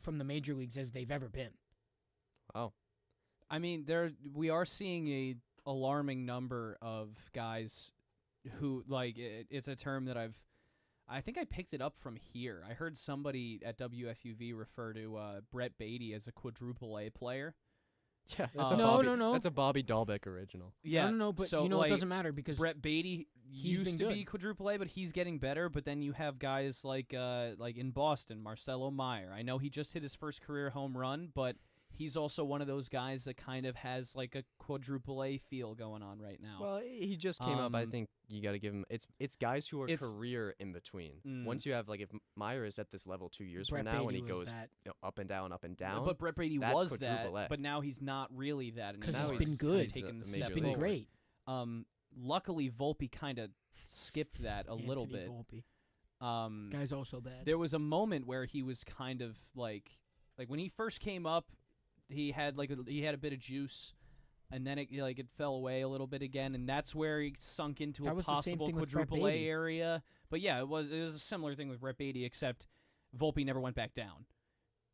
from the major leagues as they've ever been. Wow. I mean, we are seeing a alarming number of guys who, like, it's a term that I think I picked it up from here. I heard somebody at WFUV refer to Brett Beatty as a quadruple A player. Yeah, no. That's a Bobby Dahlbeck original. Yeah, no, but so, it doesn't matter because Brett Beatty used to be good. quadruple A, but he's getting better. But then you have guys like in Boston, Marcelo Meyer. I know he just hit his first career home run, but he's also one of those guys that kind of has like a quadruple A feel going on right now. Well, he just came up. I think you got to give him. It's guys who are career in between. Once you have, like, if Meyer is at this level 2 years from now, and he goes up and down, but Brett Beatty that's was that, quadruple A. but now he's not really that. Because anymore. he's been good. Taking the He's step been forward. great. Luckily, Volpe kind of skipped that a little bit. Volpe. Guy's also bad. There was a moment where he was kind of like when he first came up, he had a bit of juice, and then it fell away a little bit again, and that's where he sunk into a possible quadruple A area. But yeah, it was a similar thing with Brett Beatty, except Volpe never went back down.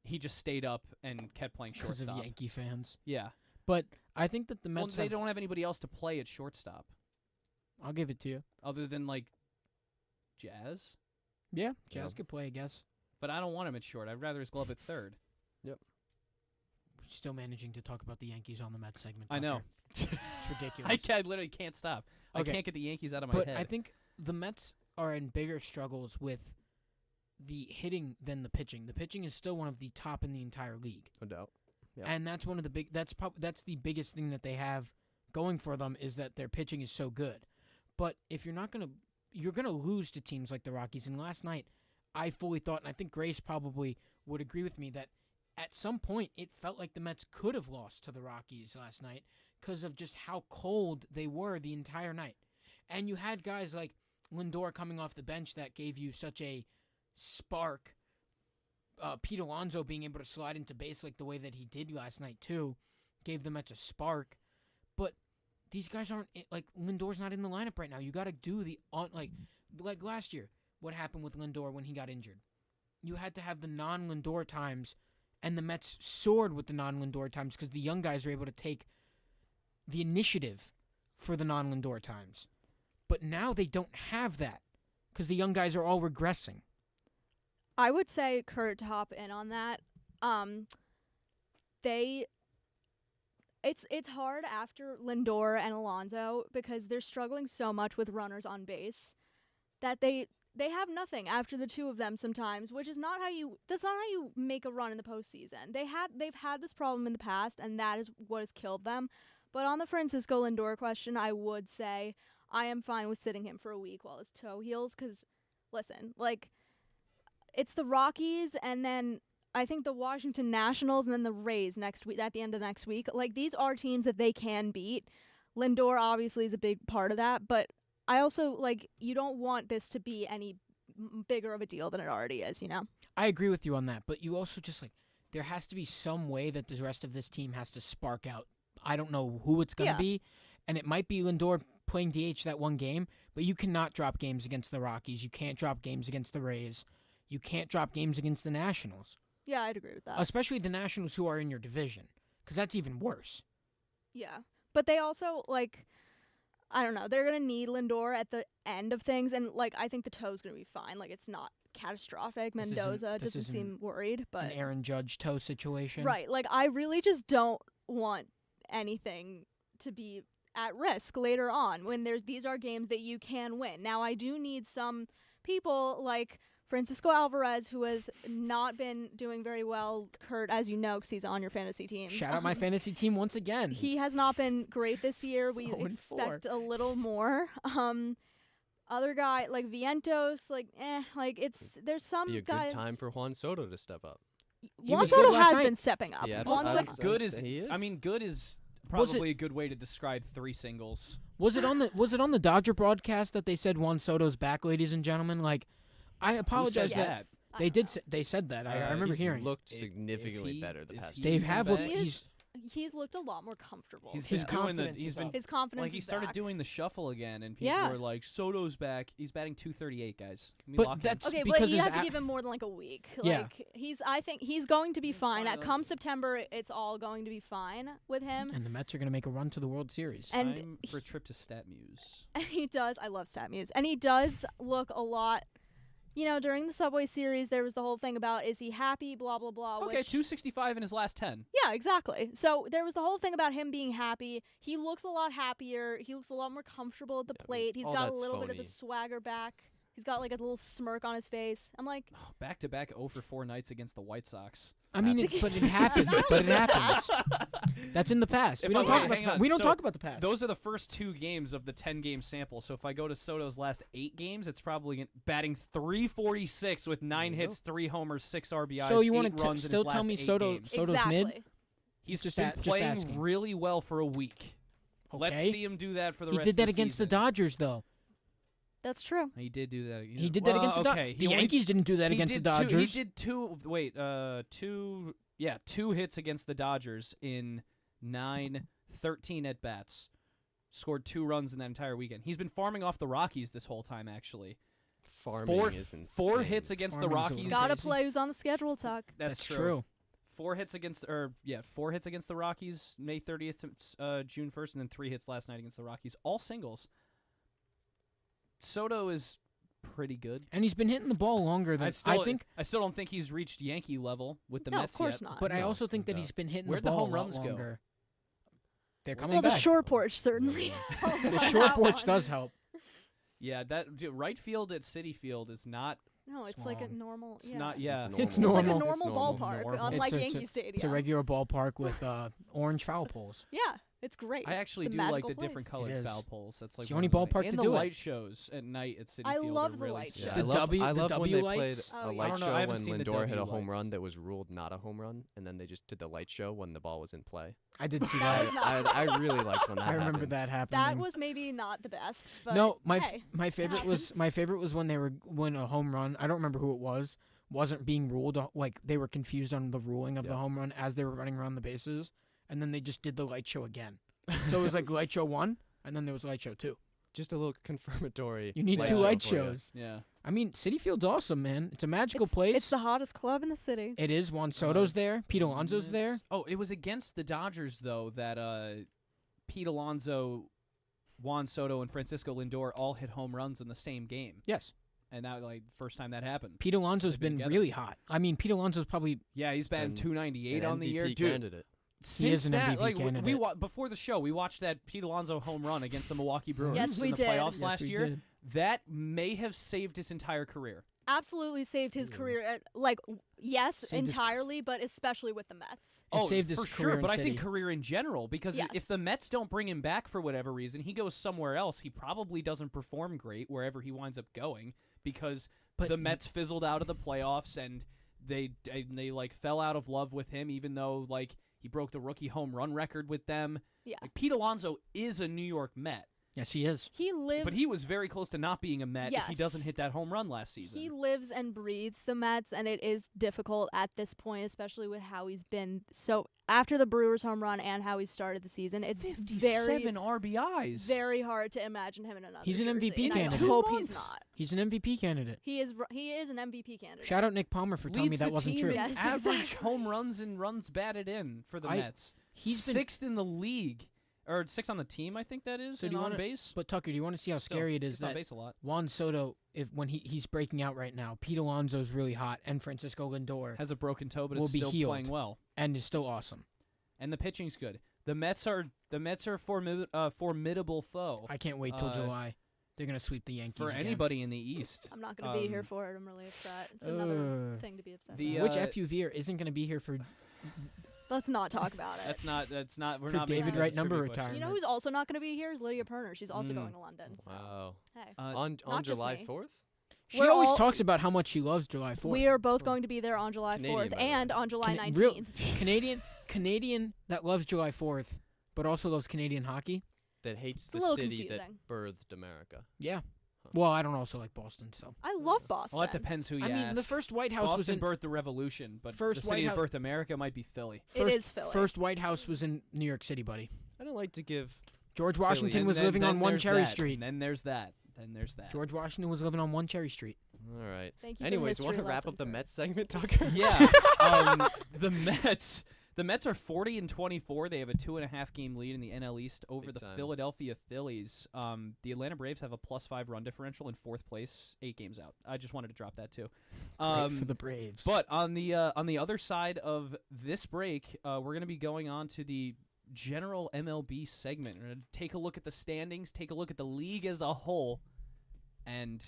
He just stayed up and kept playing shortstop. Because of Yankee fans. Yeah. But I think that the Mets they don't have anybody else to play at shortstop. I'll give it to you. Other than, like, Jazz? Yeah, Jazz could play, I guess. But I don't want him at short. I'd rather his glove at third. Yep. still managing to talk about the Yankees on the Mets segment. I know. It's ridiculous. I literally can't stop. Okay. I can't get the Yankees out of my But head. I think the Mets are in bigger struggles with the hitting than the pitching. The pitching is still one of the top in the entire league. No doubt. Yeah. And that's one of the big. That's the biggest thing that they have going for them is that their pitching is so good. But if you're gonna lose to teams like the Rockies. And last night, I fully thought, and I think Grace probably would agree with me, that at some point it felt like the Mets could have lost to the Rockies last night because of just how cold they were the entire night. And you had guys like Lindor coming off the bench that gave you such a spark. Pete Alonso being able to slide into base like the way that he did last night too gave the Mets a spark. But these guys aren't, like, Lindor's not in the lineup right now. You got to do like last year, what happened with Lindor when he got injured. You had to have the non-Lindor times, and the Mets soared with the non-Lindor times because the young guys were able to take the initiative for the non-Lindor times. But now they don't have that because the young guys are all regressing. I would say, Kurt, to hop in on that, it's hard after Lindor and Alonso because they're struggling so much with runners on base that they have nothing after the two of them sometimes, which is that's not how you make a run in the postseason. They've had this problem in the past, and that is what has killed them. But on the Francisco Lindor question, I would say I am fine with sitting him for a week while his toe heals because, listen, like, it's the Rockies and then I think the Washington Nationals and then the Rays next week, at the end of next week. Like, these are teams that they can beat. Lindor obviously is a big part of that, but I also, like, you don't want this to be any bigger of a deal than it already is, you know? I agree with you on that, but you also just, like, there has to be some way that the rest of this team has to spark out. I don't know who it's going to be, and it might be Lindor playing DH that one game, but you cannot drop games against the Rockies. You can't drop games against the Rays. You can't drop games against the Nationals. Yeah, I'd agree with that. Especially the Nationals who are in your division, because that's even worse. Yeah, but they also, like, I don't know, they're going to need Lindor at the end of things, and, like, I think the toe's going to be fine. Like, it's not catastrophic. Mendoza doesn't seem worried, but... An Aaron Judge toe situation. Right, like, I really just don't want anything to be at risk later on when these are games that you can win. Now, I do need some people, like Francisco Alvarez, who has not been doing very well, Kurt, as you know, because he's on your fantasy team. Shout out my fantasy team once again. He has not been great this year. We expect a little more. Other guy, like Vientos, like, there's some be a guys. good time for Juan Soto to step up. Juan Soto has been stepping up. Yeah, good he is. I mean, good is probably a good way to describe 3 singles. Was it on the Dodger broadcast that they said Juan Soto's back, ladies and gentlemen? Like, I apologize says that they said that. I remember hearing. Looked significantly better the past. They have looked. He's looked a lot more comfortable. His confidence. His confidence. Like, he is started back. doing the shuffle again, and people were like, "Soto's back. He's batting .238, guys." But that's okay, because but you have to give him more than like a week. Yeah. Like, I think he's going to be fine. Come September, it's all going to be fine with him. And the Mets are going to make a run to the World Series. And time for a trip to StatMuse. And he does. I love StatMuse, and he does look a lot. You know, during the Subway Series, there was the whole thing about, is he happy, blah, blah, blah. Okay, 265 in his last 10. Yeah, exactly. So there was the whole thing about him being happy. He looks a lot happier. He looks a lot more comfortable at the plate. He's got a little bit of the swagger back. He's got, like, a little smirk on his face. I'm like... Back-to-back 0 for 4 nights against the White Sox. I mean, it happens. But it happens. That's in the past. We don't talk about the past. Those are the first 2 games of the 10-game sample. So if I go to Soto's last 8 games, it's probably batting .346 with 9 hits, 3 homers, 6 RBIs. So you want to still tell me Soto's mid? He's just been playing really well for a week. Okay. Let's see him do that for the rest of the season. He did that against the Dodgers, though. That's true. He did do that. He did that against the Dodgers. The Yankees didn't do that against the Dodgers. He did 2 hits against the Dodgers in 13 at-bats. Scored 2 runs in that entire weekend. He's been farming off the Rockies this whole time, actually. Farming is insane. 4 hits against the Rockies. Gotta play who's on the schedule, Tuck. That's true. 4 hits against the Rockies May 30th to June 1st, and then 3 hits last night against the Rockies. All singles. Soto is pretty good. And he's been hitting the ball longer than I think. I still don't think he's reached Yankee level with the No, Mets of course yet. not. But I No, also think that no. he's been hitting Where'd the the ball home a lot runs go? longer. They're coming Well, the back. short porch certainly helps The on short that porch one. does help. Yeah, right field at City Field is not. No, it's like a Small. normal. It's yeah. not. Yeah, It's It's like a normal. normal It's normal. ballpark, Normal. unlike It's a- Yankee Stadium. It's a regular ballpark with orange foul poles. Yeah, it's great. I actually It's a do like magical the different place. colored It is. foul poles. That's like the one only of the ballpark and to the do it. light shows at night at City I Field. love are the really light sick. show. I The love, W- I the love when W they played lights. Oh, a yeah. I light don't know, show I haven't when seen the Lindor hit a W home lights. run that was ruled not a home run, and then they just did the light show when the ball was in play. I did see That that. was not- I really liked when that I remember happens. that happening. That was maybe not the best, but no, hey, my favorite was happens. when a home run. I don't remember who it was. Wasn't being ruled. Like they were confused on the ruling of the Yeah. home run as they were running around the bases, and then they just did the light show again. So it was like light show 1, and then there was light show 2. Just a little confirmatory. You need light 2 show light for ya. shows. Yeah. I mean, City Field's awesome, man. It's a magical place. It's the hottest club in the city. It is. Juan Soto's there. Pete Alonso's there. Oh, it was against the Dodgers though that Pete Alonso, Juan Soto, and Francisco Lindor all hit home runs in the same game, Yes. and that first time that happened. Pete Alonso's They've been been together. really hot. I mean, Pete Alonso's probably Yeah, he's batting And 298 An on the year, MVP dude. candidate. Since is an that, MVP like candidate. before the show, we watched that Pete Alonso home run against the Milwaukee Brewers Yes, in we the did. playoffs Yes, last we year. did. That may have saved his entire career. Absolutely saved his Hmm. career. Yes, Saved his- entirely, but especially with the Mets. It saved his for career sure, in but I think City. career in general, because if Yes. the Mets don't bring him back for whatever reason, he goes somewhere else. He probably doesn't perform great wherever he winds up going because But the Mets fizzled out of the playoffs and they like fell out of love with him, even though like he broke the rookie home run record with them. Yeah. Like Pete Alonso is a New York Met, Yes, he is. He lives. but he was very close to not being a Met if he doesn't Yes. hit that home run last season. He lives and breathes the Mets, and it is difficult at this point, especially with how he's been. So after the Brewers home run and how he started the season, it's 57 RBIs. very hard to imagine him in another. He's an jersey, MVP and candidate. I hope 2 he's months. not. He's an MVP candidate. He is an MVP candidate. Shout out Nick Palmer for telling me Leads that the wasn't team true. in Yes, average exactly. home runs and runs batted in for the Mets. He's been. Sixth in the league, or sixth on the team, I think that is, So do in you on wanna- base. But Tucker, do you want to see how Still, scary it is it's on that base a lot. Juan Soto, when he's breaking out right now, Pete Alonso's really hot, and Francisco Lindor, Has a broken toe, but will is be still healed. playing well, and is still awesome. and the pitching's good. The Mets are formidable foe I can't wait till Uh, July. They're gonna sweep the Yankees for again. anybody in the East. I'm not going to be here Um, for it. I'm really upset. It's another Ugh. thing to be upset The, about. Which uh, FUVer isn't gonna be here for? Let's not talk about it. That's not. We're For not David making Wright that number trivia question. retirement. You know who's also not going to be here is Lydia Perner. She's also Mm. going to London. So. Wow. Hey. On not just July me. 4th? She We're always all- talks about how much she loves July 4th. We are both going to be there on July Canadian, 4th by the way. and on July Cana- real- 19th. Canadian that loves July 4th, but also loves Canadian hockey. That hates It's a the little city confusing. that birthed America. Yeah. Well, I don't also like Boston, so. I love Boston. Well, that depends who you I mean, ask. the first White House was Boston in. birthed the revolution, but First the city White that House- birthed America might be Philly. It first, is Philly. First White House was in New York City, buddy. I don't like to give. George Philly. Washington And was then- living then on One there's Cherry that, Street. and then there's that. Then there's that. George Washington was living on One Cherry Street. All right. Thank you Anyways, for want the to wrap history up the lesson Mets segment, Tucker? Yeah. The Mets. The Mets are 40-24. They have a 2.5 game lead in the NL East over Big the time. Philadelphia Phillies. The Atlanta Braves have a +5 run differential in fourth place, 8 games out. I just wanted to drop that too. Great for the Braves. But on the other side of this break, we're gonna be going on to the general MLB segment. We're gonna take a look at the standings, take a look at the league as a whole, and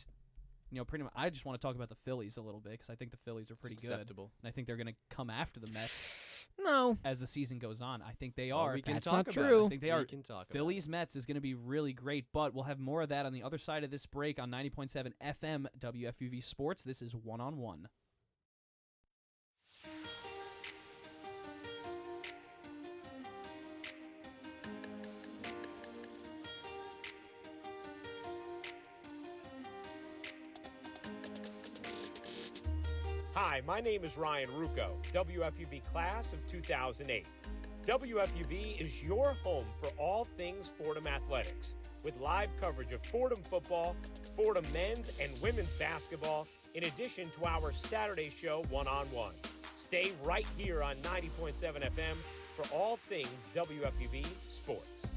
pretty much. I just want to talk about the Phillies a little bit because I think the Phillies are pretty good, acceptable. and I think they're gonna come after the Mets no. as the season goes on. I think they Well, are. we can That's talk not about true. It. I think they We are. can talk about it. Phillies Mets is going to be really great, but we'll have more of that on the other side of this break on 90.7 FM WFUV Sports. This is One on One. Hi, my name is Ryan Rucco, WFUV class of 2008. WFUV is your home for all things Fordham athletics, with live coverage of Fordham football, Fordham men's and women's basketball, in addition to our Saturday show, One on One. Stay right here on 90.7 FM for all things WFUV sports.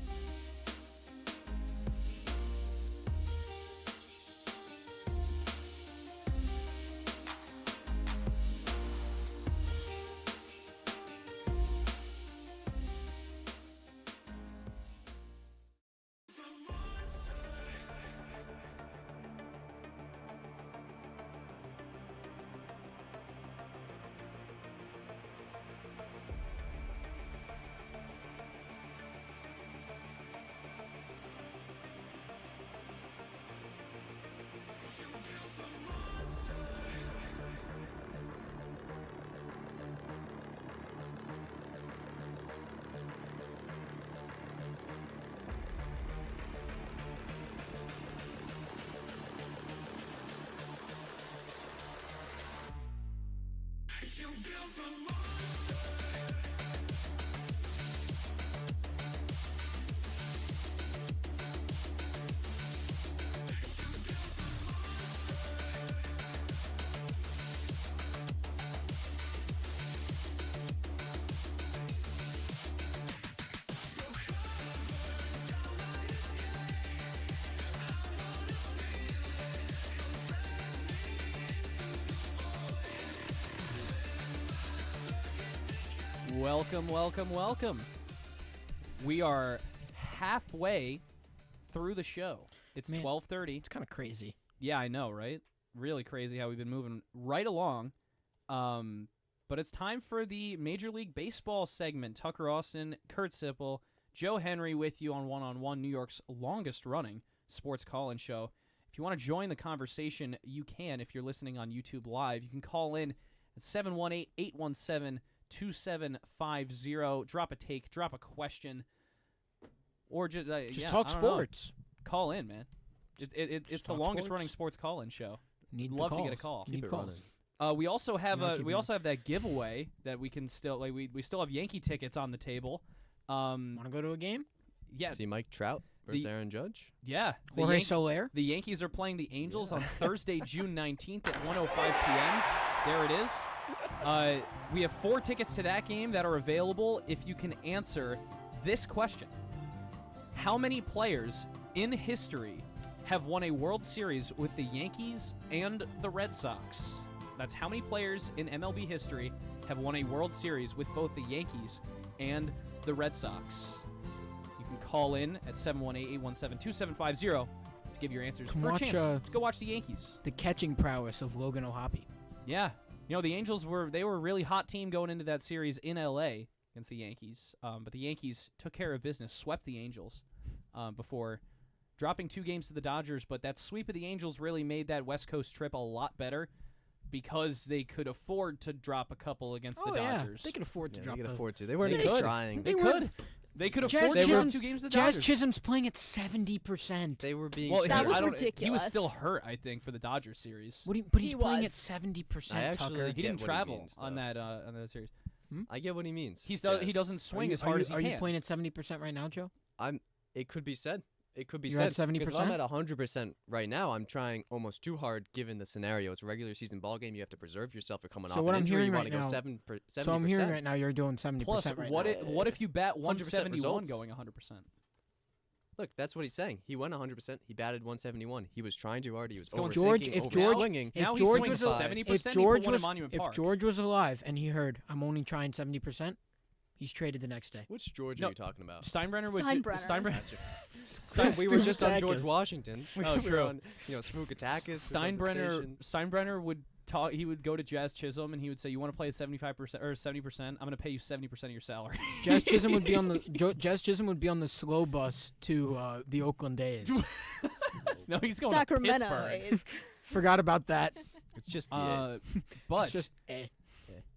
Welcome. We are halfway through the show. It's 12:30. It's kind of crazy. Yeah, I know, right? Really crazy how we've been moving right along. But it's time for the Major League Baseball segment. Tucker Austin, Kurt Sippel, Joe Henry with you on One, New York's longest-running sports call-in show. If you want to join the conversation, you can. If you're listening on YouTube Live, you can call in at 718-817-2750. Drop a take, drop a question, or just talk sports. Call in, man. It's the longest-running sports call-in show. Love to get a call. Need calls. We also have that giveaway that we can still we still have Yankee tickets on the table. Want to go to a game? Yeah. See Mike Trout versus Aaron Judge? Yeah. Jorge Soler? The Yankees are playing the Angels on Thursday, June 19th at 1:05 p.m. There it is. We have 4 tickets to that game that are available if you can answer this question. How many players in history have won a World Series with the Yankees and the Red Sox? That's how many players in MLB history have won a World Series with both the Yankees and the Red Sox. You can call in at 718-817-2750 to give your answers for a chance to go watch the Yankees. The catching prowess of Logan O'Hoppe. Yeah. You know, the Angels were a really hot team going into that series in L.A. against the Yankees. But the Yankees took care of business, swept the Angels before dropping 2 games to the Dodgers. But that sweep of the Angels really made that West Coast trip a lot better because they could afford to drop a couple against the Dodgers. They could afford to drop They could them. afford to. They weren't even trying. They could. They could afford to drop 2 games to the Dodgers. Jazz Chisholm's playing at 70%. They were being That was ridiculous. He was still hurt, I think, for the Dodgers series. But he's playing at 70%, Tucker. He didn't travel on that series. I get what he means. He doesn't swing as hard as he can. Are you playing at 70% right now, Joe? It could be said. It could be You're said. at 70%? Because I'm at 100% right now. I'm trying almost too hard given the scenario. It's a regular season ball game. You have to preserve yourself for coming off an injury. You want to go 70%. So I'm hearing right now you're doing 70% Plus, right what now. what if you bat 171 results. going 100%? Look, that's what he's saying. He went 100%. He batted 171. He was trying too hard. He was going overthinking, if George was alive and he heard, I'm only trying 70%, he's traded the next day. Which George are you talking about? Steinbrenner. We were just on George Washington. Oh, true. Were on, Smookatakis. Steinbrenner would talk. He would go to Jazz Chisholm and he would say, "You want to play at 75% or 70%? I'm going to pay you 70% of your salary." Jazz Chisholm would be on the slow bus to the Oakland A's. No, he's going Sacramento to Pittsburgh. A's. Forgot about that. It's just the A's. But it's just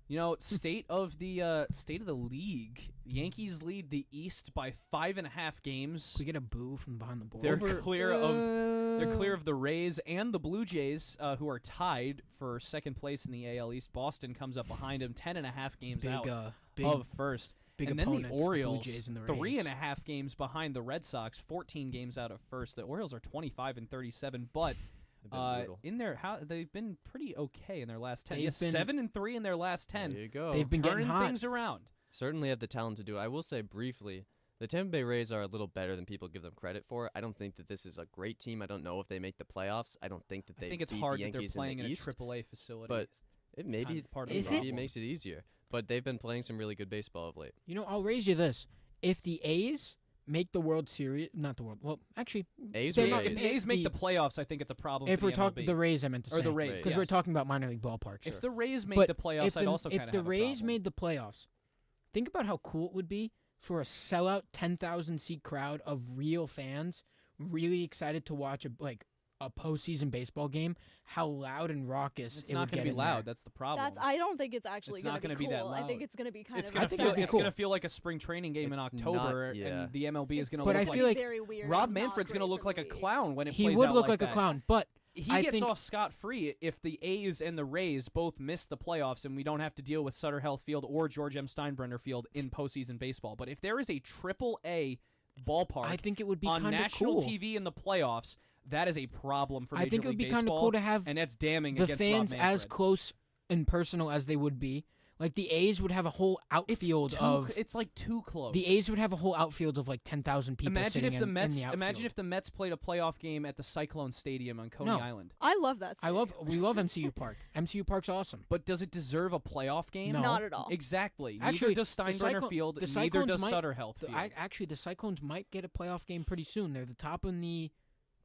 you know, state of the league. Yankees lead the East by 5.5 games. We get a boo from behind the board. They're clear of the Rays and the Blue Jays, who are tied for second place in the AL East. Boston comes up behind them, 10.5 games out of first. And then the Orioles, the Blue Jays and the 3.5 games behind the Red Sox, 14 games out of first. The Orioles are 25-37, but in their they've been pretty okay in their last 10. 7-3 in their last 10. There you go. They've been turning getting hot. things around. Certainly have the talent to do it. I will say briefly, the Tampa Bay Rays are a little better than people give them credit for. I don't think that this is a great team. I don't know if they make the playoffs. I don't think that they. I think it's beat hard the that they're Yankees playing in in the a East, AAA facility. but it maybe it makes it easier. But they've been playing some really good baseball of late. You know, I'll raise you this: if the A's make the World Series, not the World. Well, actually, A's they're or not- If the A's make the playoffs, I think it's a problem. if for we're the talking MLB. the Rays, I meant to say, Or the Rays, because yeah. we're talking about minor league ballparks. If the Rays make But the playoffs, if I'd also kind of have if the Rays a problem. made the playoffs, think about how cool it would be for a sellout 10,000 seat crowd of real fans, really excited to watch a postseason baseball game. How loud and raucous It's it not would going to get be in loud. there. That's the problem. I don't think it's actually It's going not to gonna be be that cool. I think loud. it's going to be kind It's of. gonna I think feel. it'd be It's cool. gonna feel like a spring training game in It's October, not- yeah. and the MLB is gonna But look I like. feel like very weird. Rob and not Manfred's great gonna look for like the a league. clown when it He plays would out look like like a that. clown, but he I gets think- off scot-free if the A's and the Rays both miss the playoffs and we don't have to deal with Sutter Health Field or George M. Steinbrenner Field in postseason baseball. But if there is a triple-A ballpark I think it would be on kind of national cool. TV in the playoffs, that is a problem for I Major think it would League be kind of Baseball, cool to have and that's damning the against fans Rob as Manfred. close and personal as they would be. Like the A's would have a whole outfield of It's like too close. the A's would have a whole outfield of like 10,000 people. Imagine sitting if the in Mets. the outfield. Imagine if the Mets played a playoff game at the Cyclone Stadium on Coney No. Island. I love that. we love MCU Park. MCU Park's awesome. But does it deserve a playoff game? No. Not at all. Exactly. Actually, neither does the Steinbrenner Field. the Neither Cyclones does might- Sutter Health Field. Actually, the Cyclones might get a playoff game pretty soon. They're the top in the.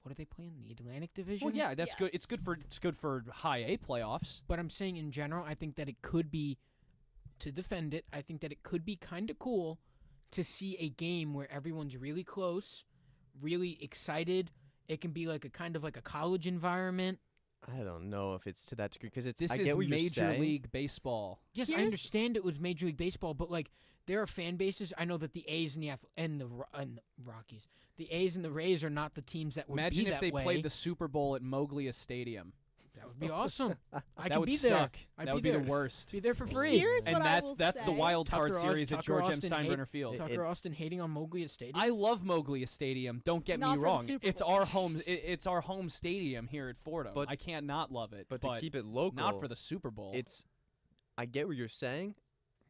What are they playing? The Atlantic Division. well, yeah, that's good. It's Yes. good for high A playoffs. But I'm saying in general, I think that it could be, to defend it, I think that it could be kind of cool to see a game where everyone's really close, really excited. It can be like a kind of like a college environment. I don't know if it's to that degree because it's. This I is get what you're Major saying. League Baseball. Yes, I Here's- understand it was Major League Baseball, but like there are fan bases. I know that the A's and the Rockies, the A's and the Rays are not the teams that would Imagine be if that they way. played the Super Bowl at Moglia Stadium. That would be awesome. I that can would be suck. there. I'd that would be there. the worst. Be there for free. Here's And what that's I will that's the say. wild card Tucker series at Tucker George M. Austin Steinbrenner Field. Tucker Austin hating on Moglia Stadium. I love Moglia Stadium. Don't get Not me for the wrong. Super It's Bowl. our home. It's our home stadium here at Fordham. But- I can't not love it. But to keep it local, not for the Super Bowl. It's. I get what you're saying,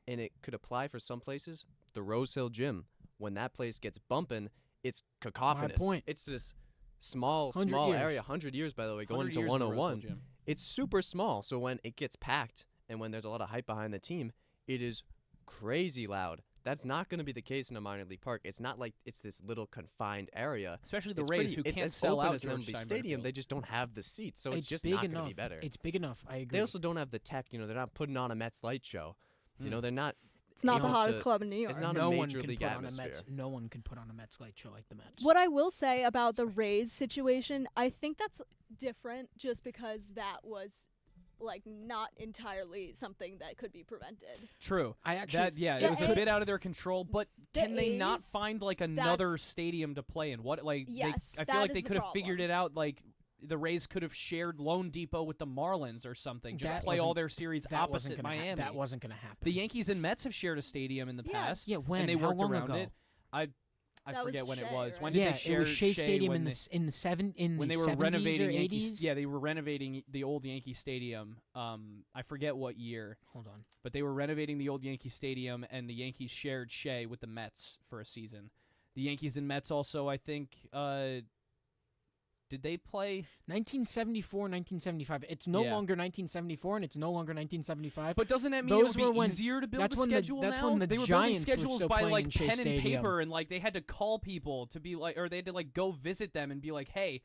and it could apply for some places. The Rose Hill Gym, when that place gets bumping, it's cacophonous. point. It's this small 100 years. area. 100 years, by the way, going 100 into years in the Rose Hill 101. Gym. It's super small, so when it gets packed and when there's a lot of hype behind the team, it is crazy loud. That's not going to be the case in a minor league park. It's not like it's this little confined area. Especially the It's Rays, pretty- who it's can't as sell open out as an George MLB Steinbrenner Stadium. Field. They just don't have the seats, so it's just big not enough. going to be better. It's big enough. I agree. They also don't have the tech. They're not putting on a Mets light show. You know, they're not. It's not the able hottest to- club in New York. It's not no a one major can league put atmosphere. on a Mets. No one can put on a Mets light show like the Mets. What I will say about the Rays situation, I think that's different just because that was like not entirely something that could be prevented. True. I actually. That The it was a A- bit out of their control, but the can they not A's, find like another that's- stadium to play in? What like Yes, I feel that like is they the could have figured problem. it out. Like the Rays could have shared Lone Depot with the Marlins or something. Just That play all wasn't- their series that wasn't opposite gonna Miami. that wasn't going to happen. The Yankees and Mets have shared a stadium in the Yeah. past. Yeah, when? And they How worked long around ago? it. I That was forget when it Shea, was. right? When did yeah, they share it was Shea Shea Stadium when in they the were 70s renovating or Yankee 80s. Yeah, they were renovating the old Yankee Stadium. I forget what year, Hold on. but they were renovating the old Yankee Stadium, and the Yankees shared Shea with the Mets for a season. The Yankees and Mets also, I think, did they play? 1974, 1975. It's no Yeah. longer 1974 and it's no longer 1975. But doesn't that mean Those it would were be when- easier to build that's a when the- schedule that's now? when the They were Giants were building schedules still by playing like in Shea pen and Stadium. paper, and like they had to call people to be like, or they had to like go visit them and be like, hey,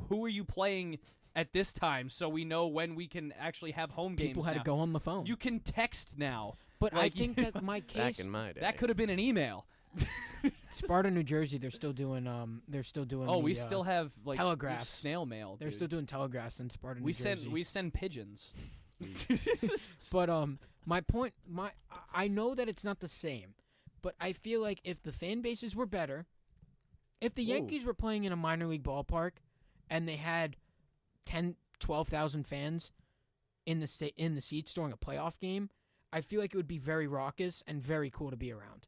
who are you playing at this time, so we know when we can actually have home games. People had now. to go on the phone. You can text now. but like, I think that my Back case, in my day. That could have been an email. Sparta, New Jersey, they're still doing. Oh, we still have like telegraphs. snail mail. They're dude. still doing telegraphs in Sparta, New We Jersey. send pigeons. But my point, I know that it's not the same, but I feel like if the fan bases were better, if the Ooh. Yankees were playing in a minor league ballpark, and they had 10, 12,000 fans in the seats during a playoff game, I feel like it would be very raucous and very cool to be around.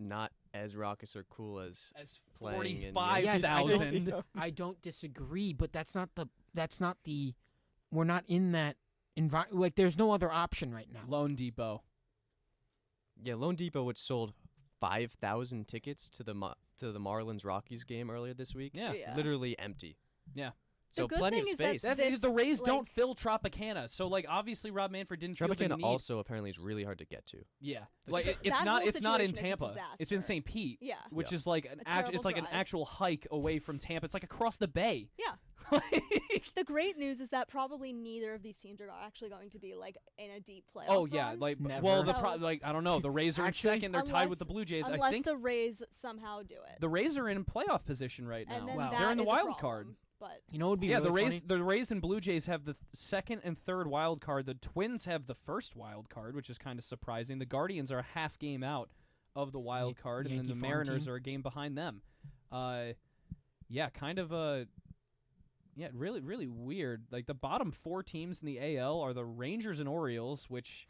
Not as raucous or cool as playing in 45,000. I don't disagree, but that's not the we're not in that environment. Like there's no other option right now. Lone Depot. Yeah, Lone Depot, which sold 5,000 tickets to the Marlins Rockies game earlier this week. Yeah. Yeah. Literally empty. Yeah. So good plenty thing of is that space. This, the Rays like- don't fill Tropicana, so like obviously Rob Manfred didn't feel the Tropicana need. also apparently is really hard to get to. Yeah, The like tr- it's That not whole it's not in situation is a Tampa. It's in disaster. St. Pete, Yeah. which Yeah. is like A terrible it's like an drive. actual hike away from Tampa. It's like across the bay. Yeah. Like- The great news is that probably neither of these teams are actually going to be like in a deep playoff. oh yeah, run, like Never. well the So- like I don't know. The Rays are in Actually- second. They're tied with Unless- the Blue Jays. unless I think the Rays somehow do it. the Rays are in playoff position right now. and then Wow. that They're in the is a wild card. problem, But You know what would be Yeah, really the funny? Rays and Blue Jays have the second and third wild card. The Twins have the first wild card, which is kind of surprising. The Guardians are a half game out of the wild card, and then Yankee the farm Mariners team. are a game behind them. Yeah, kind of a Yeah, really, really weird. Like, the bottom 4 teams in the AL are the Rangers and Orioles, which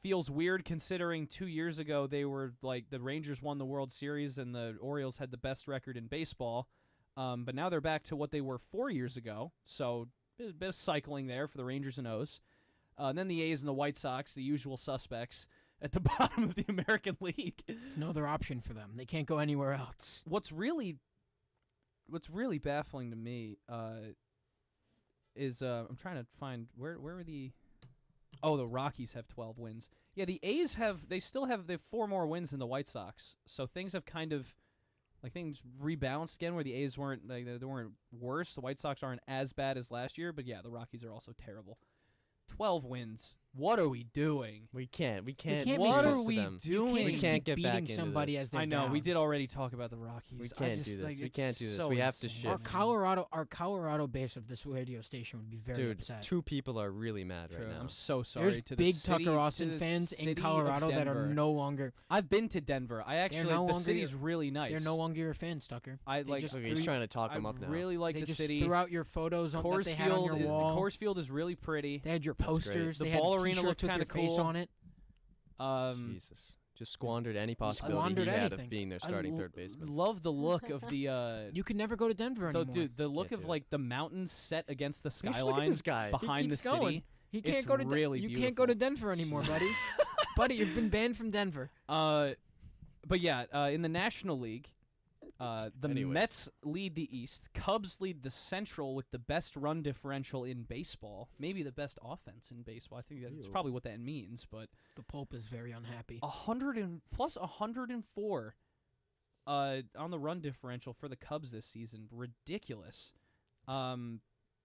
feels weird considering 2 years ago they were, like, the Rangers won the World Series and the Orioles had the best record in baseball. But now they're back to what they were 4 years ago, so a bit of cycling there for the Rangers and O's. And then the A's and the White Sox, the usual suspects, at the bottom of the American League. No other option for them. They can't go anywhere else. What's really baffling to me is I'm trying to find where are the Rockies have 12 wins. Yeah, the A's still have 4 more wins than the White Sox. So things have kind of things rebalanced again where the A's weren't they weren't worse. The White Sox aren't as bad as last year, but yeah, the Rockies are also terrible. 12 wins. What are we doing? We can't. What are we doing? We can't get back beating into somebody this. as they're I know. down. We did already talk about the Rockies. We can't do this. We can't do this. So We have to insane. shift. Our Colorado base of this radio station would be very Dude, upset. 2 people are really mad True. right now. I'm so sorry There's to big the city, Tucker Austin to the fans in city of Colorado that are Denver. no longer. I've been to Denver. no The longer city's your- really nice. They're no longer your fans, Tucker. I They like. just Okay, he's trying to talk I them up now. really like they the just city. threw out your photos that Coors they had on Field, your wall. Coors Field is really pretty. They had your That's great. posters. The They ball had arena t-shirts looked with kinda your face cool. on it. Jesus. Just squandered any possibility Squandered he had anything. of being their I starting l- third baseman. Love the look of the. You could never go to Denver the, anymore. dude, the look Can't of do it. the mountains set against the Look at skyline this guy. behind the keeps going. city. He can't it's go to really You can't go to beautiful. Denver anymore, buddy. Buddy, you've been banned from Denver. But yeah, in the National League, the Anyways. Mets lead the East. Cubs lead the Central with the best run differential in baseball. Maybe the best offense in baseball. I think that's Ew. probably what that means. But The Pope is very unhappy. 104 on the run differential for the Cubs this season. Ridiculous.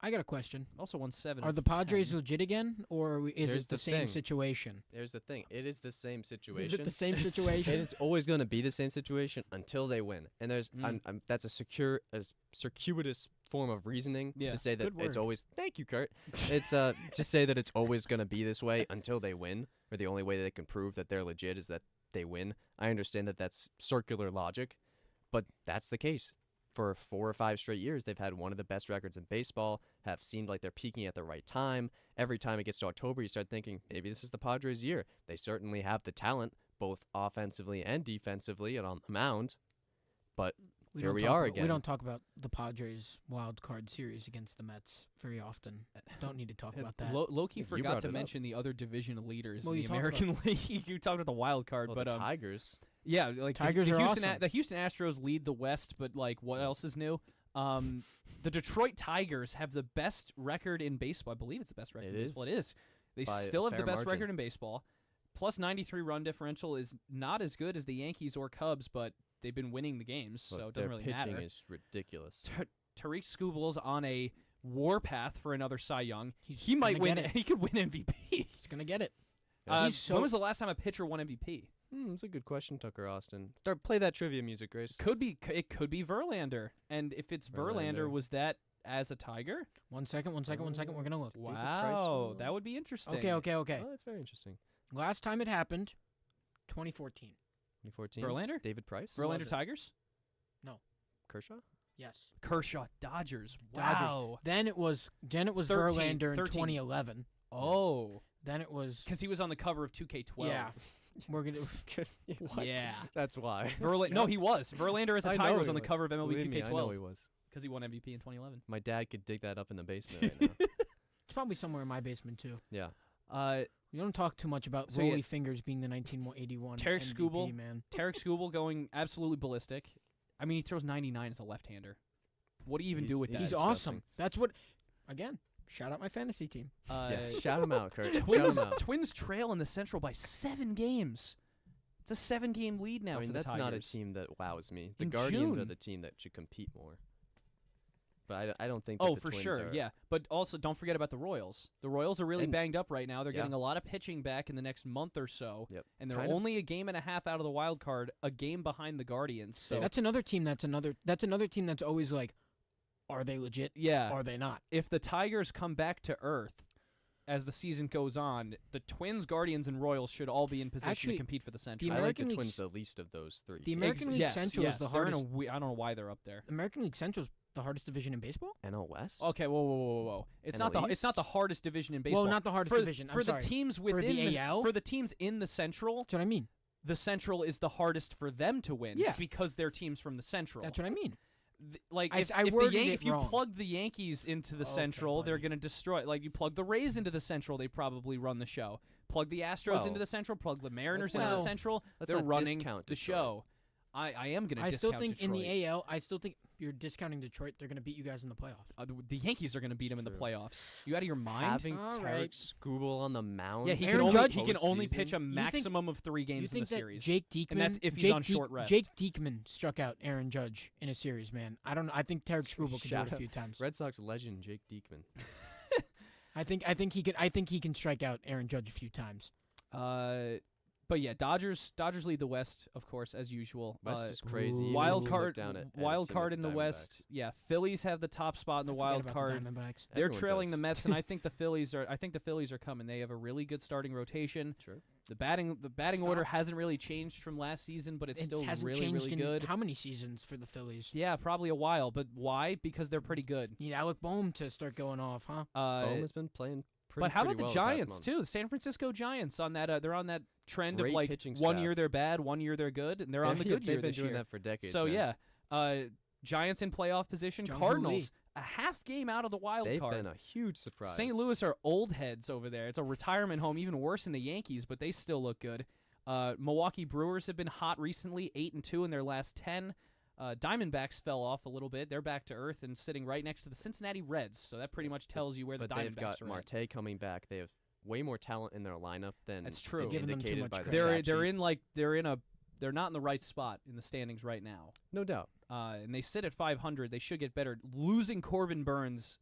I got a question. Also won 7. Are of the Padres 10. legit again, or is Here's it the the same thing. situation? Here's the thing. It is the same situation. Is it the same And situation? it's always going to be the same situation until they win. And there's that's a circuitous form of reasoning Yeah. to say that Good it's word. always. Thank you, Kurt. It's to say that it's always going to be this way until they win, or the only way that they can prove that they're legit is that they win. I understand that that's circular logic, but that's the case. For 4 or 5 straight years, they've had one of the best records in baseball, have seemed like they're peaking at the right time. Every time it gets to October, you start thinking, maybe this is the Padres' year. They certainly have the talent, both offensively and defensively and on the mound. But here don't we talk are about- again. We don't talk about the Padres wild card series against the Mets very often. Don't need to talk about that. Loki You forgot brought to it up. mention the other division leaders Well, in you the talked about- American League. You talked about the wild card, Well, but the Tigers. yeah, like Tigers the are Houston awesome. the Houston Astros lead the West, but like what else is new? The Detroit Tigers have the best record in baseball. I believe it's the best record It in baseball. is. It is. They By a still have the fair best margin. record in baseball. Plus 93 run differential is not as good as the Yankees or Cubs, but they've been winning the games, But so it their doesn't really pitching matter. is ridiculous. Tariq Skubal's on a warpath for another Cy Young. He's He might gonna win. get it. He could win MVP. He's gonna get it. He's so- When was the last time a pitcher won MVP? That's a good question, Tucker Austin. Play that trivia music, Grace. It could be Verlander, and if it's Verlander, Verlander. was that as a Tiger? One second. We're gonna look. Wow, that would be interesting. Okay. Oh, that's very interesting. Last time it happened, 2014. 2014. Verlander? David Price. Verlander it? Tigers? Kershaw. Yes. Kershaw Dodgers. Dodgers. Wow. Then it was 13, Verlander in 13. 2011. Oh, Then it was because he was on the cover of 2K12. yeah. We're gonna What? Yeah. That's why. No, he was. Verlander as a I know Tiger was he on the was. cover of MLB Believe me, I know he 2K12 was. because he won MVP in 2011. My dad could dig that up in the basement right now. it's probably somewhere in my basement too. Yeah. We don't talk too much about So, yeah. Rolly Fingers being the 1981 Tarek MVP, Skubal. man. Tarek Skubal going absolutely ballistic. I mean, he throws 99 as a left-hander. What do you even do He's- with that? He's disgusting. awesome. That's what. Again, shout out my fantasy team. Yeah. Shout him out, Kurt. Twins, Shout him out. Twins trail in the Central by 7 games. It's a 7-game lead now I mean, for the that's Tigers. not a team that wows me. The In Guardians are June. the team that should compete more. But I don't think. Oh, that the for Twins sure, are, yeah. But also, don't forget about the Royals. The Royals are really And- banged up right now. They're Yeah. getting a lot of pitching back in the next month or so. Yep. And they're Kind of- only a game and a half out of the wild card, a game behind the Guardians. So That's another team. That's another team that's always like, are they legit? yeah, Are they not? if the Tigers come back to earth, as the season goes on, the Twins, Guardians, and Royals should all be in position Actually, to compete for the Central. the I like American the League Twins the least of those three. The American League Central is the they're in hardest. I don't know why they're up there. American League Central is the hardest division in baseball. NL West? Okay, whoa. It's NL not the hardest division in baseball. Well, not the hardest division. I'm for sorry. the teams For within the AL? for the teams in the Central. That's what I mean. The Central is the hardest for them to win. Yeah. because they're teams from the Central. That's what I mean. Like I if, I if, the worded Yan- it if you wrong. plug the Yankees into the Okay, Central, they're buddy. going to destroy. Like you plug the Rays into the Central, they probably run the show. Plug the Astros Well, into the Central, plug the Mariners let's into the not- Central, let's they're not running discount the Detroit. show. I am going to I discount still think Detroit. in the AL, I still think you're discounting Detroit. They're going to beat you guys in the playoffs. The Yankees are going to beat them in the True. playoffs. You out of your mind? Having All Tarek right. Scooble on the mound. Yeah, he Aaron can Judge- only pitch a postseason? maximum of 3 You games in think the that series. Jake Diekman, and that's if he's Jake on short rest. Jake Diekman struck out Aaron Judge in a series, man. I don't know. I think Tarek Skubal can do Shout it a out few times. Red Sox legend Jake Diekman. I think he can strike out Aaron Judge a few times. But yeah, Dodgers lead the West, of course, as usual. West is crazy. Even Wild if you look card, down at a wild team card like in the West. Diamondbacks. Yeah, Phillies have the top spot in the Forget wild about card. The Diamondbacks. They're Everyone trailing the does. Mets, and I think the Phillies are coming. They have a really good starting rotation. Sure. The batting Stop. order hasn't really changed from last season, but it's It still hasn't really changed really in good. how many seasons for the Phillies? Yeah, probably a while. But why? Because they're pretty good. Need Alec Boehm to start going off, huh? Boehm has been playing pretty But how about pretty the well past Giants month. too? The San Francisco Giants on that. They're on that trend Great of like pitching one staff. year they're bad, one year they're good, and they're on the Yeah, good year they've been this doing year. that for decades. So man. yeah, Giants in playoff position. Jung-Hoo Cardinals a half game out of the wild they've card. been a huge surprise. St. Louis are old heads over there. It's a retirement home, even worse than the Yankees, but they still look good. Milwaukee Brewers have been hot recently, 8-2 in their last 10. Diamondbacks fell off a little bit. They're back to earth and sitting right next to the Cincinnati Reds. So that pretty much tells you where But the they've Diamondbacks got are at. Marte coming back. They have way more talent in their lineup than That's true. is Giving them too indicated much by the credit. stat sheet. They're not in the right spot in the standings right now. No doubt. And they sit at 500. They should get better. Losing Corbin Burns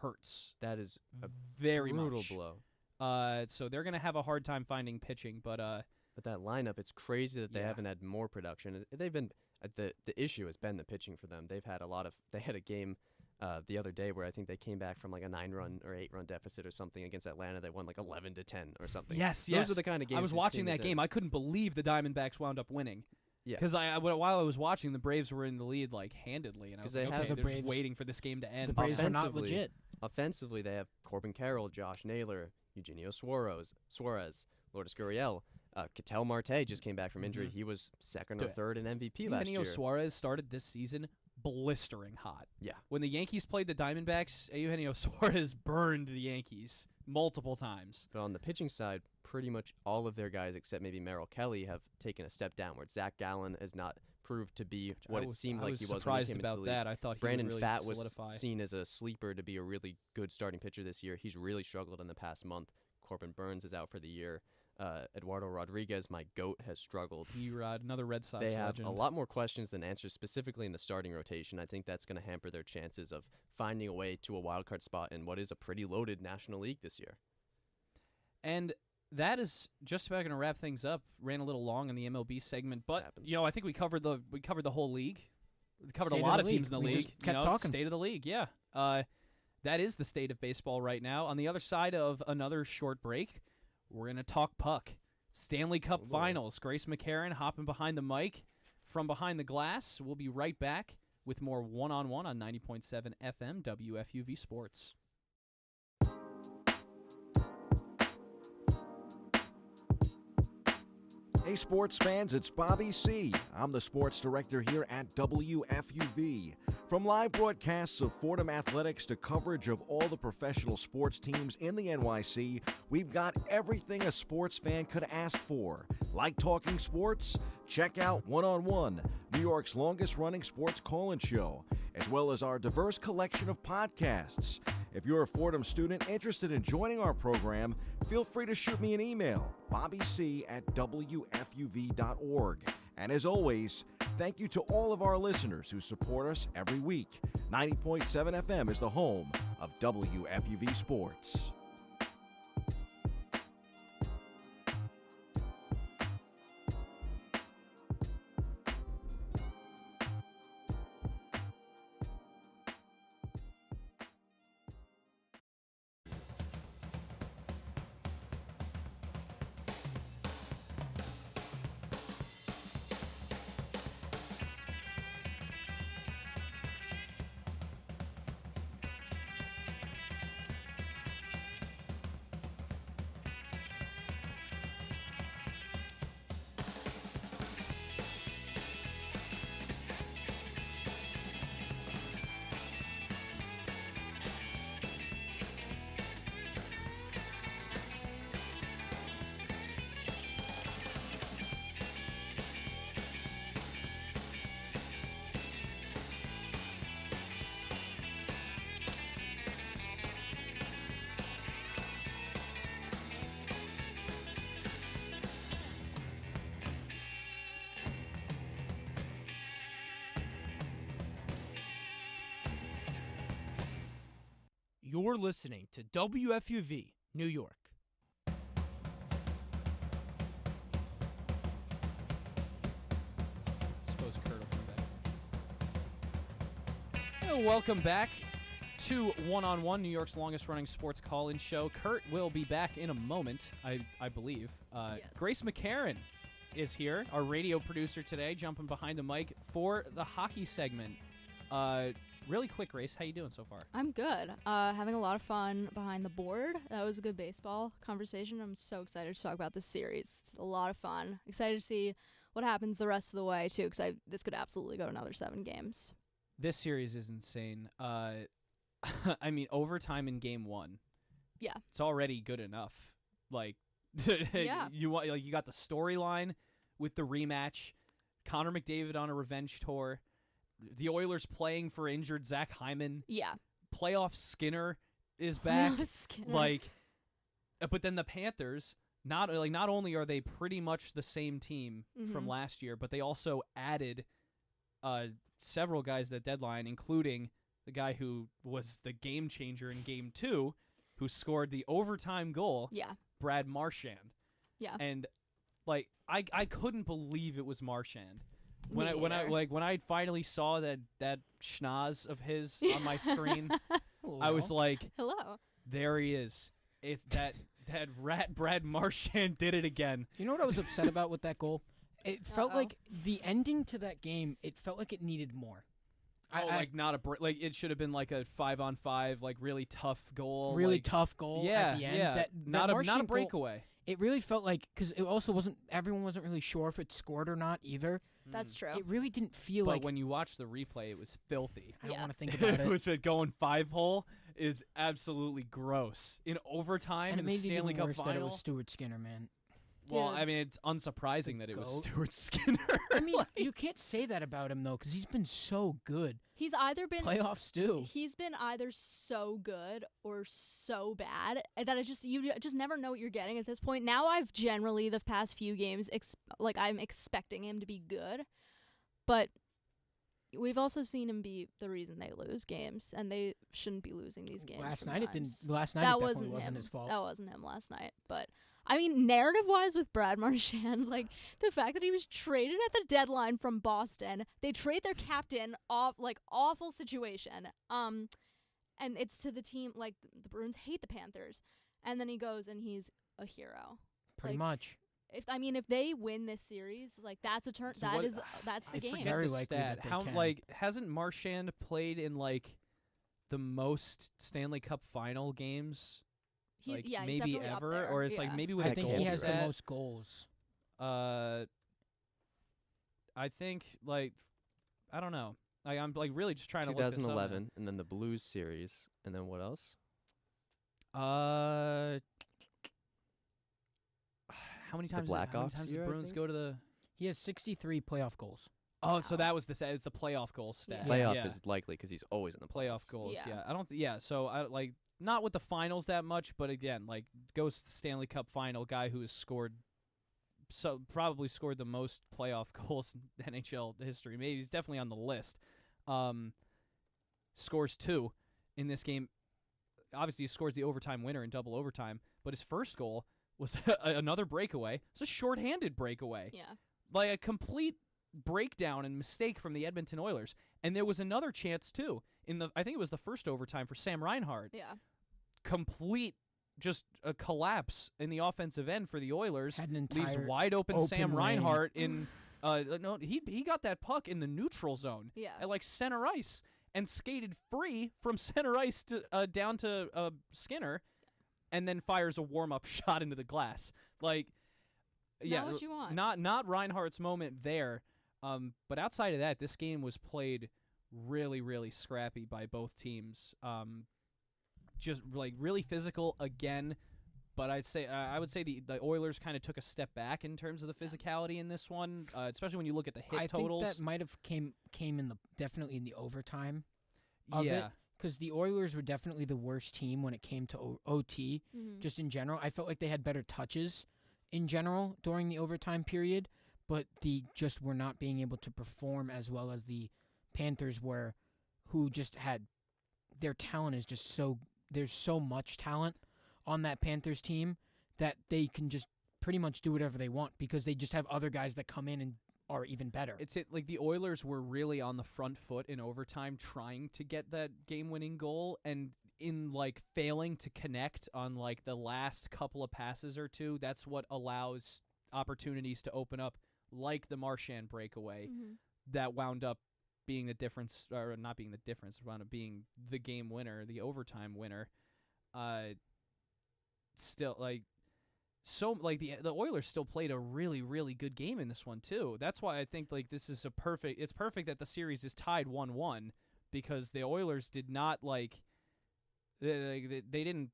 hurts That is a very brutal much. blow. So they're going to have a hard time finding pitching. But But that lineup, it's crazy that they Yeah. haven't had more production. They've been the issue has been the pitching for them. They've had a lot of. They had a game the other day where I think they came back from like a 9-run or 8-run deficit or something against Atlanta. They won like 11-10 or something. yes, Those are the kind of games I was this watching team that is in. game. I couldn't believe the Diamondbacks wound up winning. Yeah. Because while I was watching, the Braves were in the lead like handedly, and I was 'Cause they like, have okay, the they're just Braves- waiting for this game to end. The Braves are not Offensively, legit. Offensively, they have Corbin Carroll, Josh Naylor, Eugenio Suarez, Lourdes Gurriel. Ketel Marte just came back from injury. He was second or Dude, third in MVP last Eugenio year. Suarez started this season blistering hot. Yeah. When the Yankees played the Diamondbacks, Eugenio Suarez burned the Yankees multiple times. But on the pitching side, pretty much all of their guys, except maybe Merrill Kelly, have taken a step downward. Zach Gallen has not proved to be what it seemed like he was when he surprised came about into the league. that. I thought Brandon he would really Pfaadt was solidify. seen as a sleeper to be a really good starting pitcher this year. He's really struggled in the past month. Corbin Burns is out for the year. Eduardo Rodriguez, my GOAT, has struggled. Erod, another Red Sox They have legend. a lot more questions than answers, specifically in the starting rotation. I think that's going to hamper their chances of finding a way to a wild card spot in what is a pretty loaded National League this year. And that is just about going to wrap things up. Ran a little long in the MLB segment, but Happens. I think we covered the whole league. We covered State a of lot the of teams in league. the We league. just kept it's talking. State of the league, yeah. That is the state of baseball right now. On the other side of another short break, we're going to talk puck. Stanley Cup Oh, boy. Finals. Grace McCarron hopping behind the mic from behind the glass. We'll be right back with more one-on-one on 90.7 FM WFUV Sports. Hey sports fans, it's Bobby C. I'm the sports director here at WFUV. From live broadcasts of Fordham Athletics to coverage of all the professional sports teams in the NYC, we've got everything a sports fan could ask for. Like talking sports? Check out One on One, New York's longest running sports call-in show, as well as our diverse collection of podcasts. If you're a Fordham student interested in joining our program, feel free to shoot me an email, bobbyc@wfuv.org. And as always, thank you to all of our listeners who support us every week. 90.7 FM is the home of WFUV Sports. You're listening to WFUV, New York. Suppose Kurt will come back. Welcome back to One on One, New York's longest running sports call-in show. Kurt will be back in a moment, I believe. Yes. Grace McCarron is here, our radio producer today, jumping behind the mic for the hockey segment. Really quick, Grace, how you doing so far? I'm good. Having a lot of fun behind the board. That was a good baseball conversation. I'm so excited to talk about this series. It's a lot of fun. Excited to see what happens the rest of the way, too, because this could absolutely go another 7 games. This series is insane. I mean, overtime in game 1. Yeah. It's already good enough. Like, Yeah. you got the storyline with the rematch, Connor McDavid on a revenge tour, the Oilers playing for injured Zach Hyman. Yeah. Playoff Skinner is back. Skinner. But then the Panthers, not only are they pretty much the same team from last year, but they also added several guys at the deadline, including the guy who was the game changer in game 2, who scored the overtime goal. Yeah. Brad Marchand. Yeah. And I couldn't believe it was Marchand. When Me I finally saw that schnoz of his on my screen, I was like, hello. There he is. It's that rat Brad Marchand did it again. You know what I was upset about with that goal? It felt like the ending to that game, it felt like it needed more. Not a like it should have been like a 5-on-5, like really tough goal. Really tough goal at the end. Yeah, not a breakaway. It really felt like, because it also wasn't, everyone wasn't really sure if it scored or not either. That's true. It really didn't feel but like. when you watch the replay, it was filthy. I don't want to think about it. With it going 5-hole is absolutely gross. In overtime, And it in the made it Stanley even Cup worse that it final. was Stuart Skinner, man. Well, Dude. I mean, it's unsurprising that it was goat. Stuart Skinner. I mean, you can't say that about him, though, because he's been so good. He's either been Playoffs, too. He's been either so good or so bad that you just never know what you're getting at this point. Now I've generally the past few games I'm expecting him to be good, but we've also seen him be the reason they lose games, and they shouldn't be losing these games. Last sometimes. night it didn't. Last night That it definitely wasn't him. his fault. That wasn't him last night, but. I mean, narrative-wise with Brad Marchand, like, the fact that he was traded at the deadline from Boston, they trade their captain off, like, awful situation. And it's to the team, like, the Bruins hate the Panthers. And then he goes and he's a hero. Pretty much. If they win this series, like, that's a turn. So That's the I game. forget Very the likely stat. that they How can. hasn't Marchand played in like the most Stanley Cup final games? He's Like he's maybe definitely up ever, there. or it's like Yeah. maybe with I a think goal he has stat. the most goals. I think like I don't know. I'm like really just trying to look this up now. 2011, and then the Blues series, and then what else? How many times? How many Blackhawks times year, did I Bruins think? go to the? He has 63 playoff goals. Oh, so that was it's the playoff goal stat. Playoff yeah. is likely because he's always in the Playoff goals. Yeah. Yeah, I don't. So I like not with the finals that much, but again, like goes to the Stanley Cup final, guy who has scored, probably scored the most playoff goals in NHL history. Maybe he's definitely on the list. Scores 2 in this game. Obviously, he scores the overtime winner in double overtime, but his first goal was another breakaway. It's a shorthanded breakaway. Yeah. Like a complete breakdown and mistake from the Edmonton Oilers. And there was another chance too I think it was the first overtime for Sam Reinhart. Yeah. Complete just a collapse in the offensive end for the Oilers. Had an Leaves entire wide open Sam lane. Reinhart in no, he got that puck in the neutral zone Yeah. at like center ice and skated free from center ice to down to Skinner, and then fires a warm-up shot into the glass. Like, yeah, Not what you want. Not Reinhardt's moment there. But outside of that, this game was played really, really scrappy by both teams. Just like really physical again. But I would say the Oilers kind of took a step back in terms of the physicality in this one, especially when you look at the hit totals. I think that might have came in definitely in the overtime. Of yeah. it, because the Oilers were definitely the worst team when it came to OT. Mhm. Just in general, I felt like they had better touches in general during the overtime period, but just were not being able to perform as well as the Panthers were, who just had their talent is just so there's so much talent on that Panthers team that they can just pretty much do whatever they want because they just have other guys that come in and are even better. Like the Oilers were really on the front foot in overtime trying to get that game-winning goal, and in like failing to connect on like the last couple of passes or two, that's what allows opportunities to open up, like the Marchand breakaway that wound up being the difference, or not being the difference, wound up being the game winner, the overtime winner. Still, like, so like the Oilers still played a really, really good game in this one too. That's why I think like this is it's perfect that the series is tied 1-1 because the Oilers did not like they didn't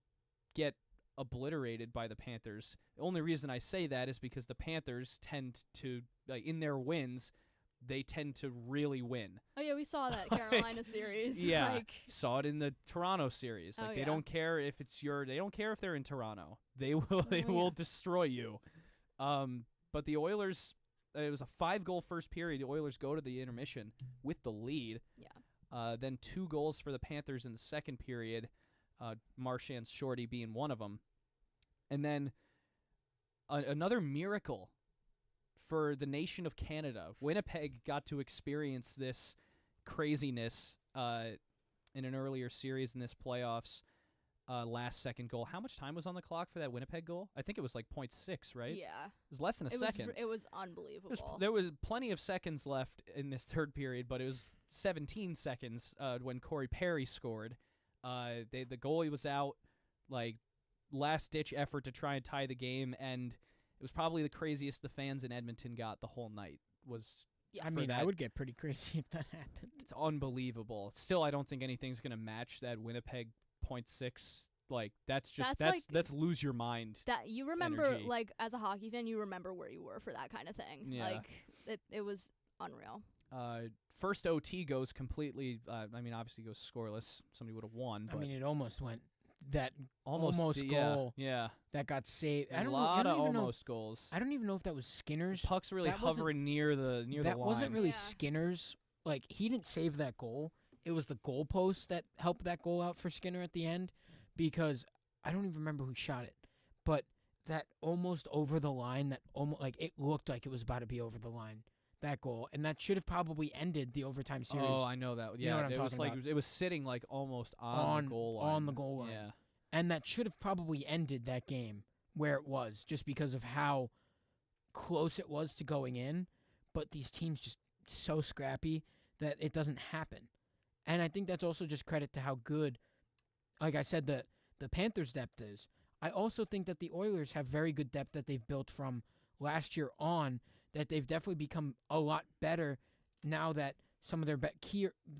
get obliterated by the Panthers. The only reason I say that is because the Panthers tend to, like, in their wins, they tend to really win. Oh yeah, we saw that Carolina series. Yeah, like, saw it in the Toronto series. Like they don't care if they don't care if they're in Toronto. They will destroy you. But the Oilers, it was a 5-goal first period. The Oilers go to the intermission with the lead. Yeah. Then 2 goals for the Panthers in the second period. Marchand's shorty being one of them. And then another miracle for the nation of Canada. Winnipeg got to experience this craziness in an earlier series in this playoffs. Last second goal. How much time was on the clock for that Winnipeg goal? I think it was like 0.6, right? Yeah. It was less than a second. It was unbelievable. There was plenty of seconds left in this third period, but it was 17 seconds when Corey Perry scored. The goalie was out, like, last-ditch effort to try and tie the game, and it was probably the craziest the fans in Edmonton got the whole night. I mean, I would get pretty crazy if that happened. It's unbelievable. Still, I don't think anything's going to match that Winnipeg 0.6. Like, that's lose your mind. That you remember, energy. like, as a hockey fan, you remember where you were for that kind of thing. Yeah. Like, it was unreal. First OT goes completely, obviously goes scoreless. Somebody would have won. But I mean, it almost went. That almost goal yeah. that got saved. A lot of almost goals. I don't even know if that was Skinner's. The puck's really hovering near the line. That wasn't really Skinner's. Like, he didn't save that goal. It was the goalpost that helped that goal out for Skinner at the end, because I don't even remember who shot it. But that almost over the line, that almost, like, it looked like it was about to be over the line. That goal, and that should have probably ended the overtime series. Oh, I know that. Yeah, you know what I'm it was talking like about. it was sitting like almost on the goal line. On the goal line. Yeah. And that should have probably ended that game where it was, just because of how close it was to going in. But these teams just so scrappy that it doesn't happen. And I think that's also just credit to how good, like I said, the Panthers' depth is. I also think that the Oilers have very good depth that they've built from last year on, that they've definitely become a lot better now that some of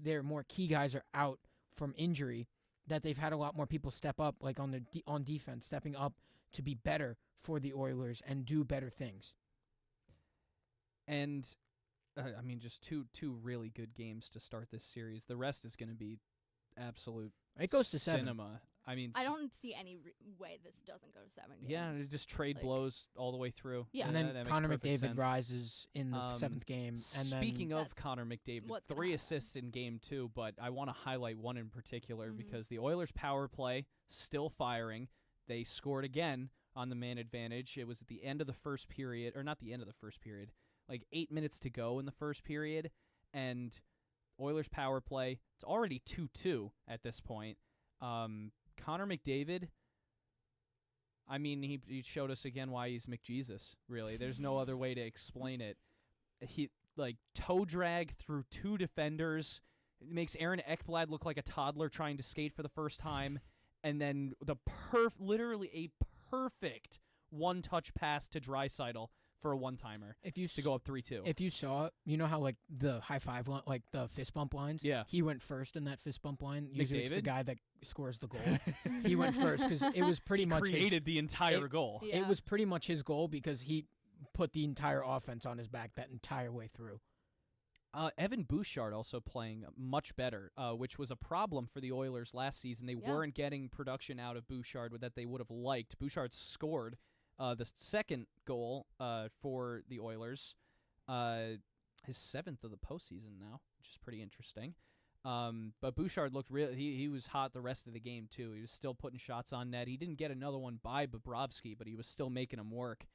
their more key guys are out from injury, that they've had a lot more people step up, like on defense, stepping up to be better for the Oilers and do better things. And just two really good games to start this series. The rest is going to be absolute It goes to cinema. 7. I don't see any way this doesn't go to 7 games. Yeah, it just trade blows all the way through. Yeah. And then that Connor makes perfect McDavid sense. rises in the 7th game. And Speaking of Connor McDavid, what's 3 gonna assists in game 2, but I want to highlight one in particular Mhm. because the Oilers' power play still firing. They scored again on the man advantage. It was at the end of the first period, or not the end of the first period, like 8 minutes to go in the first period, and Oilers' power play, it's already 2-2 at this point. Connor McDavid, he showed us again why he's McJesus, really. There's no other way to explain it. He, toe drag through 2 defenders. It makes Aaron Ekblad look like a toddler trying to skate for the first time. And then literally a perfect one-touch pass to Draisaitl for a one-timer to go up 3-2. If you saw it, you know how, like, the high-five line, like the fist bump lines? Yeah. He went first in that fist bump line. Usually it's the McDavid? guy that scores the goal. He went first because it was pretty much created the entire goal. Yeah. It was pretty much his goal because he put the entire offense on his back that entire way through. Evan Bouchard also playing much better, which was a problem for the Oilers last season. They weren't getting production out of Bouchard that they would have liked. Bouchard scored the second goal for the Oilers, his 7th of the postseason now, which is pretty interesting. But Bouchard looked real. He was hot the rest of the game too. He was still putting shots on net. He didn't get another one by Bobrovsky, but he was still making them work.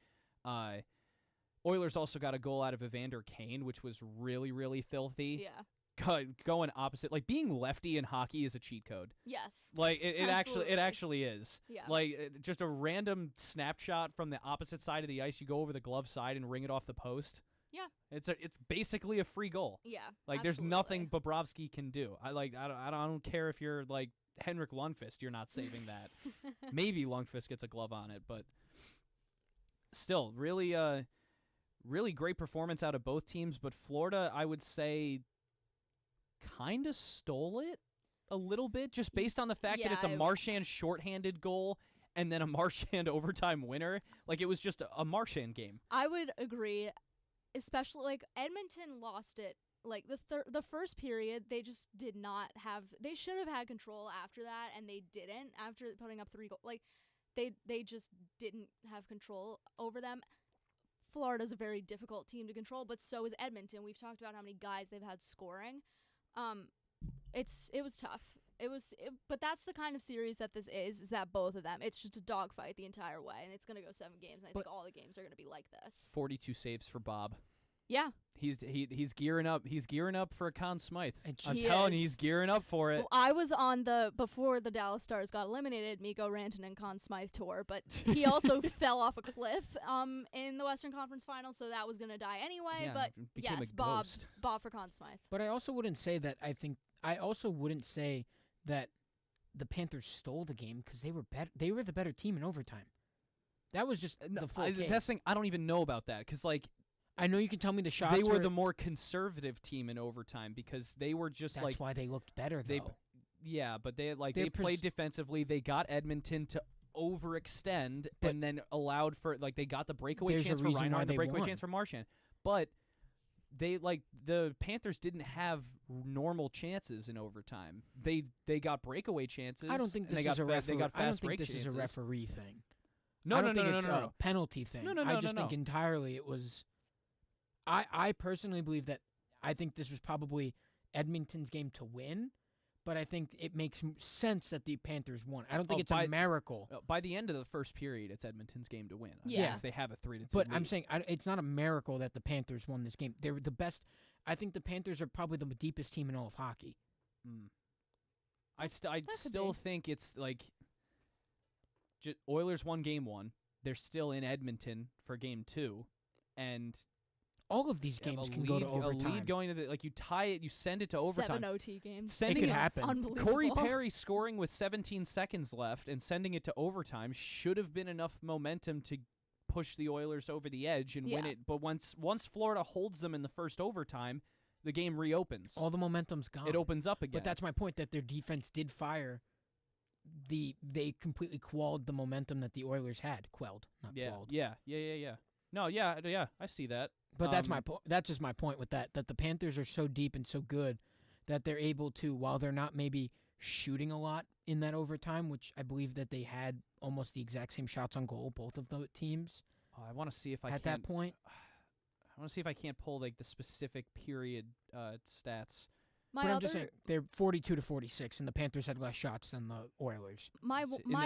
Oilers also got a goal out of Evander Kane, which was really, really filthy. Yeah. Going opposite, like being lefty in hockey is a cheat code. Yes. Like it Absolutely. actually is. Yeah. Like just a random snapshot from the opposite side of the ice. You go over the glove side and ring it off the post. Yeah. It's basically a free goal. Yeah. Like absolutely. there's nothing Bobrovsky can do. I don't care if you're like Henrik Lundqvist, you're not saving that. Maybe Lundqvist gets a glove on it, but still really really great performance out of both teams, but Florida, I would say, kind of stole it a little bit, just based on the fact that it's a Marchand shorthanded goal and then a Marchand overtime winner. Like, it was just a Marchand game. I would agree, especially, like, Edmonton lost it. Like, the first period, they just did not have – they should have had control after that, and they didn't after putting up 3 goals. Like, they just didn't have control over them. Florida's a very difficult team to control, but so is Edmonton. We've talked about how many guys they've had scoring. It was tough. But that's the kind of series that this is that both of them, it's just a dogfight the entire way, and it's going to go 7 games, and I think all the games are going to be like this. 42 saves for Bob. Yeah. He's gearing up. He's gearing up for a Conn Smythe. I'm He telling you, is. he's gearing up for it. Well, I was on before the Dallas Stars got eliminated, Mikko Rantanen Conn Smythe tour, but he also fell off a cliff in the Western Conference Finals, so that was going to die anyway. Yeah, but became yes, a Bob ghost. for Conn Smythe. But I also wouldn't say that. I also wouldn't say that the Panthers stole the game because they were better. They were the better team in overtime. That was just the full game. That's the thing. I don't even know about that because, like, I know you can tell me the shots. they were the more conservative team in overtime because they were just That's why they looked better, though. Yeah, but they played defensively. They got Edmonton to overextend and then allowed for, like, they got the breakaway chance for Reinhart and the breakaway chance for Marchand. But the Panthers didn't have normal chances in overtime. They got breakaway chances. I don't think this is a referee thing. No. A penalty thing. No. I just think entirely it was. I personally believe that. I think this was probably Edmonton's game to win, but I think it makes sense that the Panthers won. I don't think it's a miracle. By the end of the first period, it's Edmonton's game to win. Yes, they have a 3-2 But lead. I'm saying it's not a miracle that the Panthers won this game. They were the best. I think the Panthers are probably the deepest team in all of hockey. I still think it's like Oilers won game 1. They're still in Edmonton for game 2, and all of these games can go to overtime. A lead going to you tie it, you send it to overtime. 7 OT games. It could happen. Unbelievable. Corey Perry scoring with 17 seconds left and sending it to overtime should have been enough momentum to push the Oilers over the edge and win it. But once Florida holds them in the first overtime, the game reopens. All the momentum's gone. It opens up again. But that's my point, that their defense did fire. They completely quelled the momentum that the Oilers had. Quelled, not quelled. Yeah. No, yeah, I see that. But that's my point. That's just my point with that the Panthers are so deep and so good that they're able to, while they're not maybe shooting a lot in that overtime, which I believe that they had almost the exact same shots on goal, both of the teams. I want to see if I at that point. I want to see if I can't pull like the specific period stats. I'm just saying they're 42-46, and the Panthers had less shots than the Oilers. My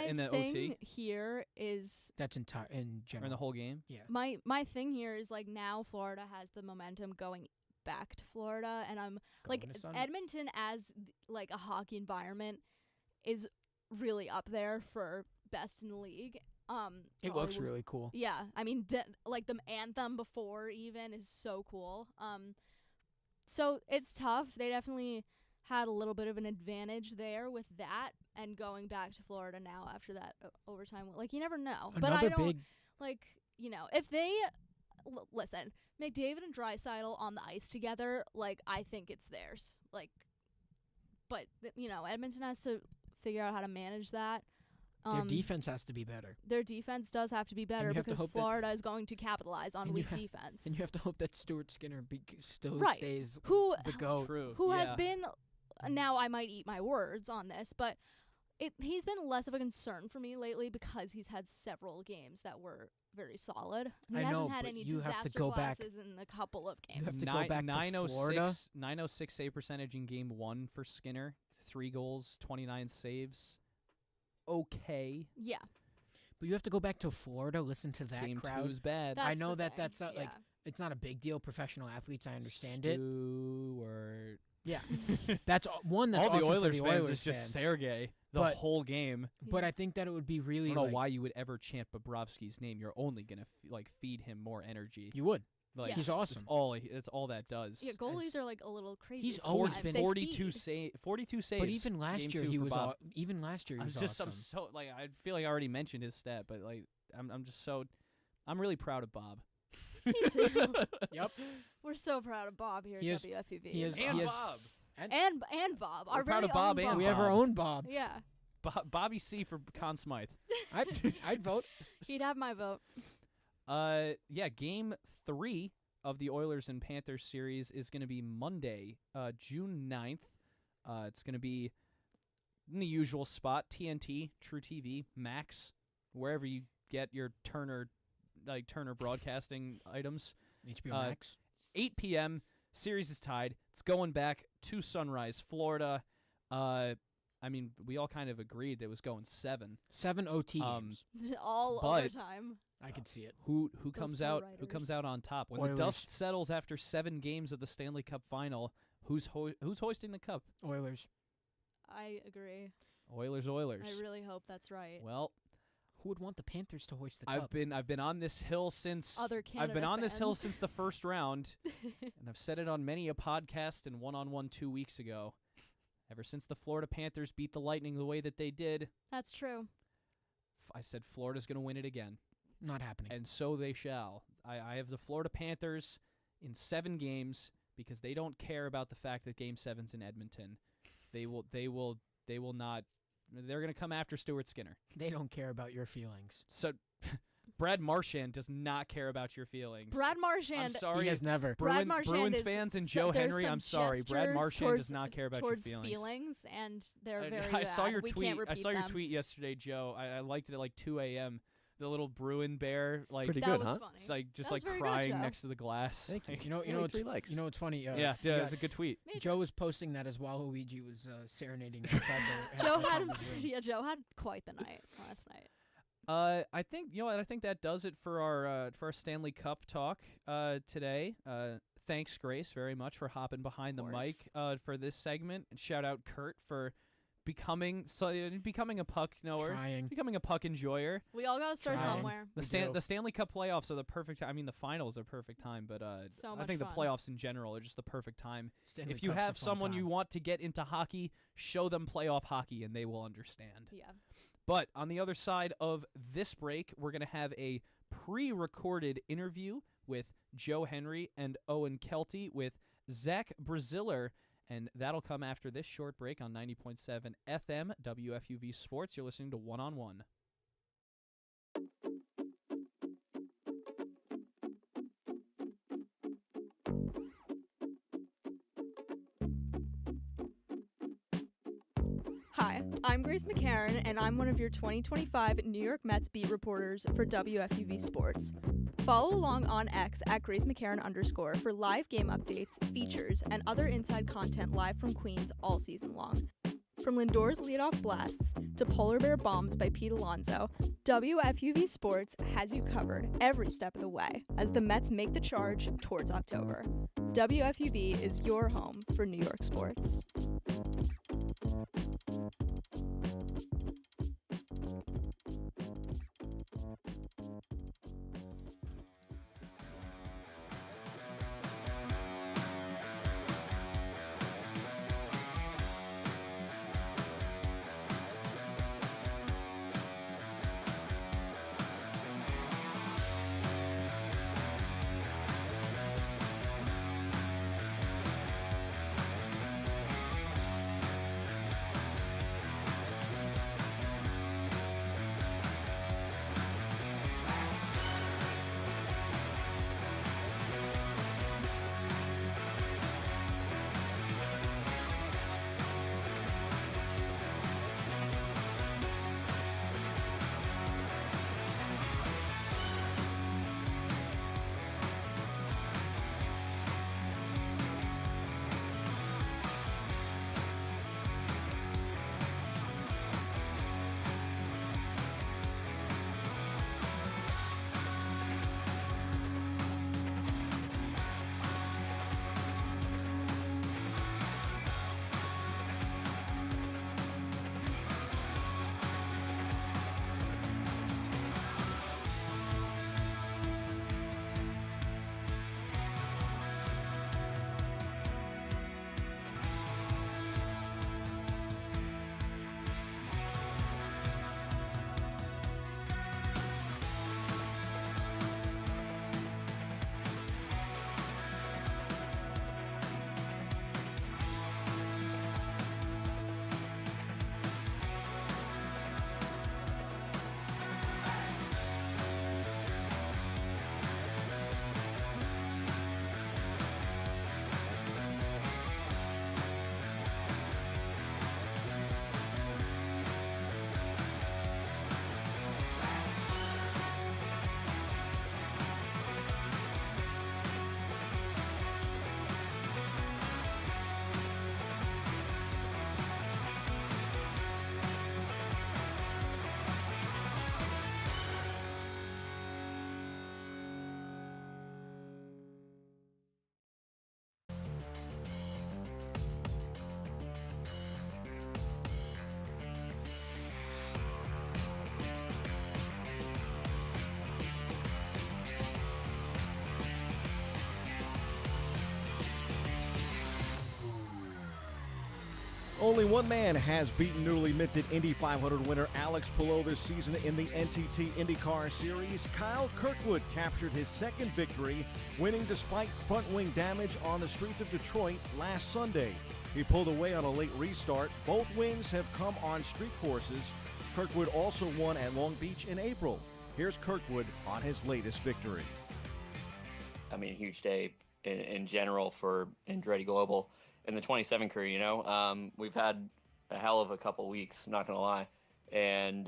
in the thing OT? here is that's in general. Or in the whole game. Yeah. My thing here is, like, now Florida has the momentum going back to Florida, and I'm like Edmonton as like a hockey environment is really up there for best in the league. It looks really cool. Yeah, I mean, like the anthem before even is so cool. So it's tough. They definitely had a little bit of an advantage there with that, and going back to Florida now after that overtime. Like, you never know. But I don't, if they listen, McDavid and Draisaitl on the ice together, like, I think it's theirs. Like, but Edmonton has to figure out how to manage that. Their defense has to be better. Their defense does have to be better because Florida is going to capitalize on weak defense. And you have to hope that Stuart Skinner still stays the GOAT. Who has been, now I might eat my words on this, but he's been less of a concern for me lately because he's had several games that were very solid. He I hasn't know, had but any you have to disaster go back. glasses in a couple of games. You have to go back to Florida. 906 save percentage in game 1 for Skinner. 3 goals, 29 saves. Okay. Yeah. But you have to go back to Florida, listen to that Game crowd. 2's bad. I That's know the that thing. that's not like Yeah. it's not a big deal. Professional athletes, I understand it. Stewart. Yeah, that's one. That's All the awesome for Oilers the fans Oilers is just fans. Sergey the But- whole game. But I think that it would be I really. don't know like, why you would ever chant Bobrovsky's name. You're only gonna feed him more energy. you would. Like Yeah. He's awesome. That's all that does. Yeah, goalies are like a little crazy. He's always sometimes. been- They 42 feed. 42 saves. But even last game year 2 he for was. Bob. Even last year he I'm was just awesome. I feel like I already mentioned his stat, but like I'm just so I'm really proud of Bob. Me too. Yep. We're so proud of Bob here He at is- WFUV. he is- And he is- Bob. and Bob. Our We're proud very of Bob own and We have our Bob. own Bob. Yeah. Bobby C for Conn Smythe. I'd vote. He'd have my vote. Yeah, game 3 of the Oilers and Panthers series is going to be Monday, June 9th. It's going to be in the usual spot, TNT, True TV, Max, wherever you get your Turner Broadcasting items. HBO Max. 8 p.m. Series is tied. It's going back to Sunrise, Florida. I mean, we all kind of agreed that it was going 7. 7 OT games. All but- overtime. I could see it. Who Those comes poor out? Who writers. comes out on top when Oilers. the dust settles after 7 games of the Stanley Cup Final? Who's hoisting the cup? Oilers. I agree. Oilers. I really hope that's right. Well, Who would want the Panthers to hoist the cup? I've been on this hill since Other I've been Canada on this hill fans. since the first round, and I've said it on many a podcast and one-on-one 2 weeks ago. Ever since the Florida Panthers beat the Lightning the way that they did, That's true. I said Florida's going to win it again. Not happening. And so they shall. I have the Florida Panthers in 7 games because they don't care about the fact that Game 7's in Edmonton. They will not. They're going to come after Stuart Skinner. They don't care about your feelings. So Brad Marchand does not care about your feelings. Brad I'm Marchand. sorry. He has never. Brad Marchand Bruins is- fans and so Joe there's Henry, some I'm sorry. Brad gestures Marchand does towards- not care about your towards feelings. and they're very I saw bad. your We tweet. Can't repeat I saw your them. tweet yesterday, Joe. I liked it at like 2 a.m. The little Bruin bear, like Pretty That good, was huh? funny. it's like just That was like very good, crying Joe. next to the glass. Thank you. You know, Only what's 3 likes. You know what's funny? Yeah, you dude, got- it's a good tweet. Joe was posting that as Waluigi was serenading outside the. Joe outside had him. the room. Yeah, Joe had quite the night last night. I think I think that does it for our Stanley Cup talk today. Thanks, Grace, very much for hopping behind the mic for this segment, and shout out Kurt for becoming a puck knower, Trying. becoming a puck enjoyer. We all gotta start Trying. somewhere. We do. The Stanley Cup playoffs are the perfect. I mean, the finals are perfect time, but So I much think fun. the playoffs in general are just the perfect time. Stanley If you Cup's a have fun someone time. you want to get into hockey, show them playoff hockey, and they will understand. Yeah. But on the other side of this break, we're going to have a pre-recorded interview with Joe Henry and Owen Kelty with Zach Braziller, and that'll come after this short break on 90.7 FM WFUV Sports. You're listening to One on One. Hi, I'm Grace McCarran, and I'm one of your 2025 New York Mets beat reporters for WFUV Sports. Follow along on X at Grace McCarran_ for live game updates, features, and other inside content live from Queens all season long. From Lindor's leadoff blasts to polar bear bombs by Pete Alonso, WFUV Sports has you covered every step of the way as the Mets make the charge towards October. WFUV is your home for New York sports. Only one man has beaten newly minted Indy 500 winner Alex Palou this season in the NTT IndyCar Series. Kyle Kirkwood captured his second victory, winning despite front wing damage on the streets of Detroit last Sunday. He pulled away on a late restart. Both wins have come on street courses. Kirkwood also won at Long Beach in April. Here's Kirkwood on his latest victory. I mean, a huge day in general for Andretti Global and the 27 crew, you know. We've had a hell of a couple weeks, not going to lie. And,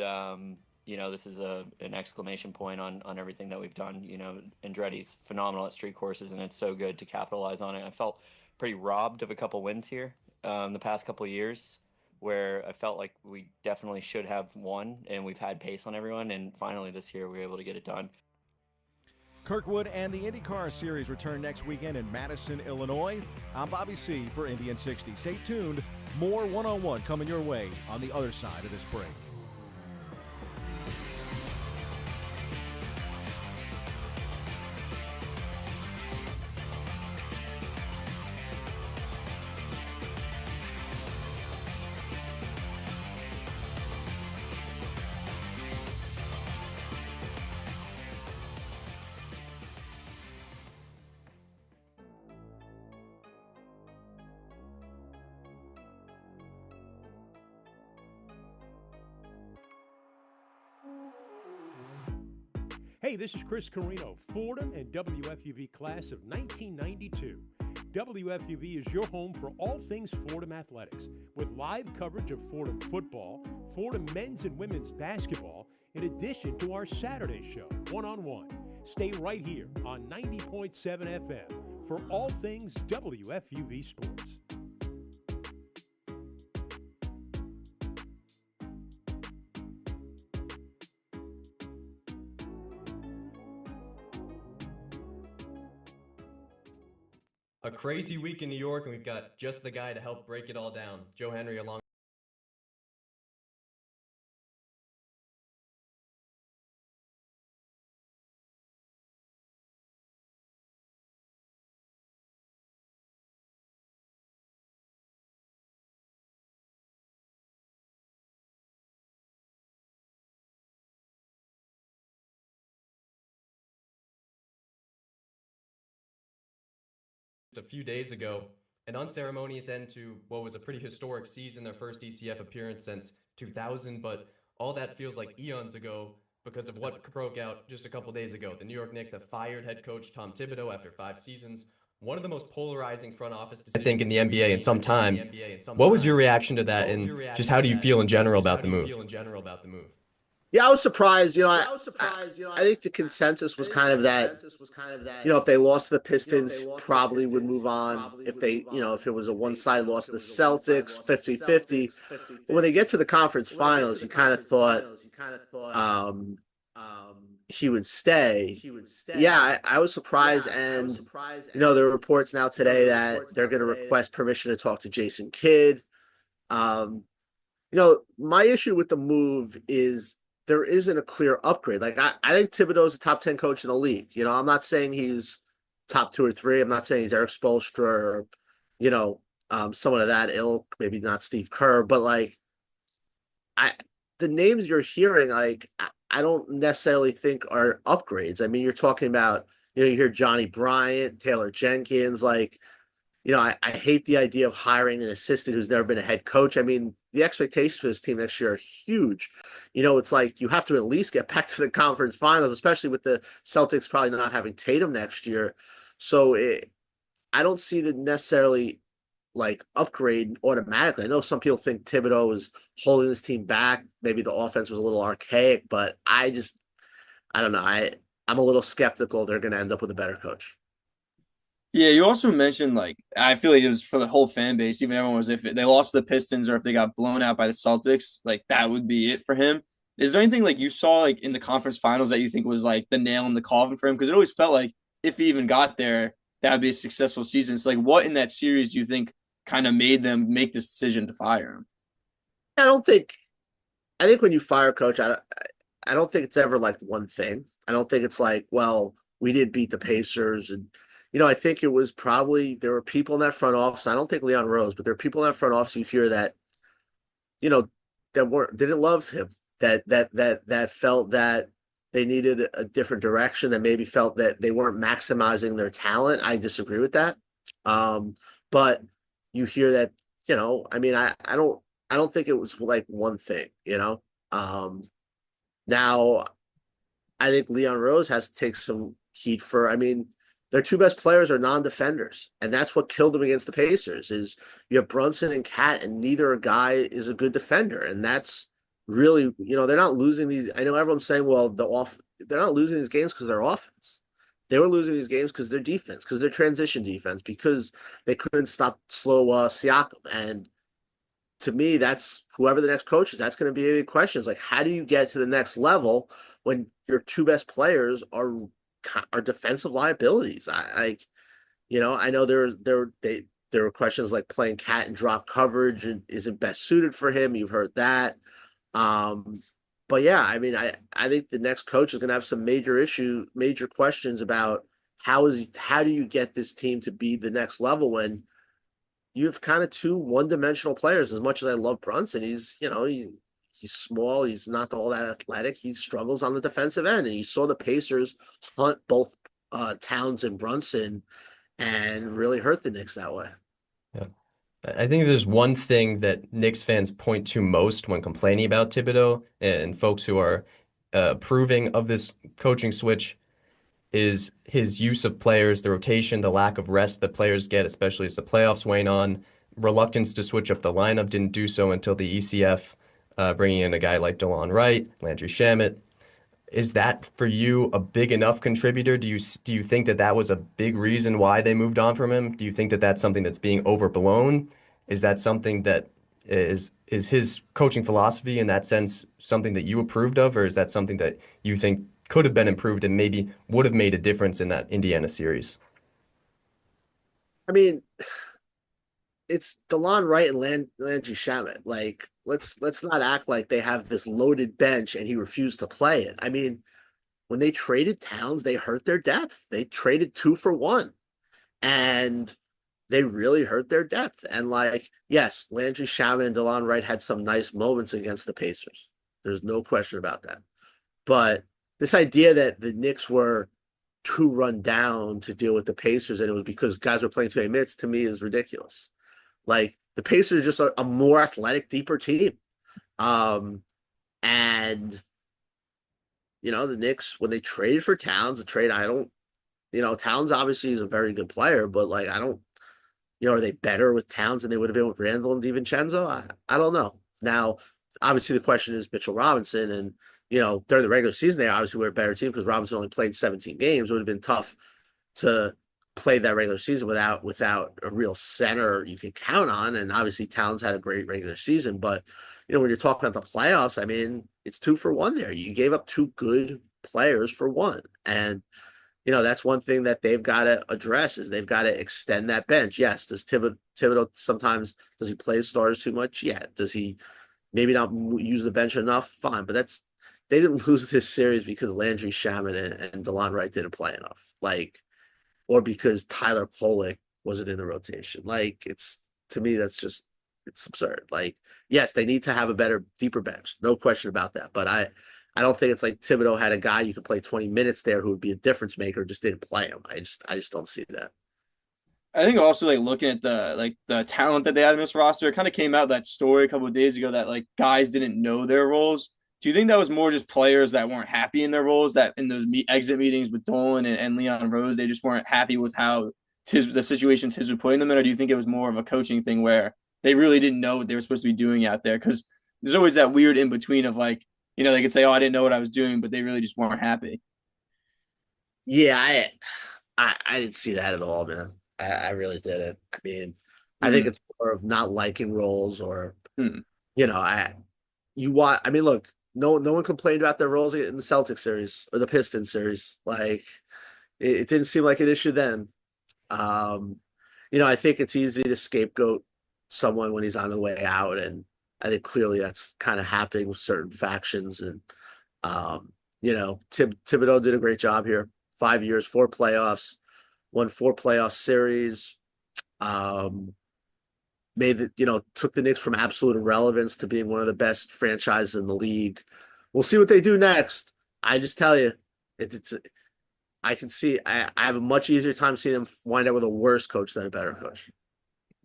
you know, this is an exclamation point on everything that we've done. You know, Andretti's phenomenal at street courses, and it's so good to capitalize on it. I felt pretty robbed of a couple wins here the past couple of years, where I felt like we definitely should have won, and we've had pace on everyone. And finally this year we were able to get it done. Kirkwood and the IndyCar Series return next weekend in Madison, Illinois. I'm Bobby C. for Indian 60. Stay tuned. More one-on-one coming your way on the other side of this break. Hey, this is Chris Carino, Fordham and WFUV class of 1992. WFUV is your home for all things Fordham athletics, with live coverage of Fordham football, Fordham men's and women's basketball, in addition to our Saturday show, One-on-One. Stay right here on 90.7 FM for all things WFUV sports. A crazy week in New York, and we've got just the guy to help break it all down. Joe Henry along. A few days ago, an unceremonious end to what was a pretty historic season, their first ECF appearance since 2000, but all that feels like eons ago because of what broke out just a couple days ago. The New York Knicks have fired head coach Tom Thibodeau after 5 seasons. One of the most polarizing front office decisions, I think, in the NBA in some time. What was your reaction to that, and just how do you feel in general about the move? Yeah, I was surprised. I think the consensus was kind of that, if they lost to the Pistons, probably would move on. If they, if it was a one-side loss to the Celtics, 50-50. But when they get to the conference finals, you kind of thought he would stay. Yeah, I was surprised. And, there are reports now today that they're going to request permission to talk to Jason Kidd. My issue with the move is there isn't a clear upgrade. Like, I think Thibodeau is a top 10 coach in the league. I'm not saying he's top 2 or 3. I'm not saying he's Eric Spoelstra or, someone of that ilk, maybe not Steve Kerr, but the names you're hearing, I don't necessarily think are upgrades. I mean, you're talking about, you hear Johnny Bryant, Taylor Jenkins, I hate the idea of hiring an assistant who's never been a head coach. I mean, the expectations for this team next year are huge. It's like you have to at least get back to the conference finals, especially with the Celtics probably not having Tatum next year. So I don't see the necessarily upgrade automatically. I know some people think Thibodeau is holding this team back. Maybe the offense was a little archaic, but I don't know. I'm a little skeptical they're going to end up with a better coach. Yeah, you also mentioned, I feel like it was for the whole fan base, even everyone was, if they lost to the Pistons or if they got blown out by the Celtics, that would be it for him. Is there anything you saw in the conference finals that you think was the nail in the coffin for him? Because it always felt like if he even got there, that would be a successful season. So what in that series do you think kind of made them make this decision to fire him? I think when you fire a coach, I don't think it's ever one thing. I don't think it's we did beat the Pacers and, I think it was probably there were people in that front office. I don't think Leon Rose, but there are people in that front office you hear that that didn't love him, that felt that they needed a different direction, that maybe felt that they weren't maximizing their talent. I disagree with that. But you hear that, I mean, I don't think it was like one thing. Now I think Leon Rose has to take some heat for, I mean, their two best players are non-defenders, and that's what killed them against the Pacers. Is you have Brunson and Cat, and neither guy is a good defender, and that's really, they're not losing these. I know everyone's saying, well, they're not losing these games because they're offense. They were losing these games because their defense, because their transition defense, because they couldn't stop slow Siakam. And to me, that's whoever the next coach is. That's going to be a big question. Is like, how do you get to the next level when your two best players are defensive liabilities? I know there were questions like playing cat and drop coverage and isn't best suited for him. You've heard that. But yeah, I mean, I think the next coach is going to have some major questions about how do you get this team to be the next level when you have kind of two one-dimensional players. As much as I love Brunson, he's small, he's not all that athletic. He struggles on the defensive end, and you saw the Pacers hunt both Towns and Brunson and really hurt the Knicks that way. Yeah. I think there's one thing that Knicks fans point to most when complaining about Thibodeau and folks who are approving of this coaching switch is his use of players, the rotation, the lack of rest that players get, especially as the playoffs wane on, reluctance to switch up the lineup, didn't do so until the ECF, bringing in a guy like DeLon Wright, Landry Shamet. Is that for you a big enough contributor? Do you think that was a big reason why they moved on from him? Do you think that that's something that's being overblown? Is that something that is his coaching philosophy in that sense something that you approved of, or is that something that you think could have been improved and maybe would have made a difference in that Indiana series? I mean, it's DeLon Wright and Landry Shamet. Like, let's not act like they have this loaded bench and he refused to play it. I mean, when they traded Towns, they hurt their depth. They traded 2 for 1, and they really hurt their depth. And like, yes, Landry Shamet and DeLon Wright had some nice moments against the Pacers. There's no question about that. But this idea that the Knicks were too run down to deal with the Pacers and it was because guys were playing too many minutes, to me, is ridiculous. Like, the Pacers are just a more athletic, deeper team. And the Knicks, when they traded for Towns, Towns obviously is a very good player, but like, are they better with Towns than they would have been with Randall and DiVincenzo? I don't know. Now, obviously the question is Mitchell Robinson, and during the regular season, they obviously were a better team because Robinson only played 17 games. It would have been tough to play that regular season without a real center you can count on. And obviously Towns had a great regular season, but when you're talking about the playoffs, I mean, it's 2 for 1 there. You gave up 2 good players for 1. And that's one thing that they've got to address is they've got to extend that bench. Yes. Does Thibodeau sometimes, does he play his starters too much? Yeah. Does he maybe not use the bench enough? Fine. But they didn't lose this series because Landry Shamet and DeLon Wright didn't play enough. Or because Tyler Kolek wasn't in the rotation. Like, to me, it's absurd. Like, yes, they need to have a better, deeper bench. No question about that. But I don't think it's like Thibodeau had a guy you could play 20 minutes there who would be a difference maker, just didn't play him. I just don't see that. I think also like looking at the talent that they had in this roster, it kind of came out that story a couple of days ago that like guys didn't know their roles. Do you think that was more just players that weren't happy in their roles, that in those exit meetings with Dolan and Leon Rose, they just weren't happy with how the situation Tiz was putting them in? Or do you think it was more of a coaching thing where they really didn't know what they were supposed to be doing out there? Because there's always that weird in between of like, they could say, oh, I didn't know what I was doing, but they really just weren't happy. Yeah, I didn't see that at all, man. I really didn't. I mean, I think it's more of not liking roles or, I mean, look, no one complained about their roles in the Celtics series or the Pistons series. Like, it didn't seem like an issue then. I think it's easy to scapegoat someone when he's on the way out, and I think clearly that's kind of happening with certain factions. And Thibodeau did a great job here. 5 years, 4 playoffs, won 4 playoff series. took the Knicks from absolute irrelevance to being one of the best franchises in the league. We'll see what they do next. I just tell you, I can see I have a much easier time seeing them wind up with a worse coach than a better coach.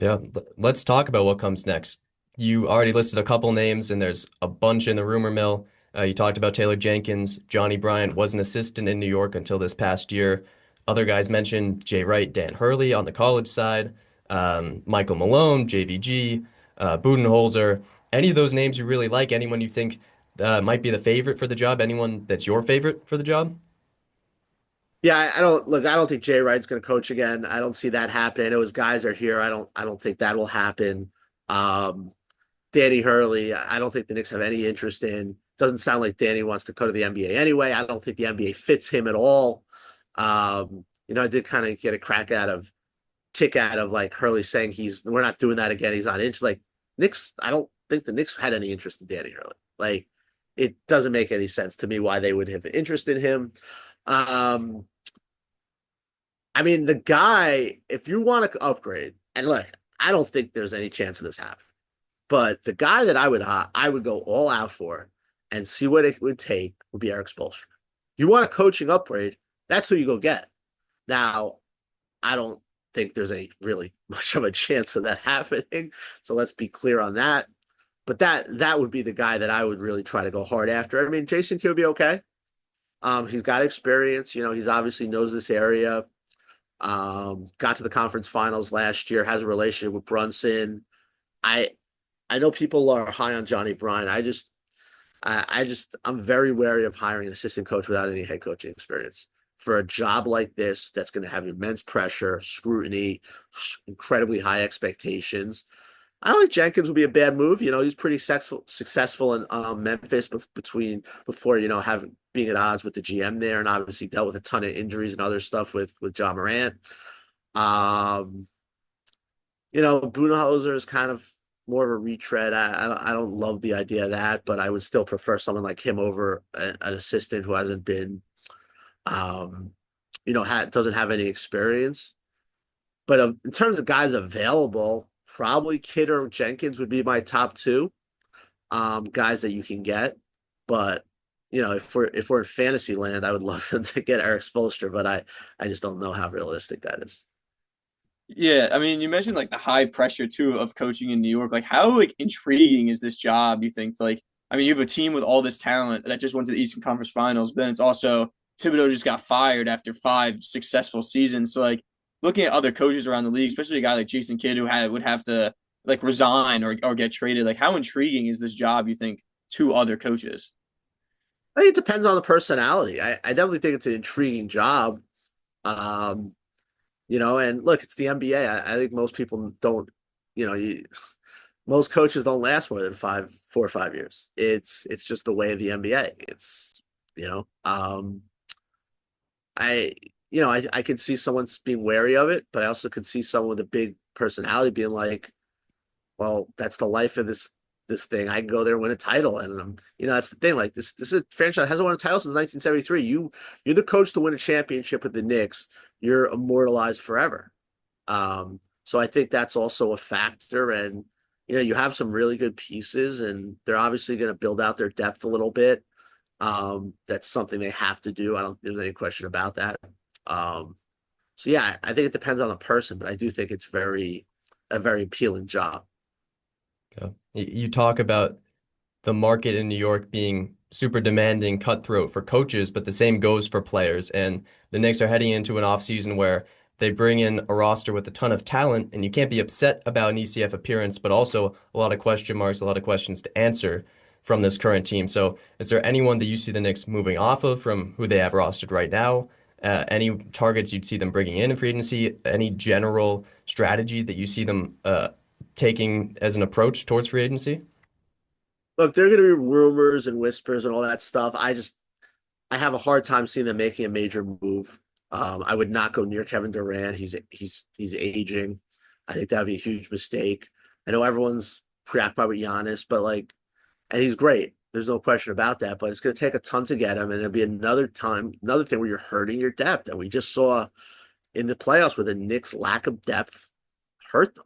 Yeah, let's talk about what comes next. You already listed a couple names, and there's a bunch in the rumor mill. You talked about Taylor Jenkins. Johnny Bryant was an assistant in New York until this past year. Other guys mentioned Jay Wright, Dan Hurley on the college side, Michael Malone, JVG, Budenholzer. Any of those names you really like? Anyone you think might be the favorite for the job? Anyone that's your favorite for the job? Yeah, I don't think Jay Wright's going to coach again. I don't see that happen. I know his guys are here. I don't think that will happen. Um, Danny Hurley, I don't think the Knicks have any interest in. Doesn't sound like Danny wants to go to the NBA anyway. I don't think the NBA fits him at all. I did kind of get a kick out of like Hurley saying we're not doing that again. He's not interested. Like Knicks, I don't think the Knicks had any interest in Danny Hurley. Like it doesn't make any sense to me why they would have interest in him. I mean, the guy, if you want to upgrade, and look, I don't think there's any chance of this happening, but the guy that I would go all out for and see what it would take would be Eric Spoelstra. You want a coaching upgrade, that's who you go get. Now, I don't think there's any really much of a chance of that happening, so let's be clear on that. But that would be the guy that I would really try to go hard after. I mean, Jason Kidd would be okay. He's got experience. He's obviously knows this area. Got to the conference finals last year, has a relationship with Brunson. I know people are high on Johnny Bryant. I'm very wary of hiring an assistant coach without any head coaching experience for a job like this that's going to have immense pressure, scrutiny, incredibly high expectations. I don't think Jenkins would be a bad move. He's pretty successful in Memphis before being at odds with the GM there, and obviously dealt with a ton of injuries and other stuff with John Morant. Budenholzer is kind of more of a retread. I don't love the idea of that, but I would still prefer someone like him over an assistant who hasn't been, doesn't have any experience. But in terms of guys available, probably Kidd or Jenkins would be my top two guys that you can get. But if we're in fantasy land, I would love them to get Eric Spoelstra, but I just don't know how realistic that is. Yeah, I mean, you mentioned like the high pressure too of coaching in New York. Like, how like intriguing is this job? You think I mean, you have a team with all this talent that just went to the Eastern Conference Finals, but it's also Thibodeau just got fired after 5 successful seasons. So like looking at other coaches around the league, especially a guy like Jason Kidd who would have to like resign or get traded. Like, how intriguing is this job? You think to other coaches? I think it depends on the personality. I definitely think it's an intriguing job. And look, it's the NBA. I think most people don't, most coaches don't last more than 4 or 5 years. It's just the way of the NBA. I could see someone being wary of it, but I also could see someone with a big personality being like, well, that's the life of this thing. I can go there and win a title. And that's the thing. Like this is a franchise that hasn't won a title since 1973. You're the coach to win a championship with the Knicks. You're immortalized forever. So I think that's also a factor. And, you have some really good pieces and they're obviously going to build out their depth a little bit. That's something they have to do. I don't think there's any question about that. So yeah, I think it depends on the person, but I do think it's a very appealing job. Yeah. You talk about the market in New York being super demanding, cutthroat for coaches, but the same goes for players. And the Knicks are heading into an offseason where they bring in a roster with a ton of talent, and you can't be upset about an ECF appearance, but also a lot of question marks, a lot of questions to answer from this current team. So is there anyone that you see the Knicks moving off of from who they have rostered right now? Any targets you'd see them bringing in free agency? Any general strategy that you see them taking as an approach towards free agency? Look, there are going to be rumors and whispers and all that stuff. I have a hard time seeing them making a major move. I would not go near Kevin Durant. He's aging. I think that would be a huge mistake. I know everyone's preoccupied with Giannis, but and he's great. There's no question about that. But it's going to take a ton to get him, and it'll be another thing where you're hurting your depth. And we just saw in the playoffs where the Knicks' lack of depth hurt them.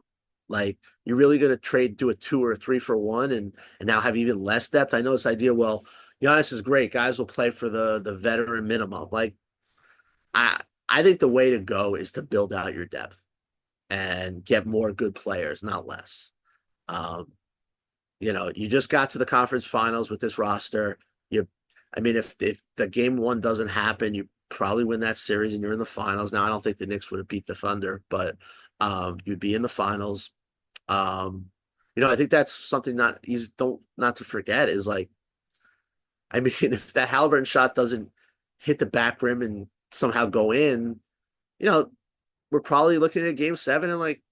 Like, you're really going to do a 2 or a 3 for 1 and now have even less depth? I know this idea, well, Giannis is great. Guys will play for the veteran minimum. Like, I I think the way to go is to build out your depth and get more good players, not less. Um, you just got to the conference finals with this roster. I mean, if the game 1 doesn't happen, you probably win that series and you're in the finals. Now, I don't think the Knicks would have beat the Thunder, but you'd be in the finals. I think that's something not to forget is like, I mean, if that Halliburton shot doesn't hit the back rim and somehow go in, you know, we're probably looking at game 7 and like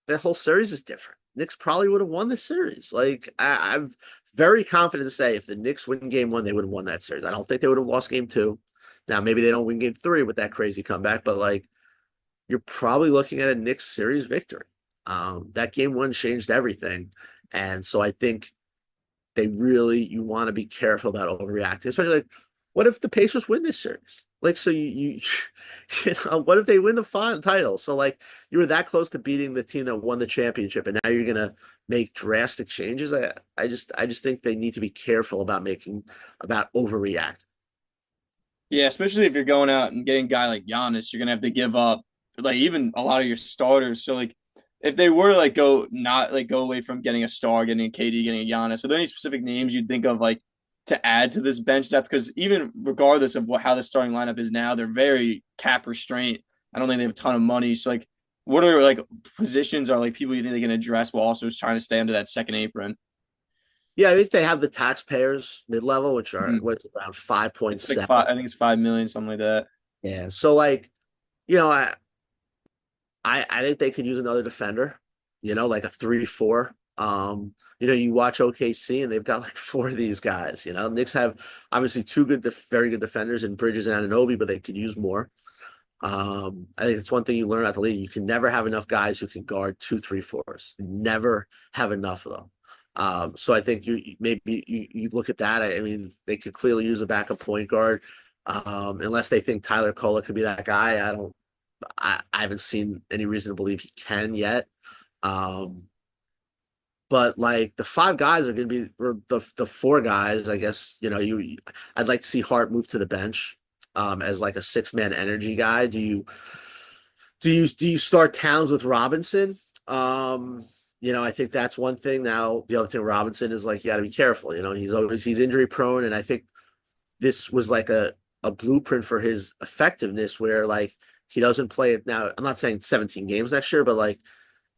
that whole series is different. Knicks probably would have won the series. Like I'm very confident to say if the Knicks win game 1, they would have won that series. I don't think they would have lost game 2. Now maybe they don't win game 3 with that crazy comeback, but like you're probably looking at a Knicks series victory. That game 1 changed everything, and so I think you want to be careful about overreacting, especially like what if the Pacers win this series? Like, so what if they win the final title? So like you were that close to beating the team that won the championship, and now you're gonna make drastic changes. I just think they need to be careful about overreacting. Yeah, especially if you're going out and getting a guy like Giannis, you're gonna have to give up like even a lot of your starters. So like if they were to like go away from getting a star, getting a KD, getting a Giannis, are there any specific names you'd think of like to add to this bench depth? Because even regardless of how the starting lineup is now, they're very cap restraint. I don't think they have a ton of money. So like what are like positions are like people you think they can address while also trying to stay under that second apron? Yeah, I think they have the taxpayers mid-level, which are what's around It's 5.7. like I think it's 5 million, something like that. Yeah. So like, you know, I think they could use another defender, like a 3-4. You watch OKC and they've got like 4 of these guys. Knicks have obviously 2 very good defenders in Bridges and Anunoby, but they could use more. I think it's one thing you learn about the league. You can never have enough guys who can guard 2, 3, 4s. Never have enough of them. So I think you look at that. I mean, they could clearly use a backup point guard, unless they think Tyler Kola could be that guy. I haven't seen any reason to believe he can yet. But like the 5 guys are going to be or the 4 guys. I guess I'd like to see Hart move to the bench as like a 6-man energy guy. Do you start Towns with Robinson? I think that's one thing. Now the other thing, Robinson is like you got to be careful. He's injury prone, and I think this was like a blueprint for his effectiveness, where like he doesn't play it now. I'm not saying 17 games next year, but like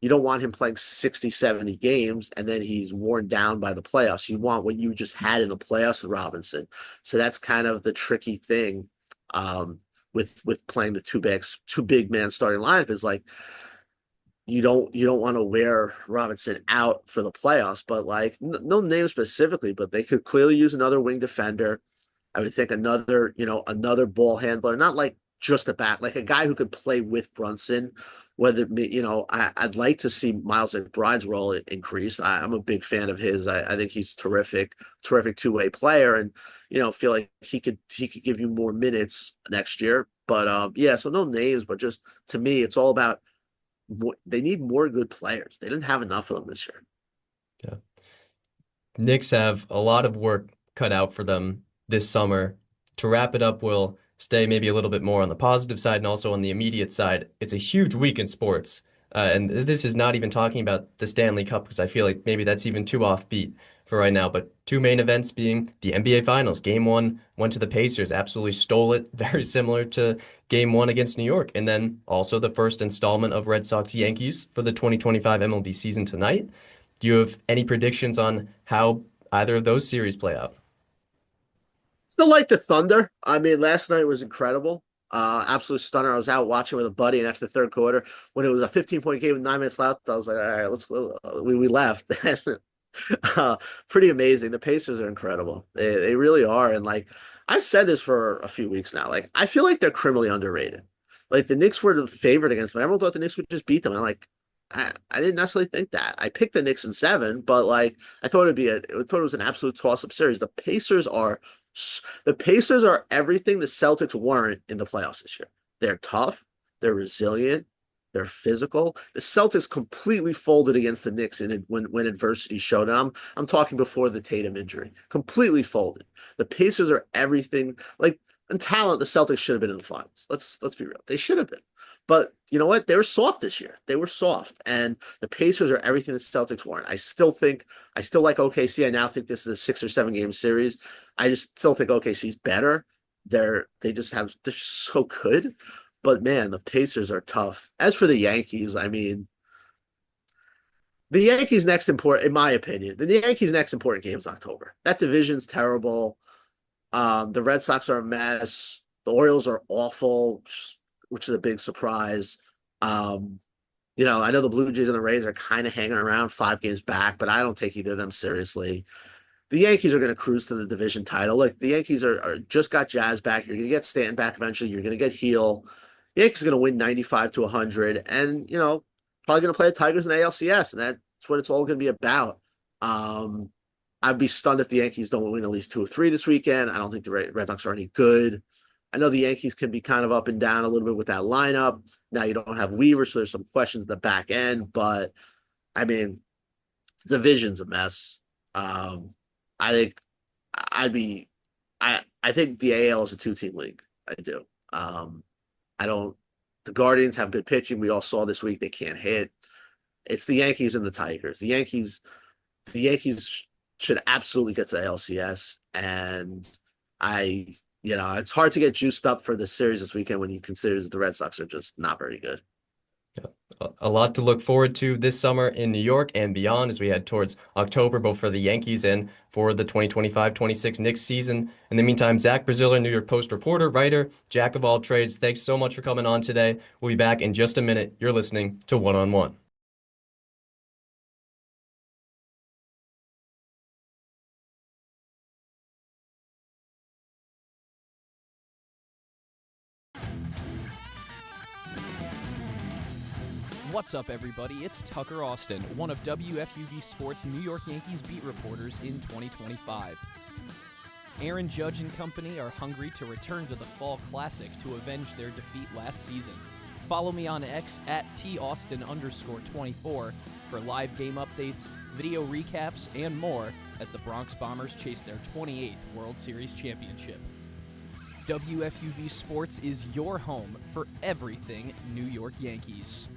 you don't want him playing 60, 70 games and then he's worn down by the playoffs. You want what you just had in the playoffs with Robinson. So that's kind of the tricky thing with playing the two big man starting lineup is like you don't want to wear Robinson out for the playoffs, but like no name specifically, but they could clearly use another wing defender. I would think another ball handler, not like just a back, like a guy who could play with Brunson. I'd like to see Miles McBride's role increase. I'm a big fan of his. I think he's terrific 2-way player, and feel like he could give you more minutes next year. But so no names, but just to me, it's all about they need more good players. They didn't have enough of them this year. Yeah. Knicks have a lot of work cut out for them this summer. To wrap it up, we'll stay maybe a little bit more on the positive side and also on the immediate side. It's a huge week in sports. And this is not even talking about the Stanley Cup because I feel like maybe that's even too offbeat for right now. But 2 main events being the NBA Finals. Game 1 went to the Pacers, absolutely stole it, very similar to Game 1 against New York. And then also the first installment of Red Sox Yankees for the 2025 MLB season tonight. Do you have any predictions on how either of those series play out? Still like the Thunder. I mean, last night was incredible. Absolute stunner. I was out watching with a buddy, and after the third quarter, when it was a 15-point game with 9 minutes left, I was like, all right, let's go. We left. Pretty amazing. The Pacers are incredible. They really are. And like I've said this for a few weeks now. Like I feel like they're criminally underrated. Like the Knicks were the favorite against them. Everyone thought the Knicks would just beat them. And I'm like, I didn't necessarily think that. I picked the Knicks in 7, but like I thought it was an absolute toss-up series. The Pacers are everything the Celtics weren't in the playoffs this year. They're tough. They're resilient. They're physical. The Celtics completely folded against the Knicks when adversity showed. And I'm talking before the Tatum injury. Completely folded. The Pacers are everything. Like in talent, the Celtics should have been in the finals. Let's be real. They should have been. But you know what? They were soft this year. They were soft. And the Pacers are everything the Celtics weren't. I still like OKC. I now think this is a 6 or 7 game series. I just still think OKC's better. They're just so good. But man, the Pacers are tough. As for the Yankees, I mean, the Yankees' next important, in my opinion, the Yankees' next important game is October. That division's terrible. The Red Sox are a mess. The Orioles are awful, which is a big surprise. I know the Blue Jays and the Rays are kind of hanging around 5 games back, but I don't take either of them seriously. The Yankees are going to cruise to the division title. Look, the Yankees are just got Jazz back. You're going to get Stanton back eventually. You're going to get Heel. The Yankees are going to win 95 to 100, and probably going to play the Tigers in the ALCS, and that's what it's all going to be about. I'd be stunned if the Yankees don't win at least 2 or 3 this weekend. I don't think the Red Sox are any good. I know the Yankees can be kind of up and down a little bit with that lineup. Now you don't have Weaver, so there's some questions at the back end, but I mean, the division's a mess. I think I think the AL is a 2-team league. I do. The Guardians have good pitching. We all saw this week they can't hit. It's the Yankees and the Tigers. The Yankees should absolutely get to the LCS. And it's hard to get juiced up for the series this weekend when you consider that the Red Sox are just not very good. A lot to look forward to this summer in New York and beyond as we head towards October, both for the Yankees and for the 2025-26 Knicks season. In the meantime, Zach Braziller, New York Post reporter, writer, jack of all trades, thanks so much for coming on today. We'll be back in just a minute. You're listening to One on One. What's up, everybody? It's Tucker Austin, one of WFUV Sports' New York Yankees beat reporters in 2025. Aaron Judge and company are hungry to return to the Fall Classic to avenge their defeat last season. Follow me on X at @Taustin_24 for live game updates, video recaps, and more as the Bronx Bombers chase their 28th World Series championship. WFUV Sports is your home for everything New York Yankees.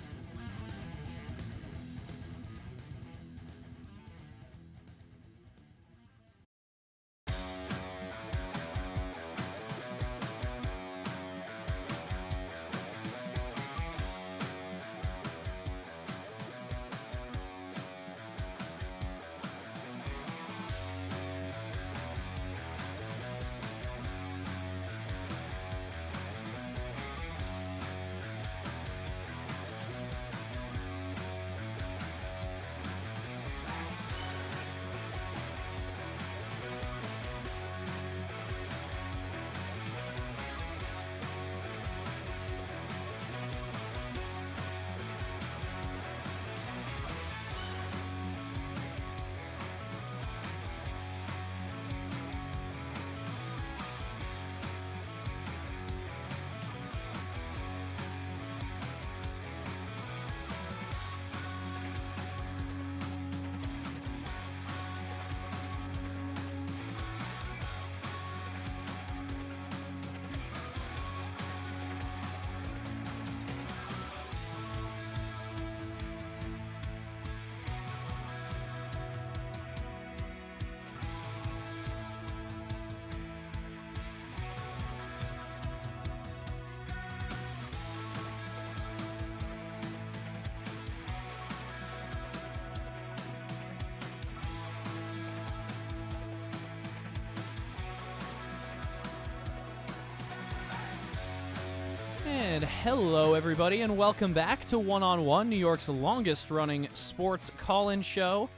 And hello, everybody, and welcome back to One on One, New York's longest-running sports call-in show.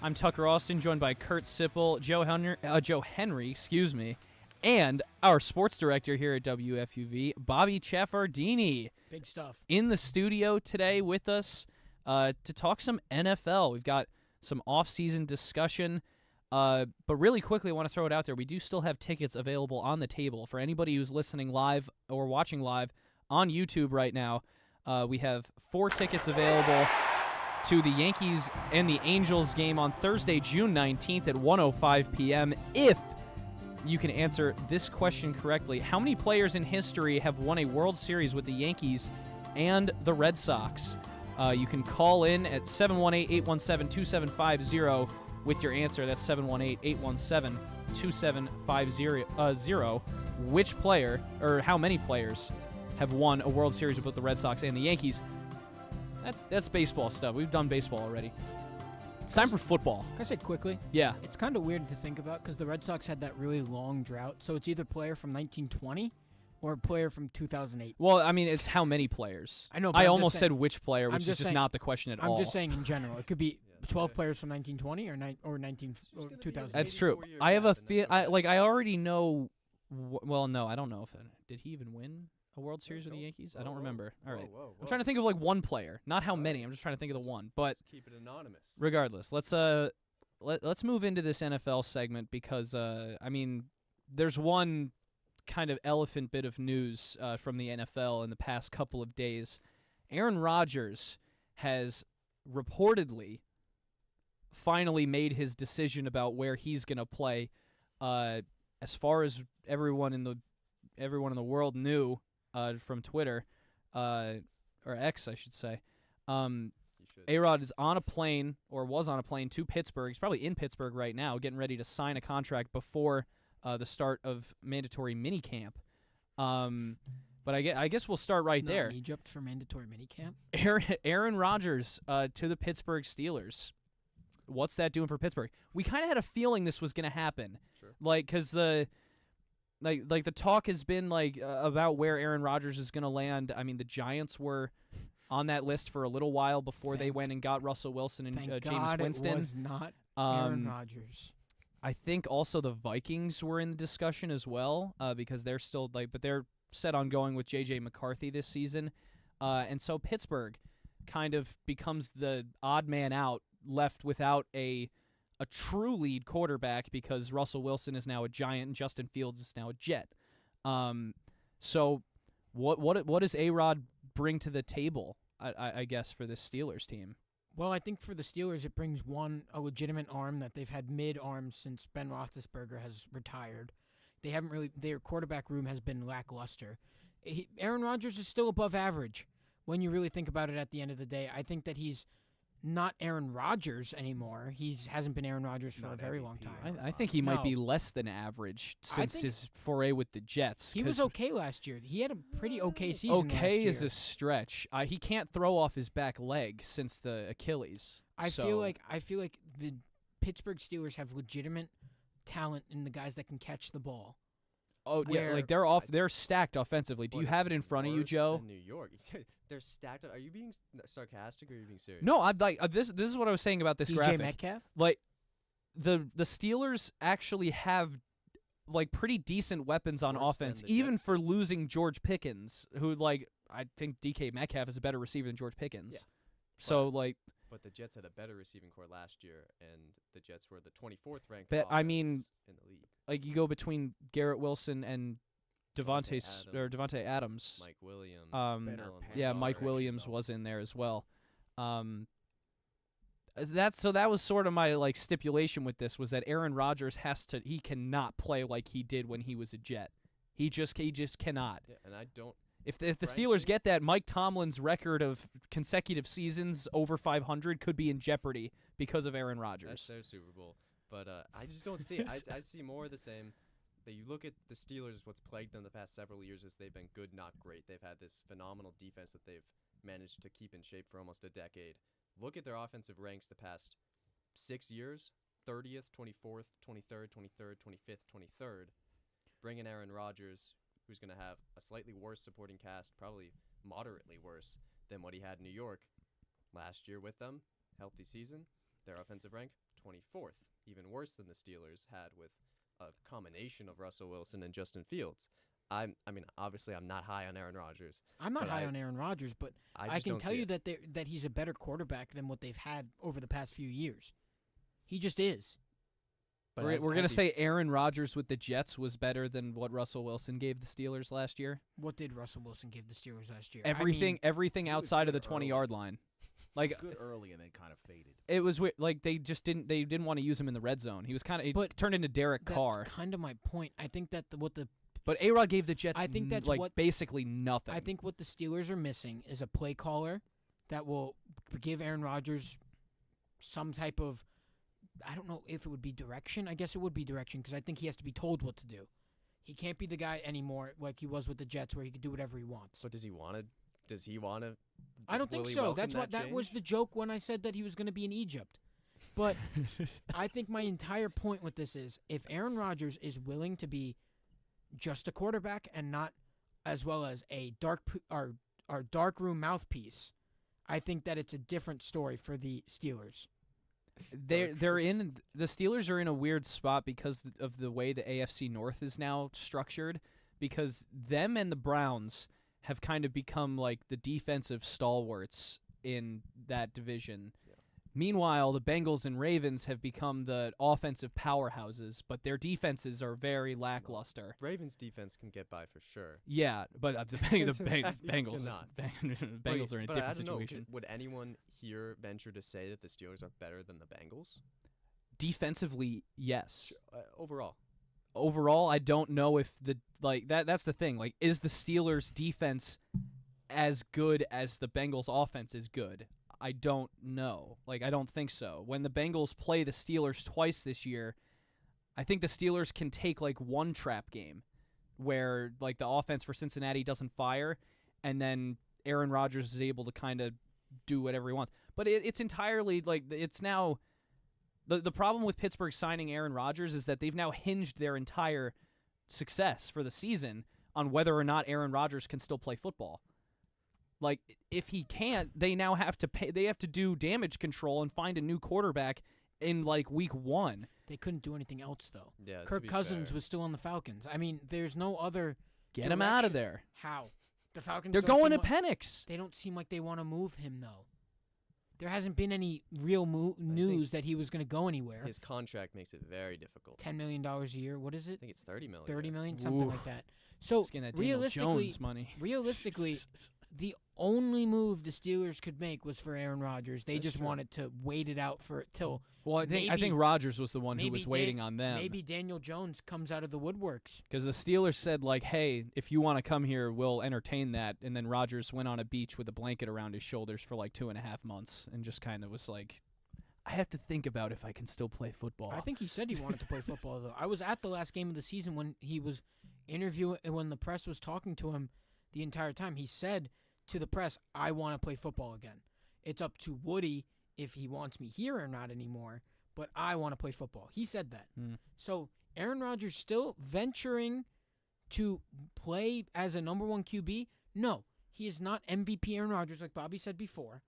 I'm Tucker Austin, joined by Kurt Sippel, Joe Henry, and our sports director here at WFUV, Bobby Chaffardini. Big stuff. In the studio today with us to talk some NFL. We've got some off-season discussion. But really quickly, I want to throw it out there. We do still have tickets available on the table for anybody who's listening live or watching live on YouTube right now. We have 4 tickets available to the Yankees and the Angels game on Thursday, June 19th at 1:05 p.m. If you can answer this question correctly, how many players in history have won a World Series with the Yankees and the Red Sox? You can call in at 718-817-2750 with your answer. That's 718-817-2750. Which player, or how many players, have won a World Series with both the Red Sox and the Yankees? That's baseball stuff. We've done baseball already. It's time for football. Can I say quickly? Yeah. It's kind of weird to think about because the Red Sox had that really long drought. So it's either a player from 1920 or a player from 2008. Well, I mean, it's how many players. I know, but I I'm almost just said saying- which player, I'm which is just just saying- not the question at I'm all. just saying in general. It could be 12 players from 1920 or 2008. That's true. I have a feel. I already know. Well, no, I don't know if did he even win a World Series with the Yankees? I don't remember. All right, I'm trying to think of like one player, not how many. I'm just trying to think of the one. But keep it anonymous. Regardless, let's move into this NFL segment because I mean, there's one kind of elephant bit of news from the NFL in the past couple of days. Aaron Rodgers has reportedly finally made his decision about where he's going to play. As far as everyone in the world knew from Twitter, or X, I should say, A-Rod is on a plane, or was on a plane, to Pittsburgh. He's probably in Pittsburgh right now, getting ready to sign a contract before the start of mandatory minicamp. But I guess we'll start right there. In Egypt for mandatory minicamp. Aaron Rodgers to the Pittsburgh Steelers. What's that doing for Pittsburgh? We kind of had a feeling this was going to happen, because the talk has been about where Aaron Rodgers is going to land. I mean, the Giants were on that list for a little while before they went and got Russell Wilson and Jameis Winston. It was not Aaron Rodgers. I think also the Vikings were in the discussion as well, because they're still but they're set on going with J.J. McCarthy this season, and so Pittsburgh kind of becomes the odd man out, left without a true lead quarterback because Russell Wilson is now a Giant and Justin Fields is now a Jet. So what does A-Rod bring to the table, I guess, for this Steelers team? Well, I think for the Steelers, it brings a legitimate arm that they've had mid-arm since Ben Roethlisberger has retired. They haven't really, their quarterback room has been lackluster. Aaron Rodgers is still above average when you really think about it at the end of the day. I think that he's not Aaron Rodgers anymore. He hasn't been Aaron Rodgers for a very long time. I think he might be less than average since his foray with the Jets. He was okay last year. He had a pretty okay season last year. Okay is a stretch. He can't throw off his back leg since the Achilles. I feel like the Pittsburgh Steelers have legitimate talent in the guys that can catch the ball. Oh yeah, they're stacked offensively. Do you have it in front of you, Joe? New York, they're stacked. Are you being sarcastic or are you being serious? No, I'm this is what I was saying about this graphic. Metcalf? The Steelers actually have pretty decent weapons on offense, even for losing George Pickens, who I think DK Metcalf is a better receiver than George Pickens. Yeah. So But the Jets had a better receiving core last year, and the Jets were the 24th ranked. But I mean, in the league. You go between Garrett Wilson and Devontae Adams, Mike Williams. Mike Williams was in there as well. That was sort of my stipulation with this, was that Aaron Rodgers he cannot play like he did when he was a Jet. He just cannot. Yeah, and I don't. If the Steelers get that, Mike Tomlin's record of consecutive seasons over 500 could be in jeopardy because of Aaron Rodgers. That's their Super Bowl. But I just don't see it. I see more of the same. That you look at the Steelers, what's plagued them the past several years is they've been good, not great. They've had this phenomenal defense that they've managed to keep in shape for almost a decade. Look at their offensive ranks the past 6 years: 30th, 24th, 23rd, 23rd, 25th, 23rd. Bring in Aaron Rodgers, who's going to have a slightly worse supporting cast, probably moderately worse than what he had in New York last year with them. Healthy season. Their offensive rank, 24th, even worse than the Steelers had with a combination of Russell Wilson and Justin Fields. I mean, obviously, I'm not high on Aaron Rodgers. I'm not high on Aaron Rodgers, but I can tell you that he's a better quarterback than what they've had over the past few years. He just is. But We're as- going to as he- say Aaron Rodgers with the Jets was better than what Russell Wilson gave the Steelers last year. What did Russell Wilson give the Steelers last year? Everything He was outside of good the 20-yard line. Like good early and then kind of faded. it was like they didn't want to use him in the red zone. He was he turned into Derek Carr. That's kind of my point. I think that But A-Rod gave the Jets I think that's basically nothing. I think what the Steelers are missing is a play caller that will give Aaron Rodgers some type of, I don't know if it would be direction. I guess it would be direction because I think he has to be told what to do. He can't be the guy anymore like he was with the Jets where he could do whatever he wants. But does he want to? I don't think so. That's what that was the joke when I said that he was going to be in Egypt. But I think my entire point with this is if Aaron Rodgers is willing to be just a quarterback and not as well as a dark room mouthpiece, I think that it's a different story for the Steelers. The Steelers are in a weird spot because of the way the AFC North is now structured, because them and the Browns have kind of become like the defensive stalwarts in that division. Yeah. Meanwhile, the Bengals and Ravens have become the offensive powerhouses, but their defenses are very lackluster. Ravens defense can get by for sure. Yeah, but the Bengals cannot. Bengals are in a different situation. Know, would anyone here venture to say that the Steelers are better than the Bengals? Defensively, yes. Overall, I don't know if that's the thing. Like, is the Steelers' defense as good as the Bengals' offense is good? I don't know. Like, I don't think so. When the Bengals play the Steelers twice this year, I think the Steelers can take like one trap game where like the offense for Cincinnati doesn't fire, and then Aaron Rodgers is able to kind of do whatever he wants. But it's entirely like it's now. The problem with Pittsburgh signing Aaron Rodgers is that they've now hinged their entire success for the season on whether or not Aaron Rodgers can still play football. Like, if he can't, they now have to pay. They have to do damage control and find a new quarterback in like week 1. They couldn't do anything else though. Yeah, Kirk Cousins was still on the Falcons. I mean, there's no other. Get him out of there. How? The Falcons. They're going to Penix. They don't seem like they want to move him though. There hasn't been any real news that he was going to go anywhere. His contract makes it very difficult. $10 million a year. What is it? I think it's $30 million. $30 million, something like that. So that realistically, Jones money. The only move the Steelers could make was for Aaron Rodgers. They That's just true. wanted to wait it out for till. Well, I think Rodgers was the one who was waiting on them. Maybe Daniel Jones comes out of the woodworks. Because the Steelers said, like, hey, if you want to come here, we'll entertain that. And then Rodgers went on a beach with a blanket around his shoulders for like 2.5 months and just kind of was like, I have to think about if I can still play football. I think he said he wanted to play football, though. I was at the last game of the season when he was interviewing, when the press was talking to him the entire time. He said to the press, I want to play football again. It's up to Woody if he wants me here or not anymore, but I want to play football. He said that. So Aaron Rodgers still venturing to play as a number 1 QB? No, he is not MVP Aaron Rodgers like Bobby said before,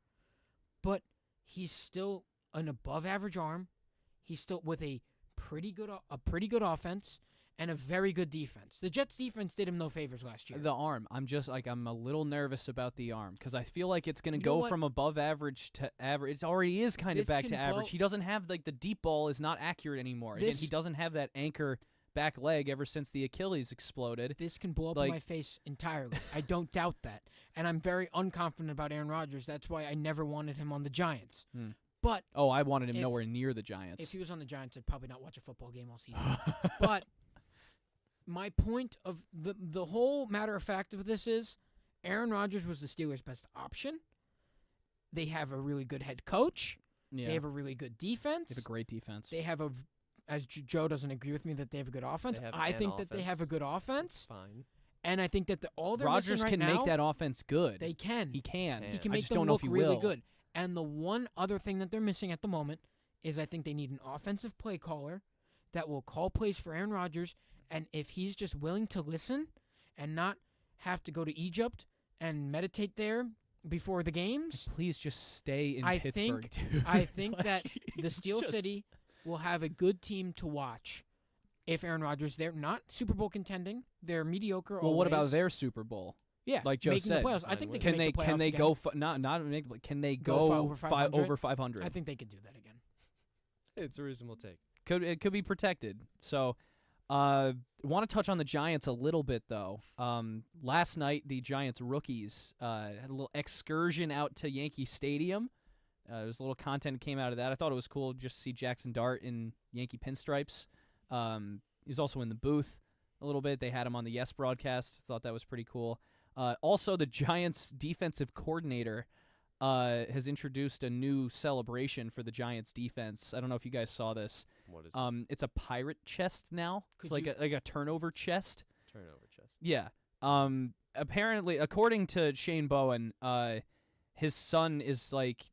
but he's still an above-average arm. He's still with a pretty good offense and a very good defense. The Jets' defense did him no favors last year. The arm. I'm a little nervous about the arm because I feel like it's going to go from above average to average. It already is kind of back to average. He doesn't have, like, the deep ball is not accurate anymore. Again, he doesn't have that anchor back leg ever since the Achilles exploded. This can blow up in my face entirely. I don't doubt that. And I'm very unconfident about Aaron Rodgers. That's why I never wanted him on the Giants. But I wanted him nowhere near the Giants. If he was on the Giants, I'd probably not watch a football game all season. But my point of the whole matter of fact of this is Aaron Rodgers was the Steelers' best option. They have a really good head coach. Yeah. They have a really good defense. They have a great defense. They have as Joe doesn't agree with me that they have a good offense. I think that they have a good offense. Fine. And I think that all they're Rodgers missing right can now, make that offense good. They can. He can. He can I make just them don't know look if he really will. good. And the one other thing that they're missing at the moment is I think they need an offensive play caller that will call plays for Aaron Rodgers. And if he's just willing to listen and not have to go to Egypt and meditate there before the games. Please just stay in Pittsburgh, dude. I think that the Steel City will have a good team to watch if Aaron Rodgers, they're not Super Bowl contending. They're mediocre. Well, what about their Super Bowl? Yeah, like Joe making said, the playoffs. I think they can make the playoffs they again. go can they go over 500? over 500? I think they could do that again. It's a reasonable take. It could be protected. So, want to touch on the Giants a little bit though. Last night the Giants rookies had a little excursion out to Yankee Stadium. There's a little content came out of that. I thought it was cool just to see Jackson Dart in Yankee pinstripes. He was also in the booth a little bit. They had him on the Yes broadcast. Thought that was pretty cool. Also, the Giants defensive coordinator has introduced a new celebration for the Giants defense. I don't know if you guys saw this. What is it? It's a pirate chest now. It's like a turnover chest. Turnover chest. Yeah. Apparently, according to Shane Bowen, his son is like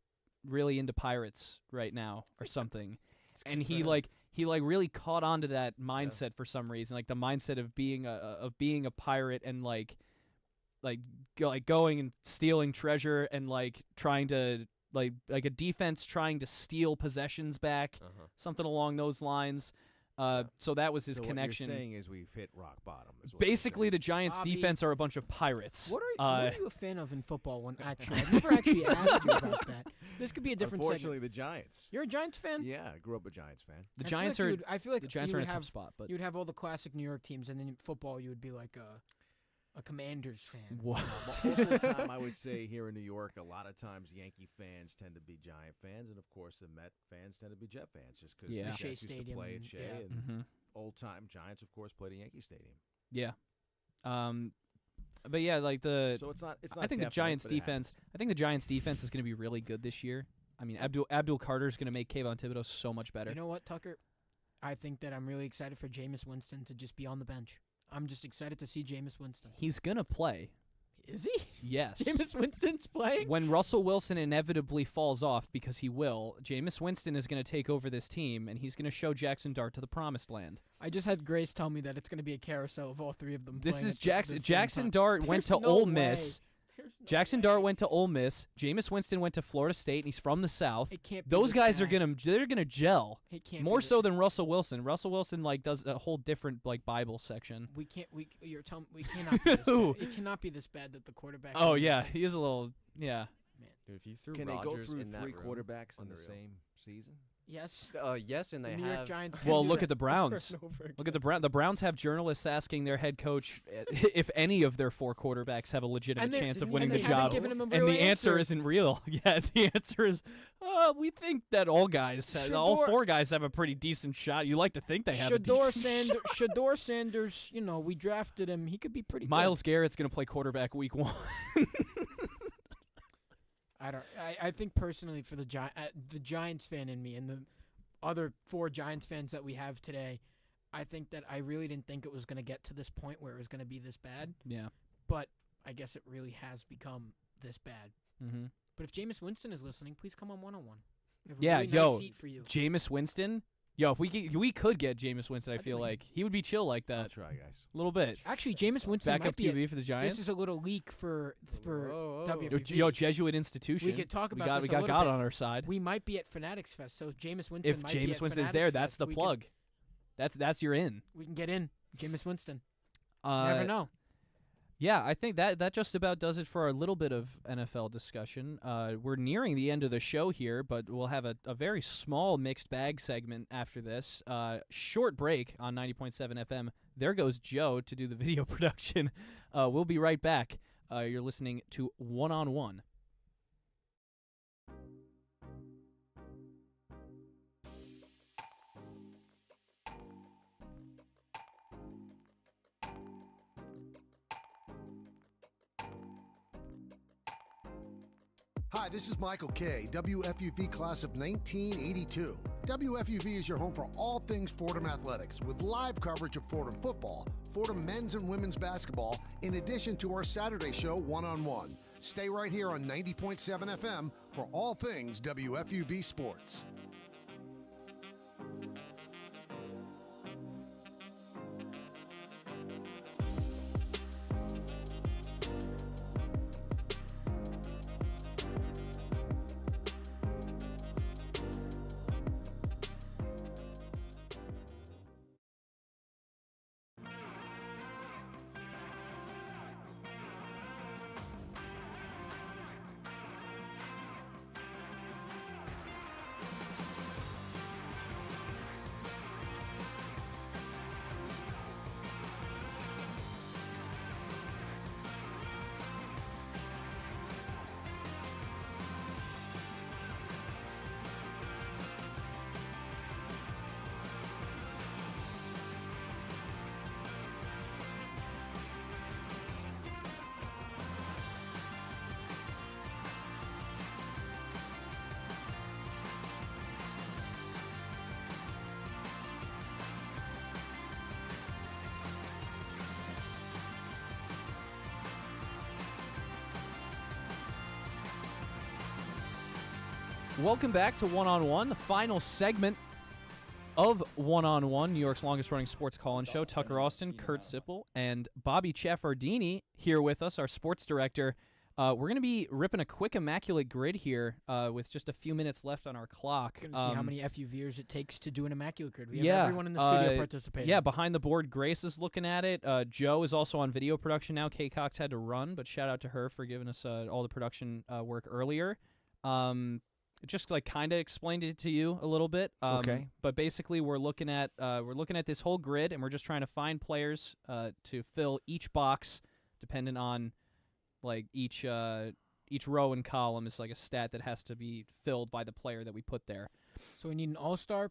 really into pirates right now or something, and he really caught on to that mindset for some reason, like the mindset of being a pirate and like going and stealing treasure and like trying to like a defense trying to steal possessions back, something along those lines. So that was his connection. What you're saying is we've hit rock bottom. Basically, the Giants' defense are a bunch of pirates. What are you a fan of in football? I've never actually asked you about that. This could be a different Unfortunately, segment. the Giants. You're a Giants fan? Yeah, I grew up a Giants fan. The Giants are. I feel like the Giants you are in would a have, tough spot, but you would have all the classic New York teams, and then in football you would be like a Commanders fan. What? Most of the time, I would say here in New York, a lot of times Yankee fans tend to be Giant fans, and of course the Met fans tend to be Jet fans, just because the Jets used to play at Shea, and old-time Giants, of course, played at Yankee Stadium. Yeah. But yeah, like So it's not. I think the Giants defense. I think the Giants defense is going to be really good this year. I mean, Abdul Carter is going to make Kayvon Thibodeau so much better. You know what, Tucker? I think that I'm really excited for Jameis Winston to just be on the bench. I'm just excited to see Jameis Winston. He's going to play. Is he? Yes. Jameis Winston's playing? When Russell Wilson inevitably falls off, because he will, Jameis Winston is going to take over this team, and he's going to show Jackson Dart to the promised land. I just had Grace tell me that it's going to be a carousel of all three of them. This is Jackson. Jackson Dart went to Ole Miss. Jackson Dart went to Ole Miss. Jameis Winston went to Florida State, and he's from the South. It can't be Those this guys bad. they're gonna gel. It can't more be so than Russell Wilson. Russell Wilson does a whole different Bible section. You're telling we cannot be this bad. It cannot be this bad that the quarterback. Oh yeah, he is a little Man. Dude, if you threw Can they go Rodgers through in that three room, quarterbacks in the unreal. same season? Yes. Yes, and The they New York have. Giants can Well, do look that. at the Browns. Look at the Browns. The Browns have journalists asking their head coach if any of their four quarterbacks have a legitimate chance of winning the job, and the answer isn't real. Yeah, the answer is, we think that all four guys have a pretty decent shot. You like to think they have a decent shot. Shador Sanders, we drafted him. He could be pretty Myles Garrett's going to play quarterback week 1. I think personally for the Giants fan in me and the other 4 Giants fans that we have today, I think that I really didn't think it was going to get to this point where it was going to be this bad. Yeah. But I guess it really has become this bad. Mm-hmm. But if Jameis Winston is listening, please come on one-on-one. Yeah, nice seat for you. Jameis Winston. Yo, if we could get Jameis Winston, I feel like he would be chill like that. I'll try, guys. A little bit. Actually, Jameis Winston backup might be QB for the Giants. This is a little leak for WFUV. Yo, Jesuit institution. We could talk about we this got a God little bit. on our side. We might be at Fanatics Fest, so Jameis Winston. If might be Jameis at Winston's Fanatics there, Fest. that's the We plug. That's your in. We can get in, Jameis Winston. Never know. Yeah, I think that just about does it for our little bit of NFL discussion. We're nearing the end of the show here, but we'll have a very small mixed bag segment after this. Short break on 90.7 FM. There goes Joe to do the video production. We'll be right back. You're listening to One on One. Hi, this is Michael Kay, WFUV class of 1982. WFUV is your home for all things Fordham athletics, with live coverage of Fordham football, Fordham men's and women's basketball, in addition to our Saturday show, One on One. Stay right here on 90.7 FM for all things WFUV sports. Welcome back to One on One, the final segment of One on One, New York's longest-running sports call-in show. Tucker Austin, Kurt Sippel, and Bobby Chaffardini here with us, our sports director. We're going to be ripping a quick immaculate grid here with just a few minutes left on our clock. Going to see how many FUVers it takes to do an immaculate grid. We have everyone in the studio participating. Yeah, behind the board, Grace is looking at it. Joe is also on video production now. Kay Cox had to run, but shout out to her for giving us all the production work earlier. Just like kind of explained it to you a little bit. Okay. But basically, we're looking at this whole grid, and we're just trying to find players to fill each box, dependent on like each row and column is like a stat that has to be filled by the player that we put there. So we need an all-star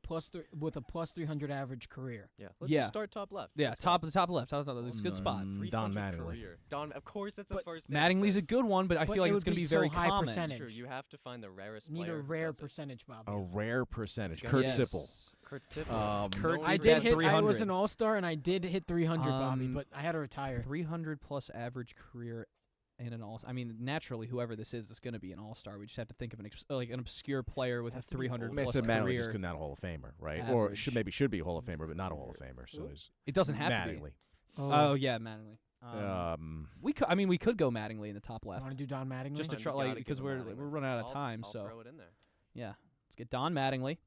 with a plus 300 average career. Yeah. Let's just start top left. Yeah, top left. It's a good spot. Don Mattingly. Don, of course, that's the first. Mattingly's a good one, but I feel like it's going to be very high common. percentage. Sure, you have to find the rarest You need player. a rare percentage, Bob. A rare percentage. Kurt Sippel. Kurt Sippel. Kurt I did did that hit. 300. I was an all-star, and I did hit 300, Bobby, but I had to retire. 300 plus average career. And an all. I mean, naturally, whoever this is going to be an all-star. We just have to think of an obscure player with a 300 plus career. Mattingly just not a Hall of Famer, right? Average. Or should be a Hall of Famer, but not a Hall of Famer. So it doesn't have Mattingly. to be. Oh yeah, Mattingly. We could. I mean, we could go Mattingly in the top left. Want to do Don Mattingly? Just to try, because we're running out of time. I'll so throw it in there. Yeah, let's get Don Mattingly.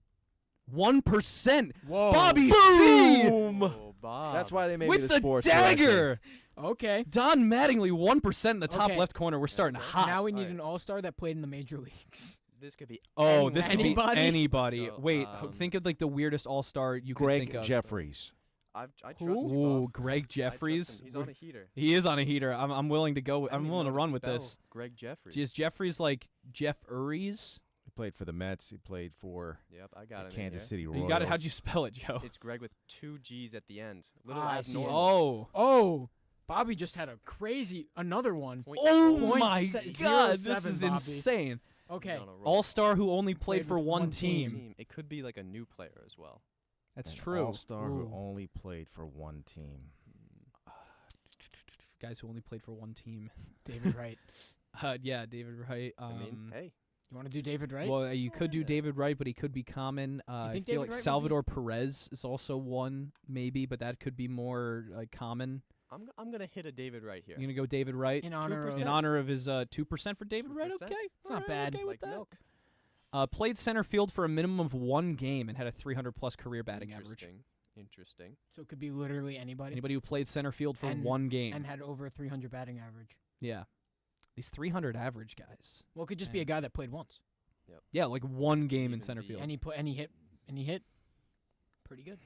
1%. Whoa. Bobby Boom. C. Bob. That's why they made with me the sports dagger. director. Okay. Don Mattingly, 1% in the top Okay. left corner. We're starting hot. Now we need an all-star that played in the major leagues. This could be. This could be anybody? anybody. Let's go, Wait, think of like the weirdest all-star you can think Greg of. Jeffries. I trust Ooh, you, Bob. Greg I trust Jeffries. him. He's on a heater. He is on a heater. I'm willing to go. I'm willing to run with this. Greg Jeffries. Is Jeffries like Jeff Uries? He played for the Mets. He played for Yep, I got the it. Kansas City Royals. You got it. How'd you spell it, Joe? It's Greg with 2 G's at the end. Little I see. abnormal. Oh. Bobby just had another one. Oh my .07, God, this is Bobby. insane. Okay. All-star who only played Played for with one one team. It could be like a new player as well. That's An true. all-star who Ooh. only played for one team. Guys who only played for one team. David Wright. Yeah, David Wright. I mean, hey. You want to do David Wright? Well, you could do David Wright, but he could be common. I think feel David like Wright would Salvador Perez is also one, maybe, but that could be more common. I'm gonna hit a David Wright here. You're gonna go David Wright In honor of- in honor of his 2% for David Wright. 2%? Okay, It's not bad. Okay with Like that. milk. Played center field for a minimum of one game and had a 300 plus career batting average. Interesting. So it could be literally anybody. Anybody who played center field for And- one game. And had over a 300 batting average. Yeah, these 300 average guys. Well, it could just be a guy that played once. Yeah, like one game in Even center be- field. And he hit pretty good.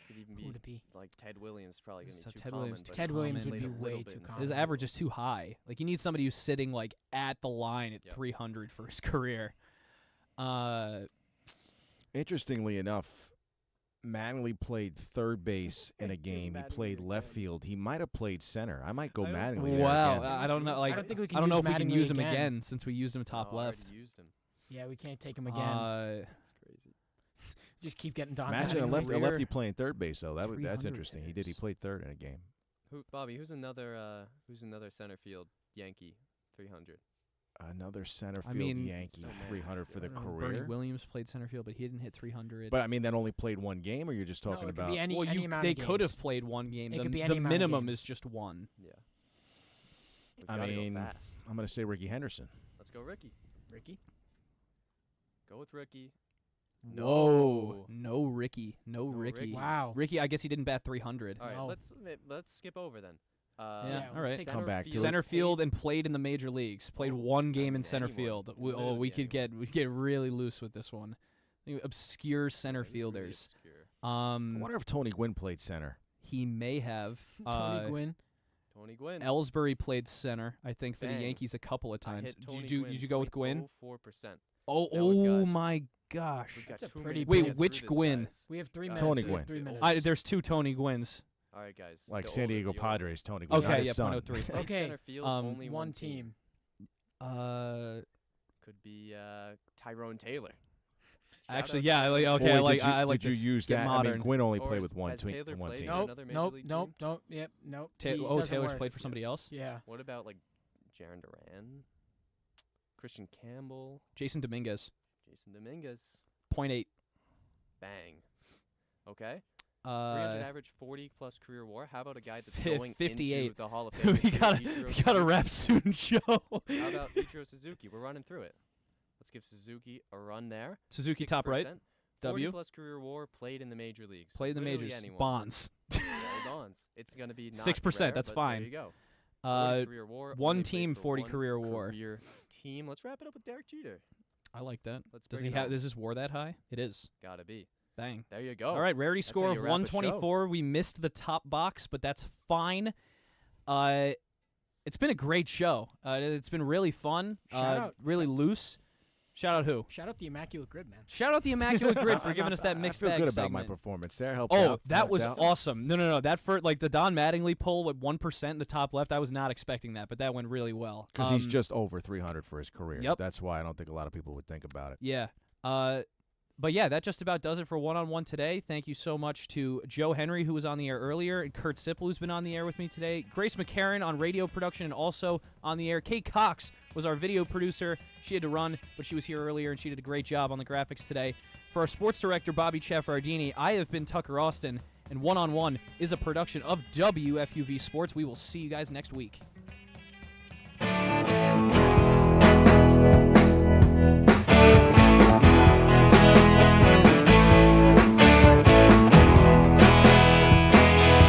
Could even Who would it be? like Ted Williams, probably gonna be too Ted common. Williams but Ted Williams played would be a little way bit too in common. His center average is too high. Like you need somebody who's sitting like at the line at Yep. 300 for his career. Interestingly enough, Mattingly played third base in a game. He played left field. He might have played center. I might go Mattingly. there Wow, again. I don't know. Like I don't think we can I don't know use if we can Mattingly use him again. again since we used him top Oh, I already left. used him. Yeah, we can't take him again. Uh, That's crazy. Just keep getting Don Imagine a Mattingly. lefty career. playing third base though. That's 300 interesting. He games. played third in a game. Bobby? Who's another center field Yankee 300? Another center I field mean, Yankee, so many. 300 for I the don't know, Bernie career. Williams played center field, but he didn't hit 300. But I mean, that only played one game, or you're just talking it could about? be any, well, any amount they of could games. have played one game. It The, could be the any amount of minimum games. is just one. Yeah. We've I gotta go mean, fast. I'm going to say Ricky Henderson. Let's go, Ricky. Ricky? Go with Ricky. Whoa. No Ricky. No Ricky. Ricky. Wow. Ricky, I guess he didn't bat 300. All right, No. let's skip over then. Yeah, all we'll right. take Come back to it. Center field and played in the major leagues. Played one game in mean, center anyone. field. We Literally could get really loose with this one. Obscure center fielders. I wonder if Tony Gwynn played center. He may have. Tony Gwynn. Tony Gwynn. Ellsbury played center, I think, for Bang. the Yankees a couple of I times. hit Tony Did you go with Gwynn? 0.04%. Oh, Now we've got- my gosh. We've got That's a 2 pretty minutes big- to get Wait, which through this, Gwynn? guys. We have 3 Guys, minutes. Tony We have Gwynn. 3 minutes. There's two Tony Gwynns. All right, guys. Like the San older, Diego the older. Padres, Tony Gwynn. Okay, not his yeah, son. 0.03. Played Okay, Center field, only one team. Could be Tyrone Taylor. Actually, out yeah. to Like, Taylor. okay, Boy, I like. did you, I like did this. you use Get that? modern. I mean, Gwynn only Or played with one has team. Taylor One played team. for Nope, another major nope, league nope, team? nope. Yep, nope. Taylor's doesn't played work. for somebody else. Yeah. What about like Jaron Duran, Christian Campbell? Jason Dominguez. Jason Dominguez. 0.8. Bang. Okay. 300 Uh, average, 40-plus career WAR. How about a guy that's going 58. into the Hall of Fame? we this gotta year, Ichiro we gotta Suzuki? wrap soon, show. How about Ichiro Suzuki? We're running through it. Let's give Suzuki a run there. Suzuki top right. 6%. W. 40-plus career WAR, played in the major leagues. Played in the Literally majors. anyone. Bonds. Barry Bonds. It's going to be not 6%. rare, That's but fine. There you go. 40 career WAR, one only team, played for 40 one career WAR. Career team. Let's wrap it up with Derek Jeter. I like that. Let's Does bring he it have? home. Is his WAR that high? It is. Gotta be. Bang. There you go. All right, rarity That's how score you of wrap a show. 124. We missed the top box, but that's fine. It's been a great show. It's been really fun. Shout out. Really loose. Shout out who? Shout out the Immaculate Grid, man. Shout out the Immaculate Grid for giving us that mixed I feel bag good about segment. my performance there. Helped Oh, out. that was Helped out. awesome. No. That for like the Don Mattingly poll with 1% in the top left. I was not expecting that, but that went really well. Because he's just over 300 for his career. Yep. That's why I don't think a lot of people would think about it. Yeah. But yeah, that just about does it for one-on-one today. Thank you so much to Joe Henry, who was on the air earlier, and Kurt Sippel, who's been on the air with me today. Grace McCarron on radio production and also on the air. Kate Cox was our video producer. She had to run, but she was here earlier, and she did a great job on the graphics today. For our sports director, Bobby Chaffardini, I have been Tucker Austin, and One-on-One is a production of WFUV Sports. We will see you guys next week.